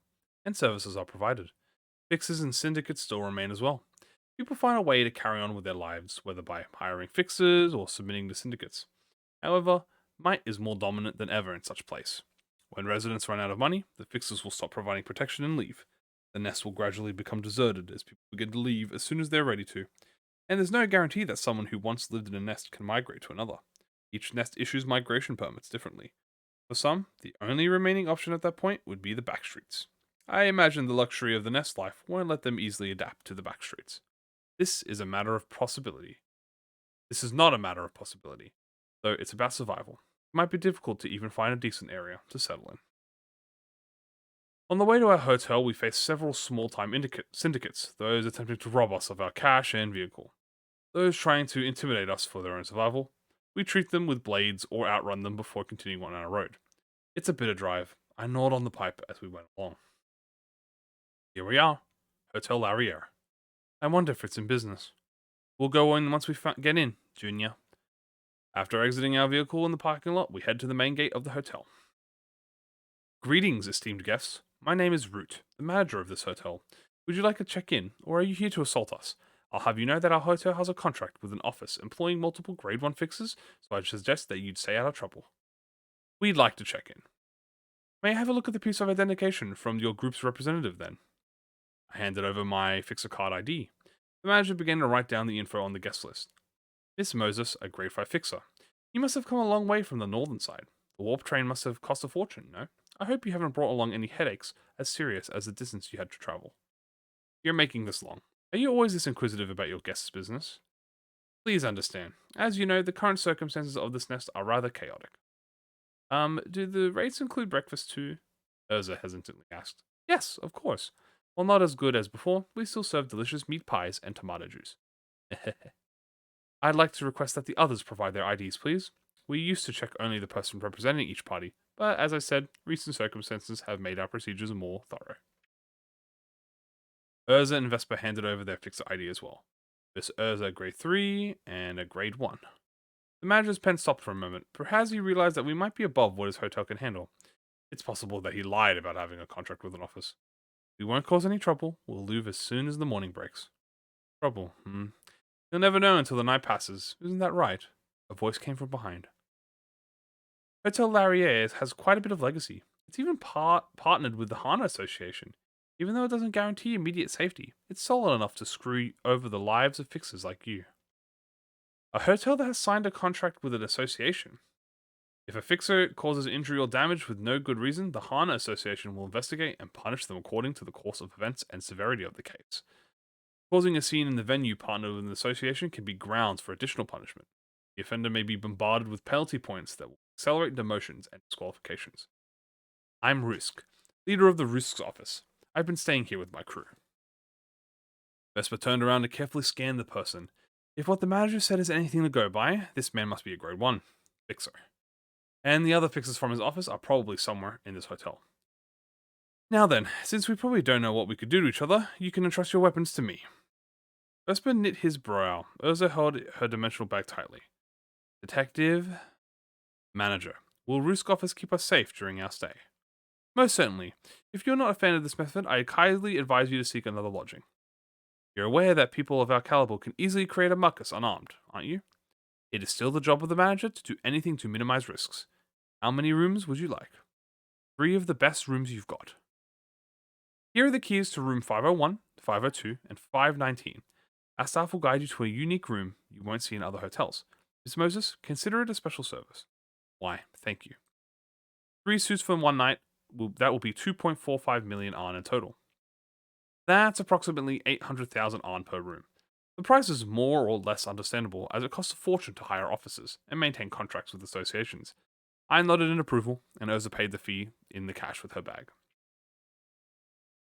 and services are provided. Fixers and syndicates still remain as well. People find a way to carry on with their lives, whether by hiring fixers or submitting to syndicates. However, might is more dominant than ever in such place. When residents run out of money, the fixers will stop providing protection and leave. The nest will gradually become deserted as people begin to leave as soon as they're ready to. And there's no guarantee that someone who once lived in a nest can migrate to another. Each nest issues migration permits differently. For some, the only remaining option at that point would be the backstreets. I imagine the luxury of the nest life won't let them easily adapt to the backstreets. This is a matter of possibility. This is not a matter of possibility, though it's about survival. It might be difficult to even find a decent area to settle in. On the way to our hotel, we face several small-time syndicates, those attempting to rob us of our cash and vehicle. Those trying to intimidate us for their own survival. We treat them with blades or outrun them before continuing on our road. It's a bitter drive. I gnawed on the pipe as we went along. Here we are, Hotel Larriere. I wonder if it's in business. We'll go in once we get in, Junior. After exiting our vehicle in the parking lot, we head to the main gate of the hotel. Greetings, esteemed guests. My name is Root, the manager of this hotel. Would you like to check in, or are you here to assault us? I'll have you know that our hotel has a contract with an office employing multiple Grade 1 fixers, so I'd suggest that you'd stay out of trouble. We'd like to check in. May I have a look at the piece of identification from your group's representative, then? I handed over my fixer card ID. The manager began to write down the info on the guest list. Miss Moses, a Grade 5 fixer. You must have come a long way from the northern side. The warp train must have cost a fortune, no? I hope you haven't brought along any headaches as serious as the distance you had to travel. You're making this long. Are you always this inquisitive about your guest's business? Please understand. As you know, the current circumstances of this nest are rather chaotic. Do the rates include breakfast too? Urza hesitantly asked. Yes, of course. While not as good as before, we still serve delicious meat pies and tomato juice. I'd like to request that the others provide their IDs, please. We used to check only the person representing each party, but as I said, recent circumstances have made our procedures more thorough. Urza and Vespa handed over their fixer ID as well. Miss Urza Grade 3 and a Grade 1. The manager's pen stopped for a moment. Perhaps he realized that we might be above what his hotel can handle. It's possible that he lied about having a contract with an office. We won't cause any trouble. We'll leave as soon as the morning breaks. Trouble, You'll never know until the night passes. Isn't that right? A voice came from behind. Hotel Larriere has quite a bit of legacy. It's even partnered with the Hana Association. Even though it doesn't guarantee immediate safety, it's solid enough to screw over the lives of fixers like you. A hotel that has signed a contract with an association. If a fixer causes injury or damage with no good reason, the HANA Association will investigate and punish them according to the course of events and severity of the case. Causing a scene in the venue partnered with an association can be grounds for additional punishment. The offender may be bombarded with penalty points that will accelerate demotions and disqualifications. I'm Rusk, leader of the Rusk's office. I've been staying here with my crew. Vesper turned around to carefully scan the person. If what the manager said is anything to go by, this man must be a grade 1 fixer. And the other fixers from his office are probably somewhere in this hotel. Now then, since we probably don't know what we could do to each other, you can entrust your weapons to me. Vesper knit his brow. Urza held her dimensional bag tightly. Detective... Manager. Will Rusk office keep us safe during our stay? Most certainly. If you're not a fan of this method, I kindly advise you to seek another lodging. You're aware that people of our caliber can easily create a muckus unarmed, aren't you? It is still the job of the manager to do anything to minimize risks. How many rooms would you like? 3 of the best rooms you've got. Here are the keys to room 501, 502, and 519. Our staff will guide you to a unique room you won't see in other hotels. Miss Moses, consider it a special service. Why, thank you. 3 suits for 1 night, that will be 2.45 million ARN in total. That's approximately 800,000 ARN per room. The price is more or less understandable, as it costs a fortune to hire officers and maintain contracts with associations. I nodded in approval, and Urza paid the fee in the cash with her bag.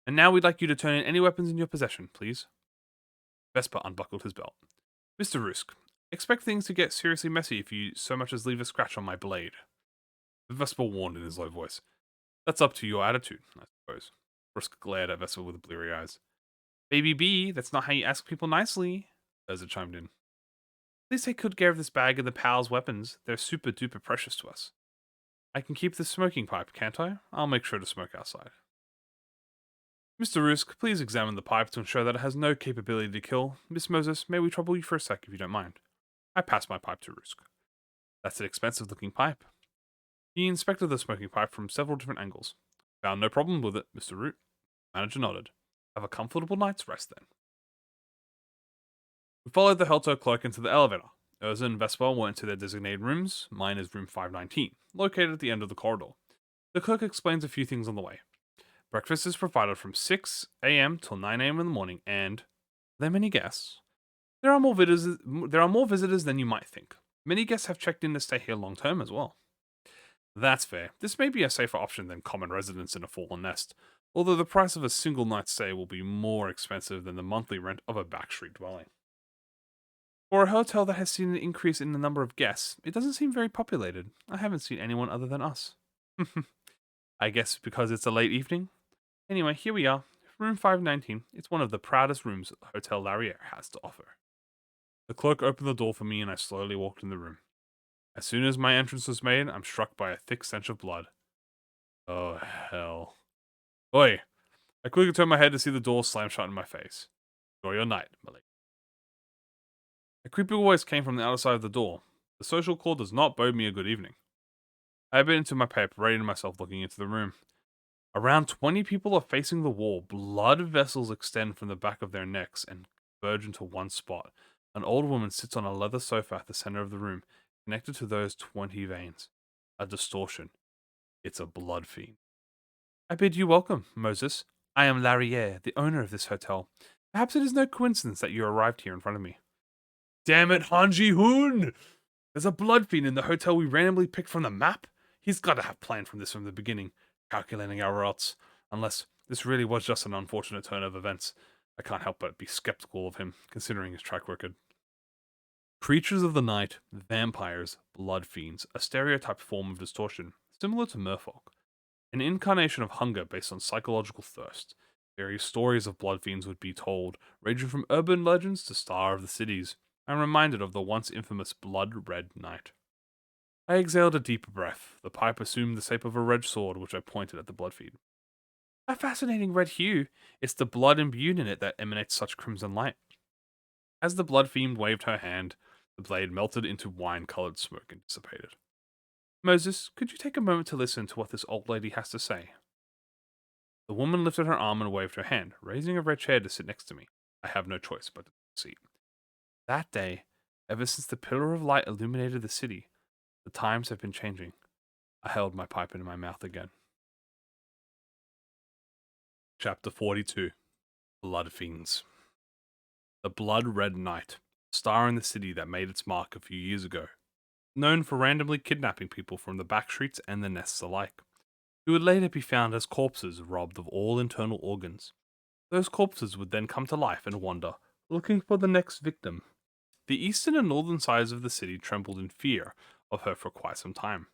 And now we'd like you to turn in any weapons in your possession, please. Vesper unbuckled his belt. Mr. Rusk, expect things to get seriously messy if you so much as leave a scratch on my blade. Vesper warned in his low voice. That's up to your attitude, I suppose. Rusk glared at Vesper with bleary eyes. Baby B, that's not how you ask people nicely, Urza chimed in. At least take good care of this bag and the pal's weapons. They're super duper precious to us. I can keep the smoking pipe, can't I? I'll make sure to smoke outside. Mr. Rusk, please examine the pipe to ensure that it has no capability to kill. Miss Moses, may we trouble you for a sec if you don't mind? I passed my pipe to Rusk. That's an expensive looking pipe. He inspected the smoking pipe from several different angles. Found no problem with it, Mr. Root. Manager nodded. Have a comfortable night's rest then. We followed the Helto cloak into the elevator. Urza and Vesper went to their designated rooms. Mine is room 519, located at the end of the corridor. The clerk explains a few things on the way. Breakfast is provided from 6 a.m. till 9 a.m. in the morning, and are there many guests? There are more visitors than you might think. Many guests have checked in to stay here long term as well. That's fair. This may be a safer option than common residence in a fallen nest, although the price of a single night's stay will be more expensive than the monthly rent of a backstreet dwelling. For a hotel that has seen an increase in the number of guests, it doesn't seem very populated. I haven't seen anyone other than us. I guess because it's a late evening? Anyway, here we are. Room 519. It's one of the proudest rooms Hotel Larriere has to offer. The clerk opened the door for me and I slowly walked in the room. As soon as my entrance was made, I'm struck by a thick stench of blood. Oh, hell. Oi! I quickly turned my head to see the door slam shut in my face. Enjoy your night, my lady. A creepy voice came from the other side of the door. The social call does not bode me a good evening. I bit into my paper, readying myself looking into the room. Around 20 people are facing the wall. Blood vessels extend from the back of their necks and converge into one spot. An old woman sits on a leather sofa at the center of the room, connected to those 20 veins. A distortion. It's a blood fiend. I bid you welcome, Moses. I am Larriere, the owner of this hotel. Perhaps it is no coincidence that you arrived here in front of me. Damn it, Hanji Hoon! There's a blood fiend in the hotel we randomly picked from the map? He's got to have planned this from the beginning, calculating our routes. Unless this really was just an unfortunate turn of events. I can't help but be skeptical of him, considering his track record. Creatures of the night, vampires, blood fiends, a stereotyped form of distortion, similar to merfolk. An incarnation of hunger based on psychological thirst. Various stories of blood fiends would be told, ranging from urban legends to Star of the Cities. I'm reminded of the once infamous Blood Red Night. I exhaled a deeper breath. The pipe assumed the shape of a red sword, which I pointed at the blood fiend. A fascinating red hue. It's the blood imbued in it that emanates such crimson light. As the blood fiend waved her hand, the blade melted into wine-colored smoke and dissipated. Moses, could you take a moment to listen to what this old lady has to say? The woman lifted her arm and waved her hand, raising a red chair to sit next to me. I have no choice but to seat. That day, ever since the pillar of light illuminated the city, the times have been changing. I held my pipe in my mouth again. Chapter 42. Blood Fiends. The Blood Red Knight, star in the city that made its mark a few years ago, known for randomly kidnapping people from the back streets and the nests alike, who would later be found as corpses robbed of all internal organs. Those corpses would then come to life and wander, looking for the next victim. The eastern and northern sides of the city trembled in fear of her for quite some time.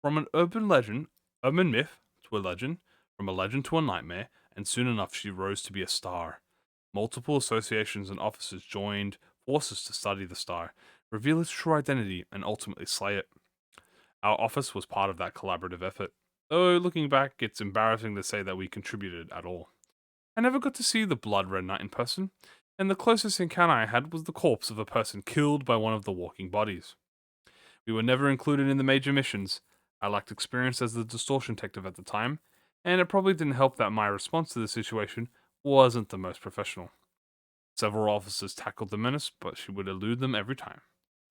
From an urban myth to a legend, from a legend to a nightmare, and soon enough she rose to be a star. Multiple associations and officers joined forces to study the star, reveal its true identity, and ultimately slay it. Our office was part of that collaborative effort, though looking back, it's embarrassing to say that we contributed at all. I never got to see the Blood Red Knight in person, and the closest encounter I had was the corpse of a person killed by one of the walking bodies. We were never included in the major missions. I lacked experience as the Distortion detective at the time, and it probably didn't help that my response to the situation wasn't the most professional. Several officers tackled the menace, but she would elude them every time,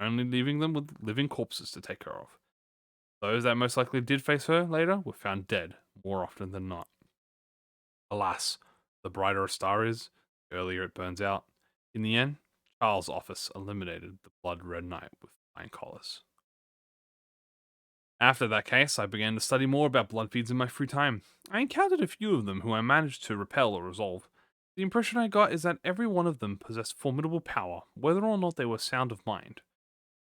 only leaving them with living corpses to take care of. Those that most likely did face her later were found dead, more often than not. Alas, the brighter a star is, the earlier it burns out. In the end, Charles' office eliminated the Blood Red Knight with flying collars. After that case, I began to study more about blood feeds in my free time. I encountered a few of them who I managed to repel or resolve. The impression I got is that every one of them possessed formidable power, whether or not they were sound of mind.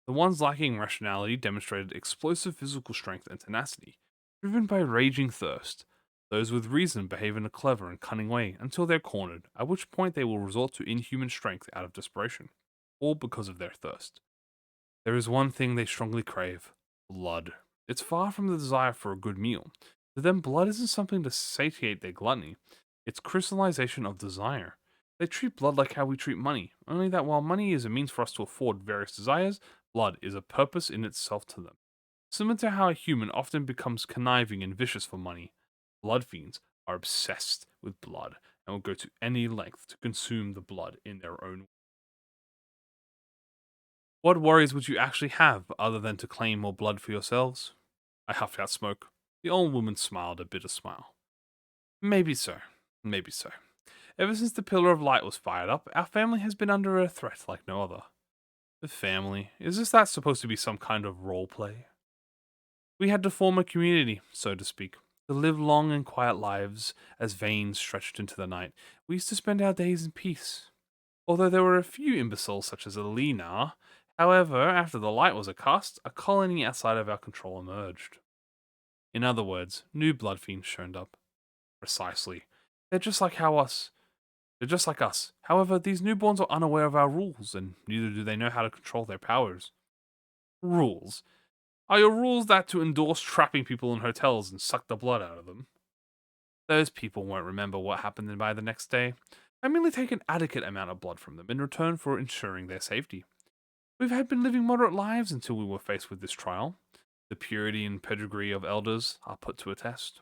The ones lacking rationality demonstrated explosive physical strength and tenacity, driven by raging thirst. Those with reason behave in a clever and cunning way until they're cornered, at which point they will resort to inhuman strength out of desperation, all because of their thirst. There is one thing they strongly crave: blood. It's far from the desire for a good meal. To them, blood isn't something to satiate their gluttony, it's crystallization of desire. They treat blood like how we treat money, only that while money is a means for us to afford various desires, blood is a purpose in itself to them. Similar to how a human often becomes conniving and vicious for money, blood fiends are obsessed with blood and will go to any length to consume the blood in their own. What worries would you actually have other than to claim more blood for yourselves? I huffed out smoke. The old woman smiled a bitter smile. Maybe so. Maybe so. Ever since the Pillar of Light was fired up, our family has been under a threat like no other. The family? Is this that supposed to be some kind of role play? We had to form a community, so to speak, to live long and quiet lives as veins stretched into the night. We used to spend our days in peace. Although there were a few imbeciles such as Alina, however, after the light was cast, a colony outside of our control emerged. In other words, new blood fiends showed up. Precisely. They're just like how us. They're just like us. However, these newborns are unaware of our rules, and neither do they know how to control their powers. Rules? Are your rules that to endorse trapping people in hotels and suck the blood out of them? Those people won't remember what happened by the next day. I merely take an adequate amount of blood from them in return for ensuring their safety. We've had been living moderate lives until we were faced with this trial. The purity and pedigree of elders are put to a test.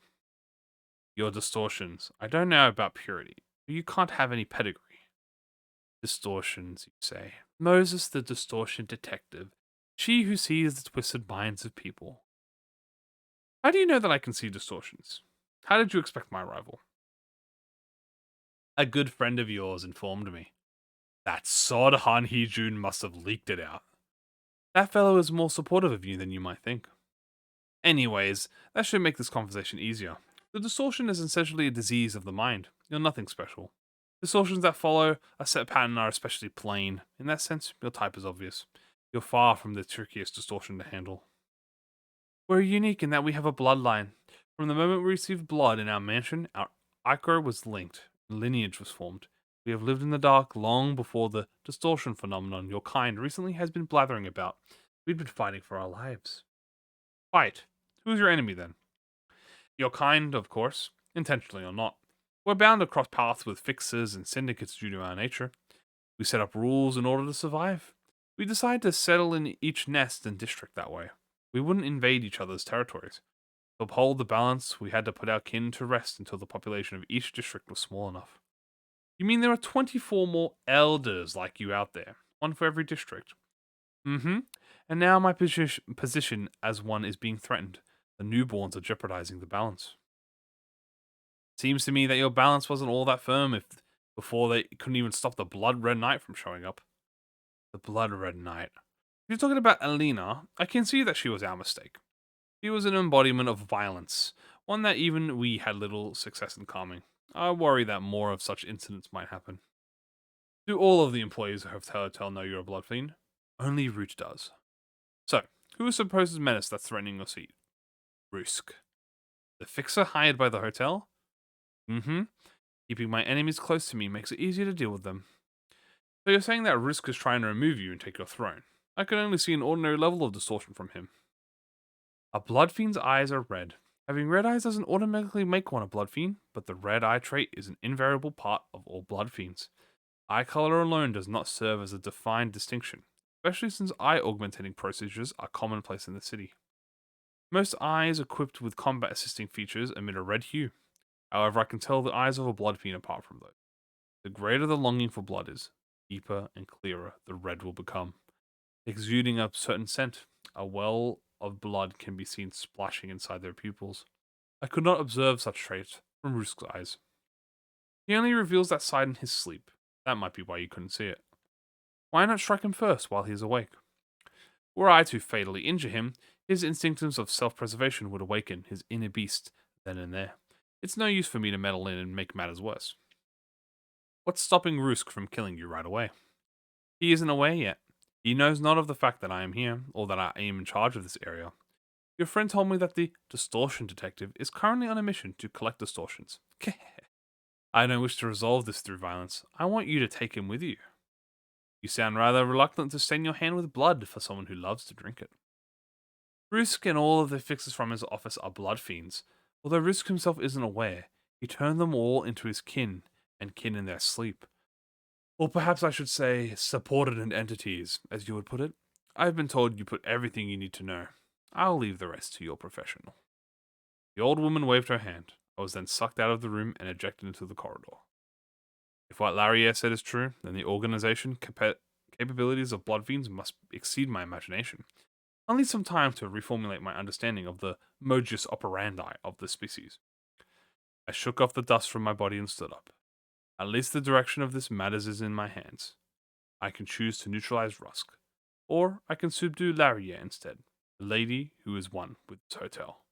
Your distortions. I don't know about purity, but you can't have any pedigree. Distortions, you say. Moses, the distortion detective. She who sees the twisted minds of people. How do you know that I can see distortions? How did you expect my arrival? A good friend of yours informed me. That sod Han Hee-jun must have leaked it out. That fellow is more supportive of you than you might think. Anyways, that should make this conversation easier. The distortion is essentially a disease of the mind. You're nothing special. Distortions that follow a set pattern are especially plain. In that sense, your type is obvious. You're far from the trickiest distortion to handle. We're unique in that we have a bloodline. From the moment we received blood in our mansion, our ichor was linked, and lineage was formed. We have lived in the dark long before the distortion phenomenon your kind recently has been blathering about. We've been fighting for our lives. Fight. Who's your enemy then? Your kind, of course, intentionally or not. We're bound to cross paths with fixers and syndicates due to our nature. We set up rules in order to survive. We decide to settle in each nest and district that way. We wouldn't invade each other's territories. To uphold the balance, we had to put our kin to rest until the population of each district was small enough. You mean there are 24 more elders like you out there? One for every district? Mm-hmm. And now my position as one is being threatened. The newborns are jeopardizing the balance. Seems to me that your balance wasn't all that firm if before they couldn't even stop the Blood Red Knight from showing up. The Blood Red Knight. If you're talking about Alina, I can see that she was our mistake. She was an embodiment of violence, one that even we had little success in calming. I worry that more of such incidents might happen. Do all of the employees of Hotel know you're a blood fiend? Only Root does. So, who is supposed menace that's threatening your seat? Rusk. The fixer hired by the hotel? Mm-hmm. Keeping my enemies close to me makes it easier to deal with them. So you're saying that Rusk is trying to remove you and take your throne? I can only see an ordinary level of distortion from him. A blood fiend's eyes are red. Having red eyes doesn't automatically make one a blood fiend, but the red eye trait is an invariable part of all blood fiends. Eye color alone does not serve as a defined distinction, especially since eye augmentating procedures are commonplace in the city. Most eyes equipped with combat assisting features emit a red hue. However, I can tell the eyes of a blood fiend apart from those. The greater the longing for blood is, deeper and clearer the red will become. Exuding a certain scent, a well of blood can be seen splashing inside their pupils. I could not observe such traits from Rusk's eyes. He only reveals that side in his sleep. That might be why you couldn't see it. Why not strike him first while he is awake? Were I to fatally injure him, his instincts of self-preservation would awaken his inner beast then and there. It's no use for me to meddle in and make matters worse. What's stopping Rusk from killing you right away? He isn't aware yet. He knows not of the fact that I am here, or that I am in charge of this area. Your friend told me that the Distortion detective is currently on a mission to collect distortions. I don't wish to resolve this through violence. I want you to take him with you. You sound rather reluctant to stain your hand with blood for someone who loves to drink it. Rusk and all of the fixers from his office are blood fiends. Although Rusk himself isn't aware, he turned them all into his kin, and kin in their sleep. Or perhaps I should say, subordinate entities, as you would put it. I've been told you put everything you need to know. I'll leave the rest to your professional. The old woman waved her hand. I was then sucked out of the room and ejected into the corridor. If what Larriere said is true, then the organization capabilities of blood fiends must exceed my imagination. I'll need some time to reformulate my understanding of the modus operandi of the species. I shook off the dust from my body and stood up. At least the direction of this matters is in my hands. I can choose to neutralize Rusk, or I can subdue Larriere instead, the lady who is one with this hotel.